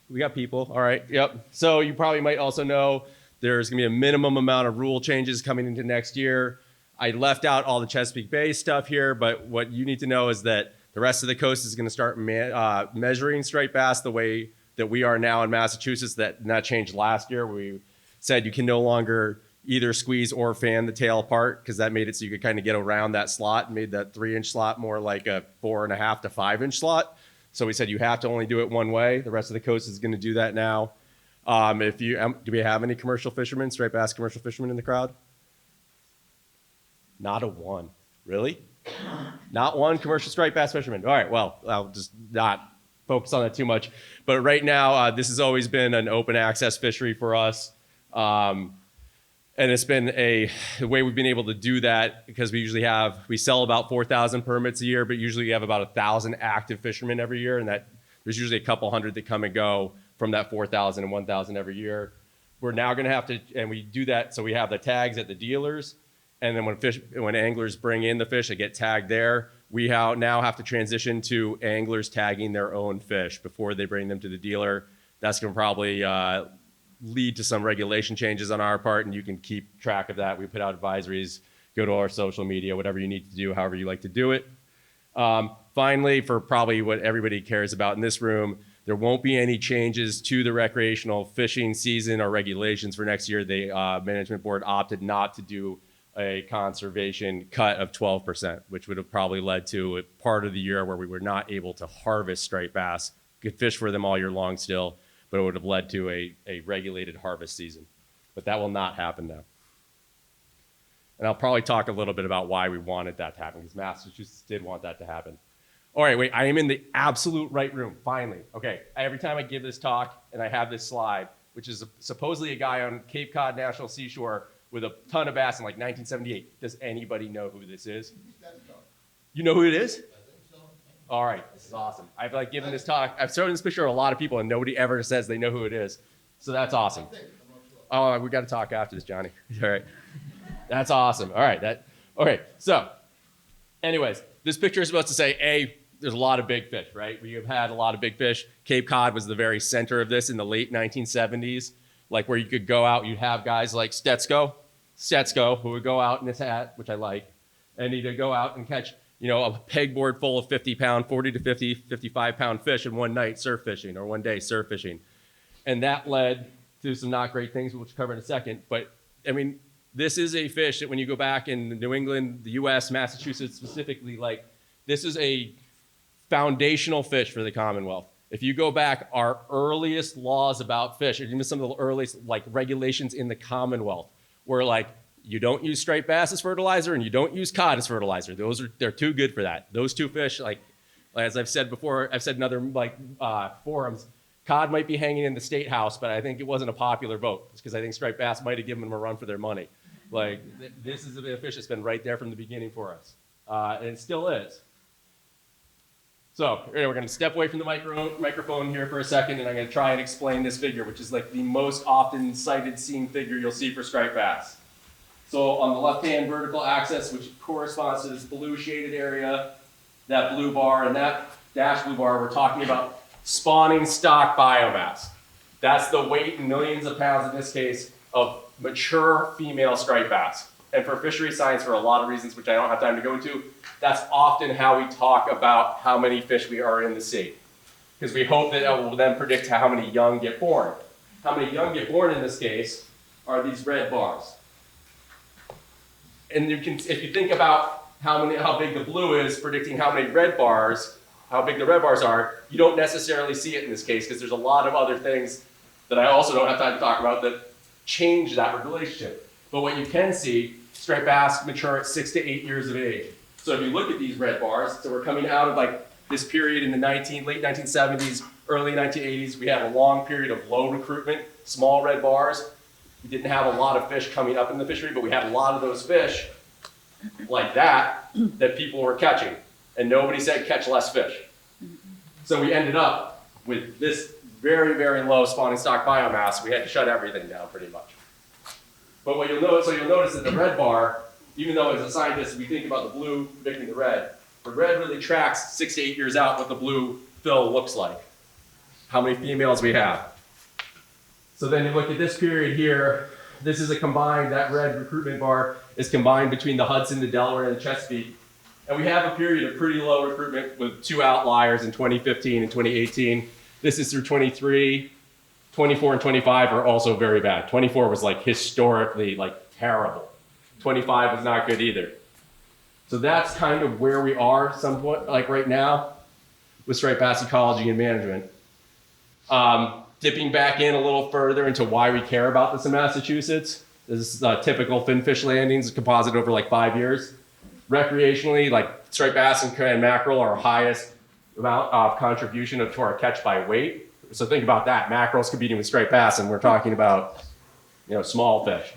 We got people. All right. Yep. So you probably might also know there's going to be a minimum amount of rule changes coming into next year. I left out all the Chesapeake Bay stuff here, but what you need to know is that the rest of the coast is going to start measuring striped bass the way that we are now in Massachusetts, that changed last year. We said you can no longer either squeeze or fan the tail apart, because that made it so you could kind of get around that slot and made that 3-inch slot more like a 4.5 to 5-inch slot. So we said you have to only do it one way. The rest of the coast is going to do that now. Do we have any commercial fishermen, striped bass commercial fishermen in the crowd? Not a one. Really? Not one commercial striped bass fisherman. All right, well, I'll just not focus on that too much. But right now, this has always been an open access fishery for us. And it's been the way we've been able to do that, because we sell about 4,000 permits a year, but usually we have about 1,000 active fishermen every year. And there's usually a couple hundred that come and go from that 4,000 and 1,000 every year. We're now going to have to, and we do that, so we have the tags at the dealers. And then when anglers bring in the fish, they get tagged there. We now have to transition to anglers tagging their own fish before they bring them to the dealer. That's going to probably lead to some regulation changes on our part, and you can keep track of that. We put out advisories, go to our social media, whatever you need to do, however you like to do it. Finally, for probably what everybody cares about in this room, there won't be any changes to the recreational fishing season or regulations for next year. The management board opted not to do a conservation cut of 12%, which would have probably led to a part of the year where we were not able to harvest striped bass. You could fish for them all year long still, but it would have led to a regulated harvest season. But that will not happen now. And I'll probably talk a little bit about why we wanted that to happen, because Massachusetts did want that to happen. All right, wait, I am in the absolute right room, finally. Okay, every time I give this talk and I have this slide, which is supposedly a guy on Cape Cod National Seashore with a ton of bass in like 1978. Does anybody know who this is? You know who it is? All right, this is awesome. I've given this talk. I've shown this picture to a lot of people, and nobody ever says they know who it is. So that's awesome. Oh, we got to talk after this, Johnny. All right, that's awesome. All right, okay. So, anyways, this picture is supposed to say there's a lot of big fish, right? We have had a lot of big fish. Cape Cod was the very center of this in the late 1970s, like where you could go out. You'd have guys like Stetsko, who would go out in his hat, which I like, and he'd go out and catch, a pegboard full of 50-pound, 40 to 50, 55-pound fish in one night surf fishing, or one day surf fishing. And that led to some not great things, which we'll cover in a second. But, I mean, this is a fish that when you go back in New England, the U.S., Massachusetts specifically, this is a foundational fish for the Commonwealth. If you go back, our earliest laws about fish, even some of the earliest regulations in the Commonwealth, were you don't use striped bass as fertilizer and you don't use cod as fertilizer. They're too good for that. Those two fish, as I've said before, I've said in other forums, cod might be hanging in the state house, but I think it wasn't a popular vote. It's because I think striped bass might have given them a run for their money. This is a fish that's been right there from the beginning for us, and it still is. So we're going to step away from the microphone here for a second, and I'm going to try and explain this figure, which is the most often cited seen figure you'll see for striped bass. So on the left-hand vertical axis, which corresponds to this blue shaded area, that blue bar, and that dashed blue bar, we're talking about spawning stock biomass. That's the weight in millions of pounds, in this case, of mature female striped bass. And for fishery science, for a lot of reasons, which I don't have time to go into, that's often how we talk about how many fish we are in the sea. Because we hope that it will then predict how many young get born. How many young get born in this case are these red bars. And if you think about how big the blue is, predicting how big the red bars are, you don't necessarily see it in this case, because there's a lot of other things that I also don't have time to talk about that change that relationship. But what you can see, striped bass mature at 6 to 8 years of age. So if you look at these red bars, so we're coming out of this period in the late 1970s, early 1980s. We had a long period of low recruitment, small red bars. We didn't have a lot of fish coming up in the fishery, but we had a lot of those fish like that people were catching. And nobody said catch less fish. So we ended up with this very, very low spawning stock biomass. We had to shut everything down pretty much. But what you'll notice that the red bar, even though as a scientist we think about the blue predicting the red really tracks 6 to 8 years out what the blue fill looks like, how many females we have. So then you look at this period here, this is that red recruitment bar is combined between the Hudson, the Delaware, and the Chesapeake. And we have a period of pretty low recruitment with 2 outliers in 2015 and 2018. This is through 23. 24 and 25 are also very bad. 24 was like historically like terrible. 25 was not good either. So that's kind of where we are somewhat like right now with striped bass ecology and management. Dipping back in a little further into why we care about this in Massachusetts. This is typical finfish landings, composite over like 5 years. Recreationally, like striped bass and mackerel are our highest amount of contribution to our catch by weight. So think about that. Mackerel's competing with striped bass, and we're talking about, small fish.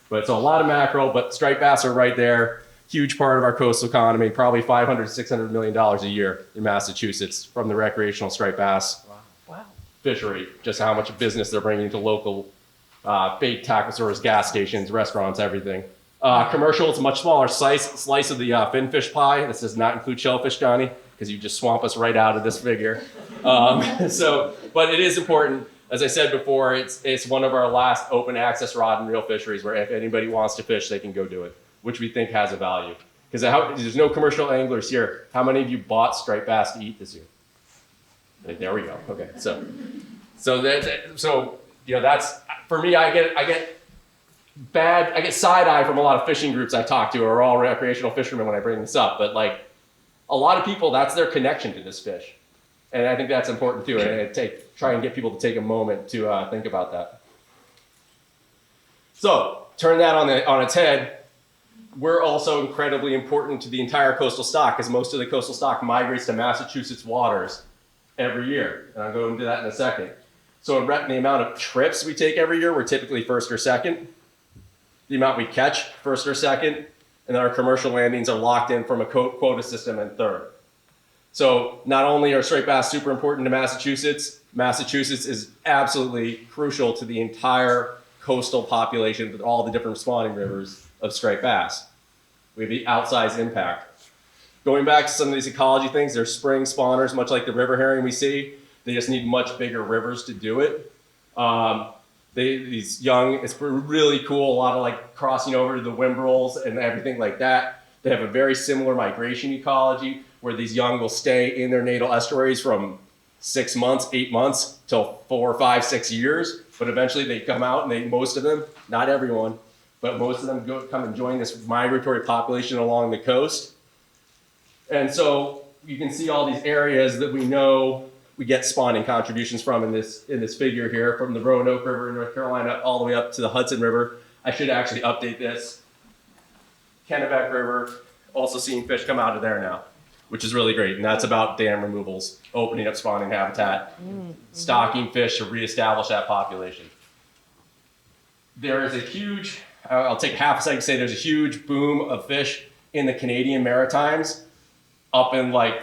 But so a lot of mackerel, but striped bass are right there. Huge part of our coastal economy, probably $500, $600 million a year in Massachusetts from the recreational striped bass fishery. Just how much business they're bringing to local bait tackle stores, gas stations, restaurants, everything. Commercial, it's a much smaller slice of the finfish pie. This does not include shellfish, Johnny, because you just swamp us right out of this figure. But it is important. As I said before, it's one of our last open access rod and reel fisheries where if anybody wants to fish, they can go do it, which we think has a value. Because there's no commercial anglers here. How many of you bought striped bass to eat this year? There we go. Okay, so that's for me. I get side eye from a lot of fishing groups I talk to, who are all recreational fishermen when I bring this up. But like a lot of people, that's their connection to this fish, and I think that's important too. And try and get people to take a moment to think about that. So turn that on its head. We're also incredibly important to the entire coastal stock because most of the coastal stock migrates to Massachusetts waters every year. And I'll go into that in a second. So the amount of trips we take every year, we're typically first or second. The amount we catch, first or second. And then our commercial landings are locked in from a quota system and third. So not only are striped bass super important to Massachusetts, Massachusetts is absolutely crucial to the entire coastal population with all the different spawning rivers of striped bass. We have the outsized impact. Going back to some of these ecology things, they're spring spawners, much like the river herring we see. They just need much bigger rivers to do it. These young, it's really cool, a lot of like crossing over to the whimbrels and everything like that. They have a very similar migration ecology where these young will stay in their natal estuaries from 6 months, 8 months, till 4, 5, 6 years. But eventually they come out and most of them, not everyone, but most of them come and join this migratory population along the coast. And so you can see all these areas that we know we get spawning contributions from in this figure here, from the Roanoke River in North Carolina all the way up to the Hudson River. I should actually update this. Kennebec River, also seeing fish come out of there now, which is really great. And that's about dam removals, opening up spawning habitat, stocking fish to reestablish that population. There is a huge, I'll take half a second to say there's a huge boom of fish in the Canadian Maritimes. Up in like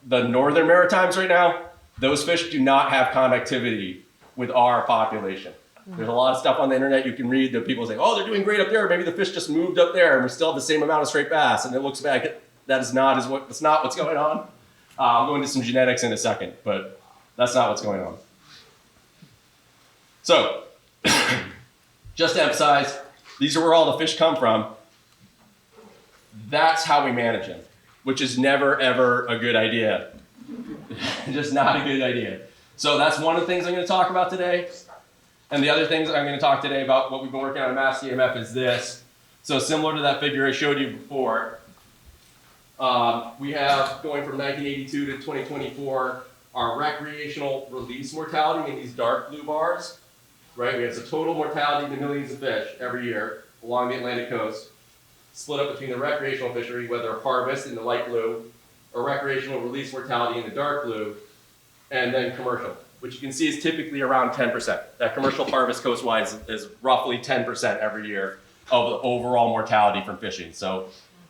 the northern Maritimes right now, those fish do not have connectivity with our population. There's a lot of stuff on the internet you can read that people say, oh, they're doing great up there. Maybe the fish just moved up there and we still have the same amount of striped bass. And it looks bad. That's not what's going on. I'll go into some genetics in a second, but that's not what's going on. So just to emphasize, these are where all the fish come from. That's how we manage them, which is never, ever a good idea. Just not a good idea. So that's one of the things I'm going to talk about today. And the other things I'm going to talk today about what we've been working on at Mass EMF is this. So similar to that figure I showed you before, we have going from 1982 to 2024, our recreational release mortality in these dark blue bars, right? We have the total mortality in millions of fish every year along the Atlantic coast, split up between the recreational fishery, whether harvest in the light blue, or recreational release mortality in the dark blue, and then commercial, which you can see is typically around 10%. That commercial harvest coastwide is roughly 10% every year of the overall mortality from fishing. So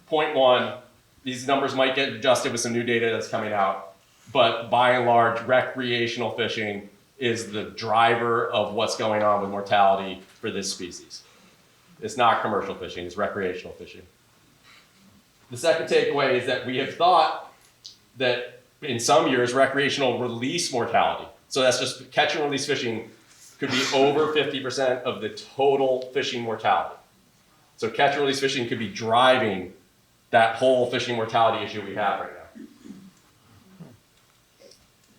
0.1, these numbers might get adjusted with some new data that's coming out, but by and large, recreational fishing is the driver of what's going on with mortality for this species. It's not commercial fishing, it's recreational fishing. The second takeaway is that we have thought that in some years, recreational release mortality, so that's just catch and release fishing, could be over 50% of the total fishing mortality. So catch and release fishing could be driving that whole fishing mortality issue we have right now.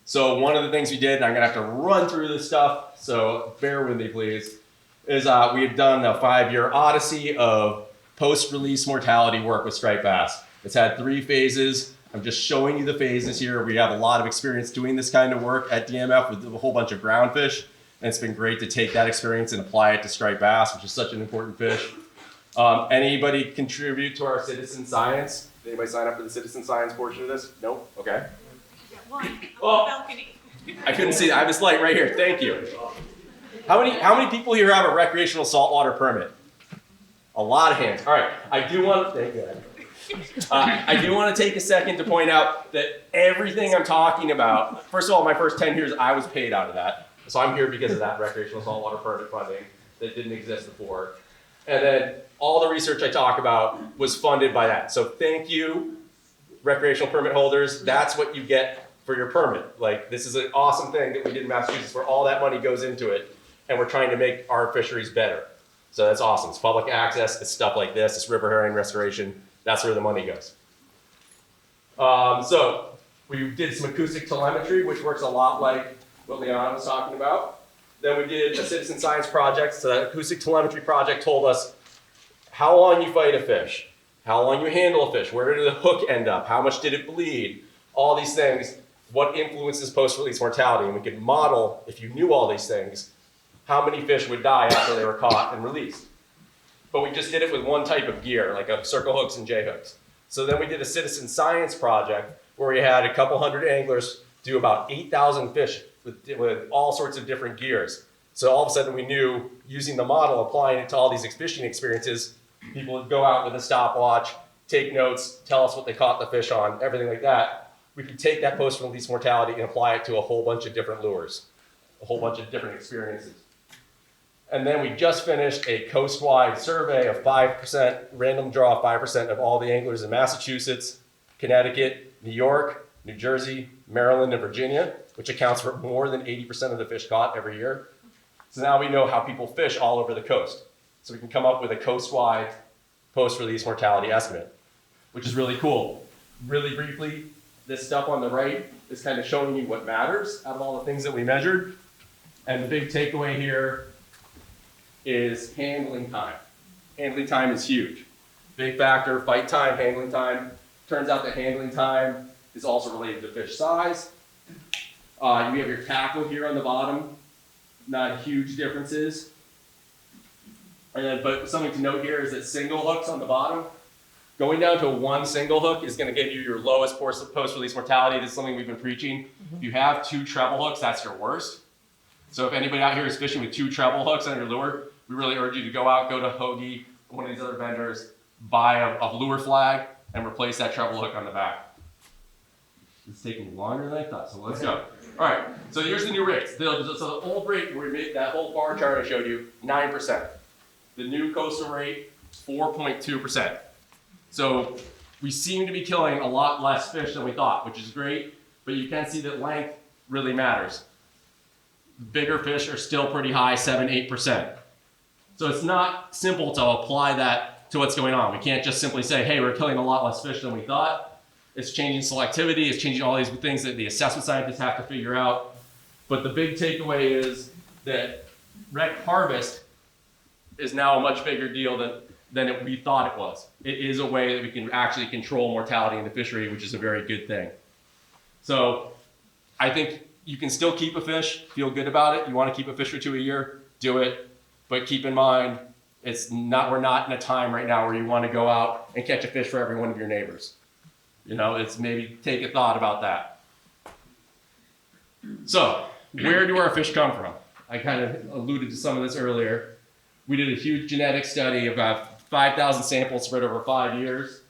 So one of the things we did, and I'm gonna have to run through this stuff, so bear with me please, is we had done a 5-year odyssey of post-release mortality work with striped bass. It's had 3 phases. I'm just showing you the phases here. We have a lot of experience doing this kind of work at DMF with a whole bunch of groundfish, and it's been great to take that experience and apply it to striped bass, which is such an important fish. Anybody contribute to our citizen science? Did anybody sign up for the citizen science portion of this? Nope? Okay. Balcony. I couldn't see that. I have this light right here. Thank you. How many people here have a recreational saltwater permit? A lot of hands. All right. I do want to thank you. I do want to take a second to point out that everything I'm talking about, first of all, my first 10 years, I was paid out of that. So I'm here because of that recreational saltwater permit funding that didn't exist before. And then all the research I talk about was funded by that. So thank you, recreational permit holders. That's what you get for your permit. Like, this is an awesome thing that we did in Massachusetts where all that money goes into it, and we're trying to make our fisheries better. So that's awesome. It's public access, it's stuff like this, it's river herring restoration. That's where the money goes. So we did some acoustic telemetry, which works a lot like what Leon was talking about. Then we did a citizen science project. So that acoustic telemetry project told us how long you fight a fish, how long you handle a fish, where did the hook end up, how much did it bleed, all these things, what influences post-release mortality. And we could model, if you knew all these things, how many fish would die after they were caught and released. But we just did it with one type of gear, like a circle hooks and J hooks. So then we did a citizen science project where we had a couple hundred anglers do about 8,000 fish with all sorts of different gears. So all of a sudden we knew, using the model, applying it to all these fishing experiences, people would go out with a stopwatch, take notes, tell us what they caught the fish on, everything like that. We could take that post-release mortality and apply it to a whole bunch of different lures, a whole bunch of different experiences. And then we just finished a coast-wide survey of 5%, random draw 5% of all the anglers in Massachusetts, Connecticut, New York, New Jersey, Maryland, and Virginia, which accounts for more than 80% of the fish caught every year. So now we know how people fish all over the coast. So we can come up with a coast-wide post-release mortality estimate, which is really cool. Really briefly, this stuff on the right is kind of showing you what matters out of all the things that we measured. And the big takeaway here is handling time. Handling time is huge. Big factor, fight time, handling time. Turns out that handling time is also related to fish size. You have your tackle here on the bottom, not huge differences. But something to note here is that single hooks on the bottom, going down to one single hook is going to give you your lowest post-release mortality. This is something we've been preaching. If you have 2 treble hooks, that's your worst. So if anybody out here is fishing with 2 treble hooks on your lure, we really urge you to go out, go to Hoagie, one of these other vendors, buy a lure flag, and replace that treble hook on the back. It's taking longer than I thought, so let's go. All right, so here's the new rates. So the old rate, where we made that whole bar chart I showed you, 9%. The new coastal rate, 4.2%. So we seem to be killing a lot less fish than we thought, which is great, but you can see that length really matters. Bigger fish are still pretty high, 7-8%. So it's not simple to apply that to what's going on. We can't just simply say, hey, we're killing a lot less fish than we thought. It's changing selectivity, it's changing all these things that the assessment scientists have to figure out. But the big takeaway is that rec harvest is now a much bigger deal than we thought it was. It is a way that we can actually control mortality in the fishery, which is a very good thing. So I think you can still keep a fish, feel good about it. You want to keep a fish for 2 a year, do it. But keep in mind, we're not in a time right now where you want to go out and catch a fish for every one of your neighbors. You know, it's maybe take a thought about that. So, where do our fish come from? I kind of alluded to some of this earlier. We did a huge genetic study, about 5,000 samples spread over 5 years.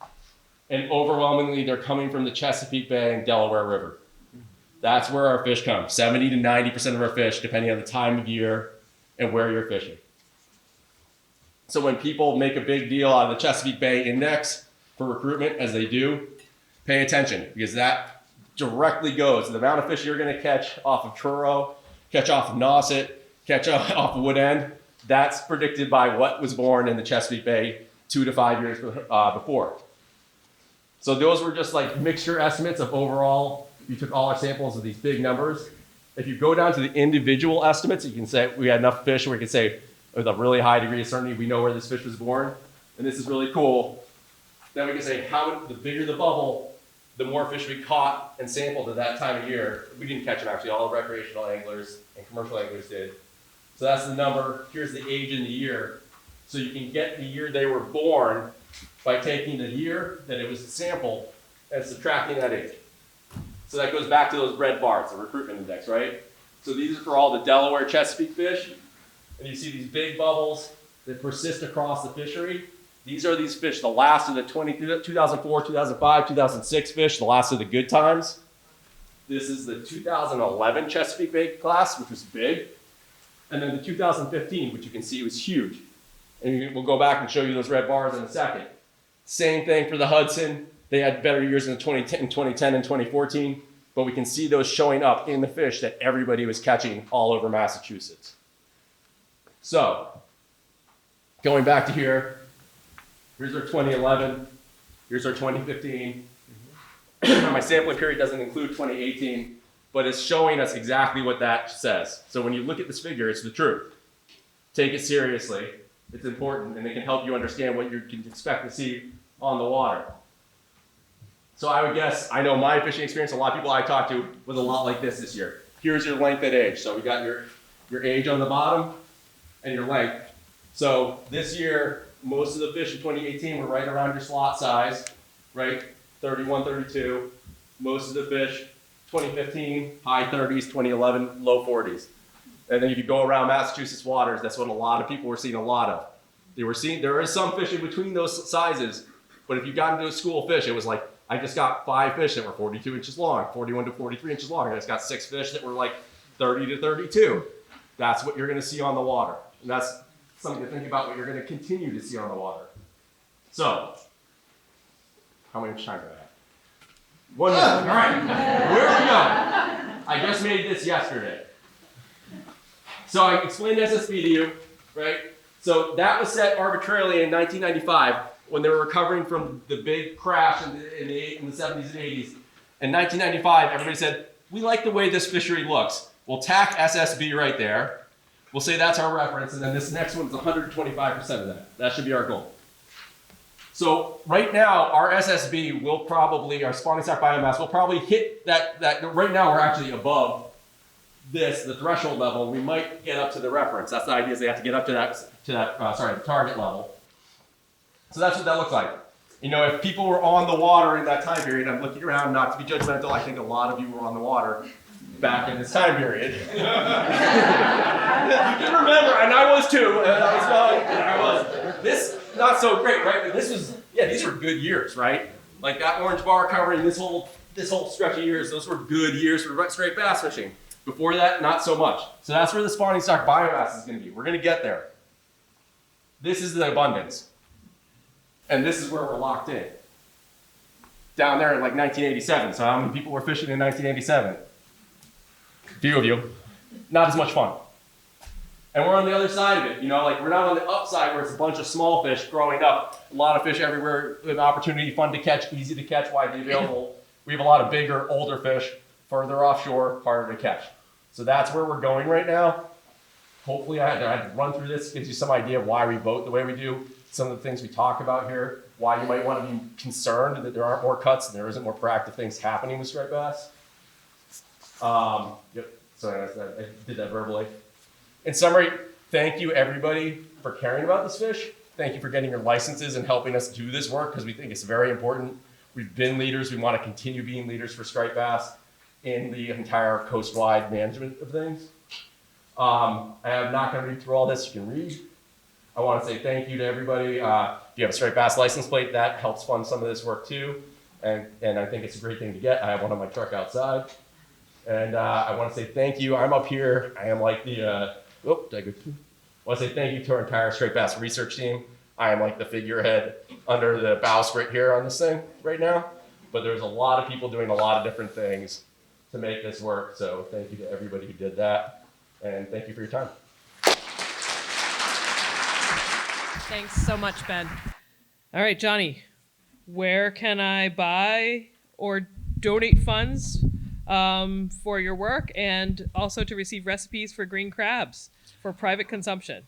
And overwhelmingly, they're coming from the Chesapeake Bay and Delaware River. That's where our fish come. 70 to 90% of our fish, depending on the time of year and where you're fishing. So when people make a big deal out of the Chesapeake Bay Index for recruitment, as they do, pay attention, because that directly goes to the amount of fish you're going to catch off of Truro, catch off of Nauset, catch off of Wood End. That's predicted by what was born in the Chesapeake Bay 2 to 5 years before. So those were just like mixture estimates of overall you took all our samples of these big numbers. If you go down to the individual estimates, you can say we had enough fish where we could say with a really high degree of certainty we know where this fish was born. And this is really cool. Then we can say the bigger the bubble, the more fish we caught and sampled at that time of year. We didn't catch them actually, all the recreational anglers and commercial anglers did. So that's the number. Here's the age in the year. So you can get the year they were born by taking the year that it was sampled and subtracting that age. So that goes back to those red bars, the recruitment index, right? So these are for all the Delaware Chesapeake fish. And you see these big bubbles that persist across the fishery. These are these fish, the last of the 2004, 2005, 2006 fish, the last of the good times. This is the 2011 Chesapeake Bay class, which was big. And then the 2015, which you can see was huge. And we'll go back and show you those red bars in a second. Same thing for the Hudson. They had better years in 2010 and 2014, but we can see those showing up in the fish that everybody was catching all over Massachusetts. So, going back to here, here's our 2011, here's our 2015. My sampling period doesn't include 2018, but it's showing us exactly what that says. So when you look at this figure, it's the truth. Take it seriously. It's important, and it can help you understand what you can expect to see on the water. So I would guess, I know my fishing experience, a lot of people I talked to was a lot like this year. Here's your length at age. So we got your age on the bottom and your length. So this year, most of the fish in 2018 were right around your slot size, right? 31, 32. Most of the fish, 2015, high 30s, 2011, low 40s. And then if you go around Massachusetts waters, that's what a lot of people were seeing a lot of. There is some fish in between those sizes, but if you got into a school of fish, it was like, I just got 5 fish that were 42 inches long, 41 to 43 inches long. I just got 6 fish that were like 30 to 32. That's what you're gonna see on the water. And that's something to think about what you're gonna continue to see on the water. So, how much time do I have? 1 minute, all right. Where are we going? I just made this yesterday. So I explained SSB to you, right? So that was set arbitrarily in 1995 when they were recovering from the big crash in the 70s and 80s. In 1995, everybody said, we like the way this fishery looks. We'll tack SSB right there. We'll say that's our reference, and then this next one's 125% of that. That should be our goal. So right now, our SSB will probably, our spawning stock biomass will probably hit that right now we're actually above the threshold level. We might get up to the reference. That's the idea, is they have to get up to the target level. So that's what that looks like. You know, if people were on the water in that time period, I'm looking around not to be judgmental, I think a lot of you were on the water back in this time period. You can remember, and I was too, and I was young, and I was. This, not so great, right? But this was, yeah, these were good years, right? Like that orange bar covering this whole stretch of years, those were good years for straight bass fishing. Before that, not so much. So that's where the spawning stock biomass is gonna be. We're gonna get there. This is the abundance. And this is where we're locked in. Down there in like 1987. So how many people were fishing in 1987? A few of you. Not as much fun. And we're on the other side of it. You know, like we're not on the upside where it's a bunch of small fish growing up. A lot of fish everywhere with opportunity, fun to catch, easy to catch, widely available. We have a lot of bigger, older fish, further offshore, harder to catch. So that's where we're going right now. Hopefully I had to run through this, gives you some idea of why we vote the way we do. Some of the things we talk about here, why you might want to be concerned that there aren't more cuts and there isn't more proactive things happening with striped bass. Yep, sorry, I did that verbally. In summary, thank you everybody for caring about this fish. Thank you for getting your licenses and helping us do this work because we think it's very important. We've been leaders, we want to continue being leaders for striped bass in the entire coastwide management of things. I am not going to read through all this, you can read. I want to say thank you to everybody. If you have a striped bass license plate, that helps fund some of this work too. And I think it's a great thing to get. I have one on my truck outside. And I want to say thank you. I'm up here. I am like the, I want to say thank you to our entire striped bass research team. I am like the figurehead under the bowsprit here on this thing right now. But there's a lot of people doing a lot of different things to make this work. So thank you to everybody who did that. And thank you for your time. Thanks so much, Ben. All right, Johnny, where can I buy or donate funds for your work and also to receive recipes for green crabs for private consumption.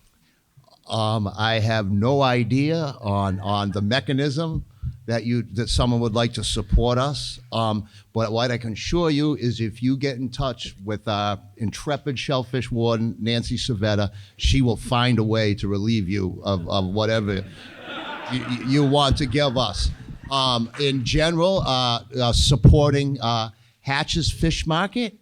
I have no idea on the mechanism that someone would like to support us. But what I can assure you is if you get in touch with our intrepid shellfish warden, Nancy Savetta, she will find a way to relieve you of whatever you want to give us. In general, supporting Hatch's Fish Market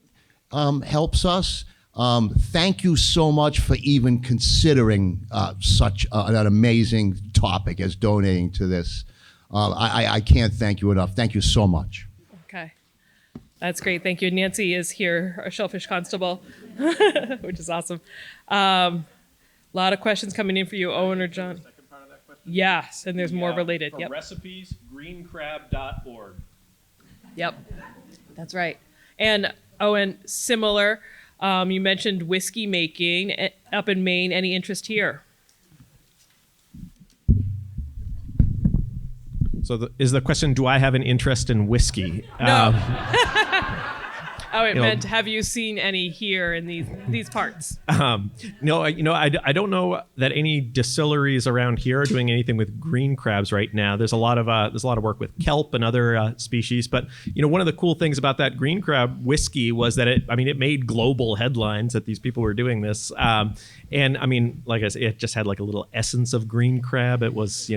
helps us. Thank you so much for even considering such an amazing topic as donating to this. I can't thank you enough. Thank you so much. Okay. That's great. Thank you. Nancy is here, our shellfish constable, which is awesome. A lot of questions coming in for you, Owen or John. Second part of that question? Yes, and there's more related. For Yep. recipes, greencrab.org. Yep. That's right. And Owen, similar, you mentioned whiskey making up in Maine. Any interest here? So is the question, do I have an interest in whiskey? No. Oh, it meant, have you seen any here in these parts? No, I don't know that any distilleries around here are doing anything with green crabs right now. There's a lot of work with kelp and other species. But one of the cool things about that green crab whiskey was that it made global headlines that these people were doing this. And I mean, like I said, it just had like a little essence of green crab. It was,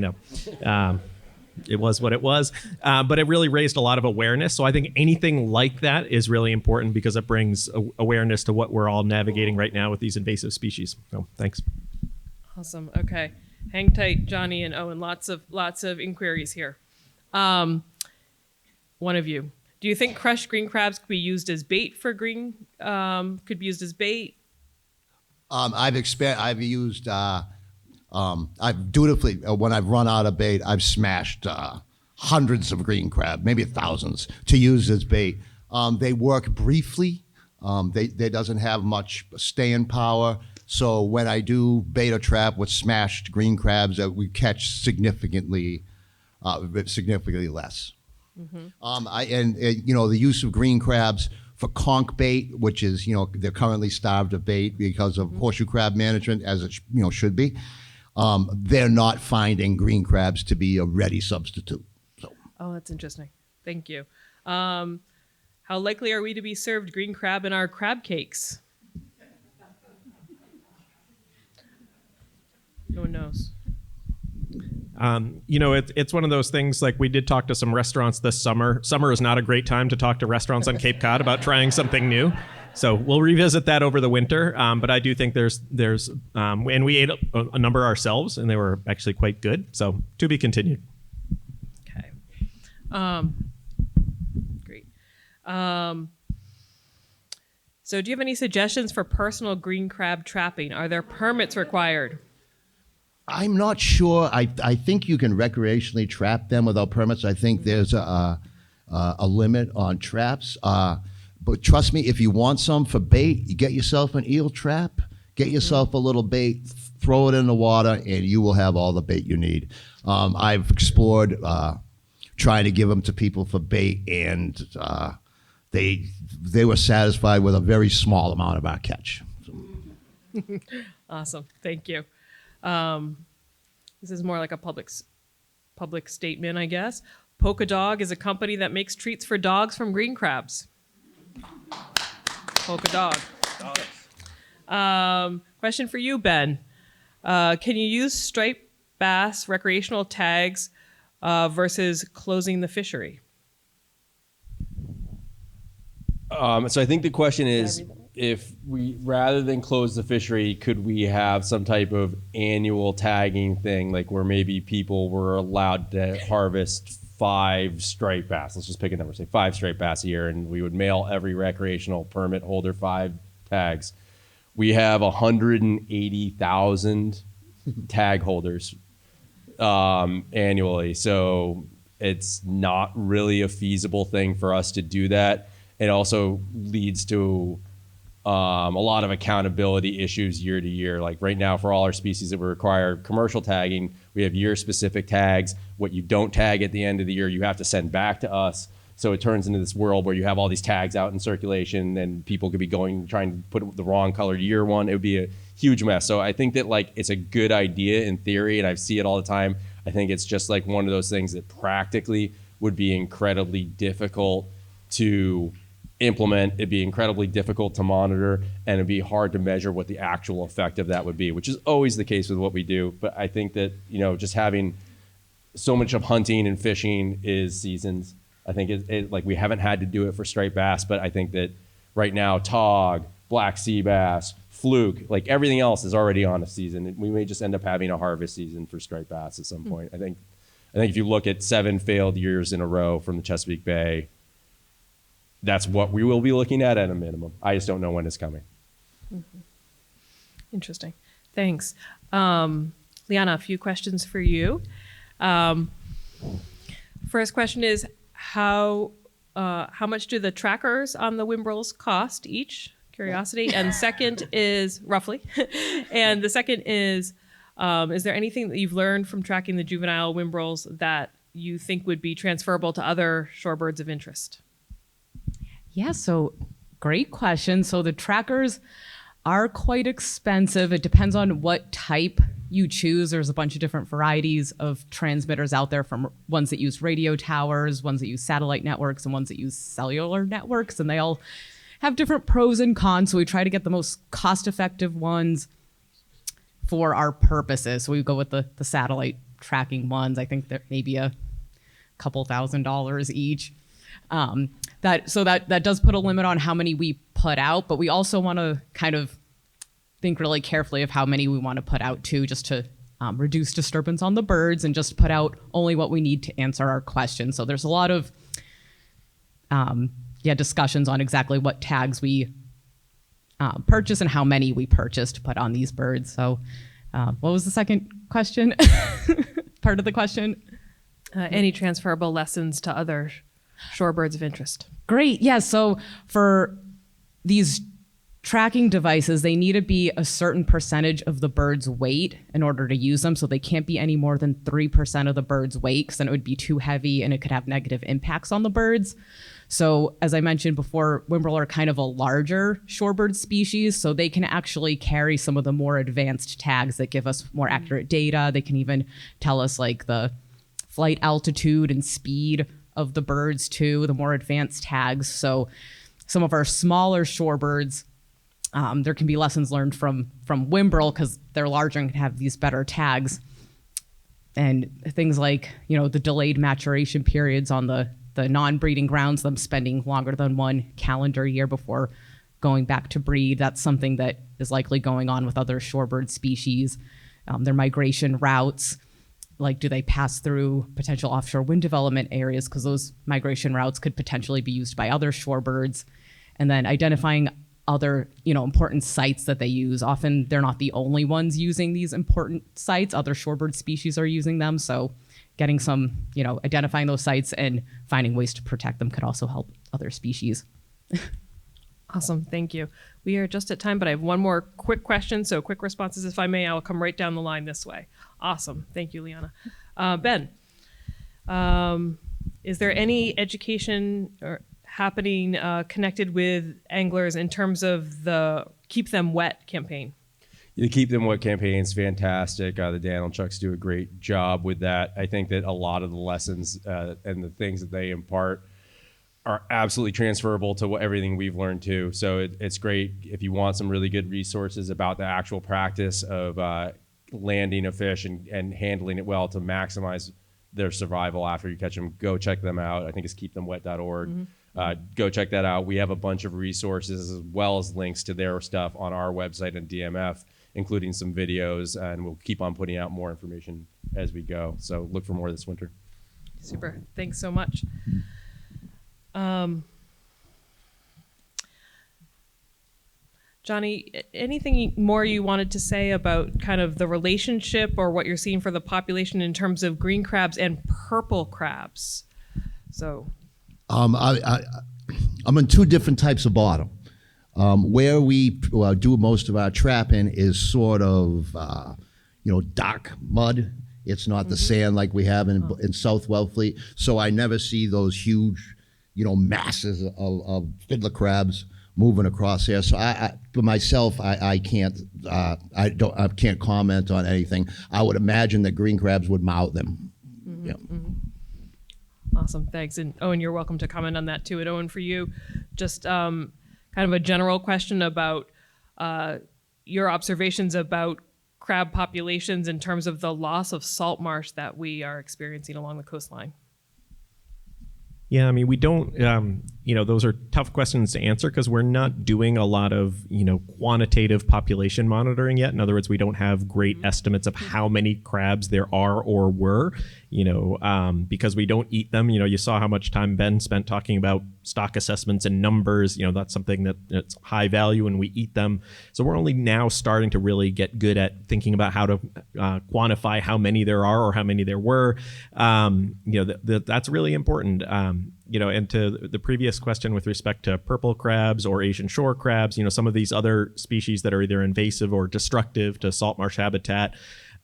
it was what it was, but it really raised a lot of awareness. So I think anything like that is really important because it brings awareness to what we're all navigating right now with these invasive species. So thanks. Awesome. Okay, hang tight, Johnny and Owen. Lots of inquiries here. One of you, do you think crushed green crabs could be used as bait for green? Could be used as bait? I've used. I've dutifully, when I've run out of bait, I've smashed hundreds of green crab, maybe thousands, to use as bait. They work briefly. They doesn't have much staying power. So when I do bait a trap with smashed green crabs, we catch significantly less. Mm-hmm. The use of green crabs for conch bait, which is, they're currently starved of bait because of horseshoe crab management, as it should be. They're not finding green crabs to be a ready substitute. So. Oh, that's interesting. Thank you. How likely are we to be served green crab in our crab cakes? No one knows. It's one of those things, like we did talk to some restaurants this summer. Summer is not a great time to talk to restaurants on Cape Cod about trying something new. So we'll revisit that over the winter. But I do think there's and we ate a number ourselves and they were actually quite good. So to be continued. Okay. Great. So do you have any suggestions for personal green crab trapping? Are there permits required? I'm not sure. I think you can recreationally trap them without permits. I think there's a limit on traps. But trust me, if you want some for bait, you get yourself an eel trap, get yourself a little bait, throw it in the water, and you will have all the bait you need. I've explored trying to give them to people for bait, and they were satisfied with a very small amount of our catch. So. Awesome. Thank you. This is more like a public statement, I guess. Polka Dog is a company that makes treats for dogs from green crabs. Polka Dog. Question for you, Ben. Can you use striped bass recreational tags versus closing the fishery? So I think the question is, if we, rather than close the fishery, could we have some type of annual tagging thing, like where maybe people were allowed to harvest 5 striped bass? Let's just pick a number, say 5 striped bass a year, and we would mail every recreational permit holder 5 tags. We have 180,000 tag holders annually, so it's not really a feasible thing for us to do that. It also leads to a lot of accountability issues year to year. Like right now, for all our species that we require commercial tagging, we have year-specific tags. What you don't tag at the end of the year, you have to send back to us. So it turns into this world where you have all these tags out in circulation and people could be trying to put the wrong colored year one. It would be a huge mess. So I think that like it's a good idea in theory, and I see it all the time. I think it's just like one of those things that practically would be incredibly difficult to implement. It'd be incredibly difficult to monitor, and it'd be hard to measure what the actual effect of that would be, which is always the case with what we do. But I think that, you know, just having so much of hunting and fishing is seasons. I think like we haven't had to do it for striped bass, but I think that right now, tog, black sea bass, fluke, like everything else is already on a season. We may just end up having a harvest season for striped bass at some point. I think if you look at 7 failed years in a row from the Chesapeake Bay, that's what we will be looking at a minimum. I just don't know when it's coming. Interesting. Thanks. Liana, a few questions for you. First question is, how much do the trackers on the whimbrels cost each? Curiosity. And second is, roughly, and the second is there anything that you've learned from tracking the juvenile whimbrels that you think would be transferable to other shorebirds of interest? Yeah, so great question. So the trackers are quite expensive. It depends on what type you choose. There's a bunch of different varieties of transmitters out there, from ones that use radio towers, ones that use satellite networks, and ones that use cellular networks. And they all have different pros and cons. So we try to get the most cost-effective ones for our purposes. So we go with the satellite tracking ones. I think they're maybe a couple $1,000s each. That does put a limit on how many we put out, but we also want to kind of think really carefully of how many we want to put out too, just to reduce disturbance on the birds and just put out only what we need to answer our questions. So there's a lot of discussions on exactly what tags we purchase and how many we purchase to put on these birds. So what was the second question? Part of the question? Any transferable lessons to other shorebirds of interest? Great. Yeah. So for these tracking devices, they need to be a certain percentage of the bird's weight in order to use them. So they can't be any more than 3% of the bird's weight, because then it would be too heavy and it could have negative impacts on the birds. So as I mentioned before, whimbrel are kind of a larger shorebird species, so they can actually carry some of the more advanced tags that give us more accurate data. They can even tell us like the flight altitude and speed of the birds too, the more advanced tags. So some of our smaller shorebirds, there can be lessons learned from whimbrel because they're larger and can have these better tags. And things like, you know, the delayed maturation periods on the non-breeding grounds, them spending longer than 1 calendar year before going back to breed. That's something that is likely going on with other shorebird species. Their migration routes, like do they pass through potential offshore wind development areas, because those migration routes could potentially be used by other shorebirds. And then identifying other, you know, important sites that they use. Often they're not the only ones using these important sites. Other shorebird species are using them. So getting some, you know, identifying those sites and finding ways to protect them could also help other species. Awesome. Thank you. We are just at time, but I have one more quick question. So quick responses, if I may. I will come right down the line this way. Awesome. Thank you, Liana. Ben, is there any education happening connected with anglers in terms of the Keep Them Wet campaign? The Keep Them Wet campaign is fantastic. The Danilchuks do a great job with that. I think that a lot of the lessons and the things that they impart are absolutely transferable to everything we've learned too. So it's great if you want some really good resources about the actual practice of landing a fish and handling it well to maximize their survival after you catch them. Go check them out. I think it's keepthemwet.org. Mm-hmm. Go check that out. We have a bunch of resources as well as links to their stuff on our website and DMF, including some videos, and we'll keep on putting out more information as we go. So look for more this winter. Super. Thanks so much. Johnny, anything more you wanted to say about kind of the relationship or what you're seeing for the population in terms of green crabs and purple crabs? So, I'm on 2 different types of bottom. Where we do most of our trapping is sort of, dark mud. It's not the sand like we have in South Wellfleet. So I never see those huge, masses of fiddler crabs moving across there. So for myself, I can't comment on anything. I would imagine that green crabs would mount them. Yeah. Awesome, thanks. And Owen, you're welcome to comment on that too. And Owen, for you, just kind of a general question about your observations about crab populations in terms of the loss of salt marsh that we are experiencing along the coastline. Yeah, I mean, we don't, those are tough questions to answer because we're not doing a lot of, quantitative population monitoring yet. In other words, we don't have great estimates of how many crabs there are or were, because we don't eat them. You saw how much time Ben spent talking about stock assessments and numbers. That's something that's high value and we eat them. So we're only now starting to really get good at thinking about how to quantify how many there are or how many there were. That's really important. And to the previous question with respect to purple crabs or Asian shore crabs, some of these other species that are either invasive or destructive to salt marsh habitat,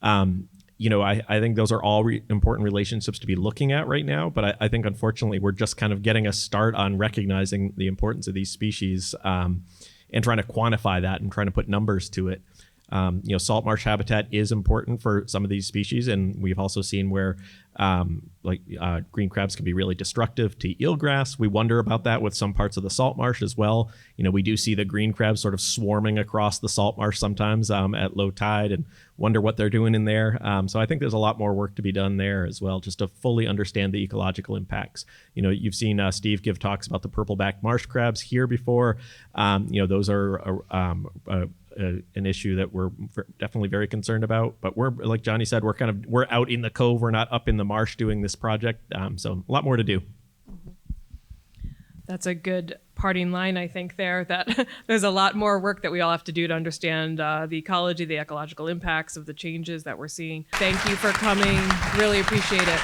I think those are all important relationships to be looking at right now. But I think, unfortunately, we're just kind of getting a start on recognizing the importance of these species and trying to quantify that and trying to put numbers to it. Salt marsh habitat is important for some of these species, and we've also seen where green crabs can be really destructive to eelgrass. We wonder about that with some parts of the salt marsh as well. We do see the green crabs sort of swarming across the salt marsh sometimes at low tide and wonder what they're doing in there. So I think there's a lot more work to be done there as well, just to fully understand the ecological impacts. You've seen Steve give talks about the purple-backed marsh crabs here before. Those are an issue that we're definitely very concerned about, but we're, like Johnny said, we're out in the cove, we're not up in the marsh doing this project, so a lot more to do. That's a good parting line, I think, there, that there's a lot more work that we all have to do to understand the ecology, the ecological impacts of the changes that we're seeing. Thank you for coming, really appreciate it.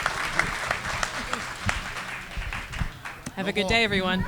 Have a good day, everyone.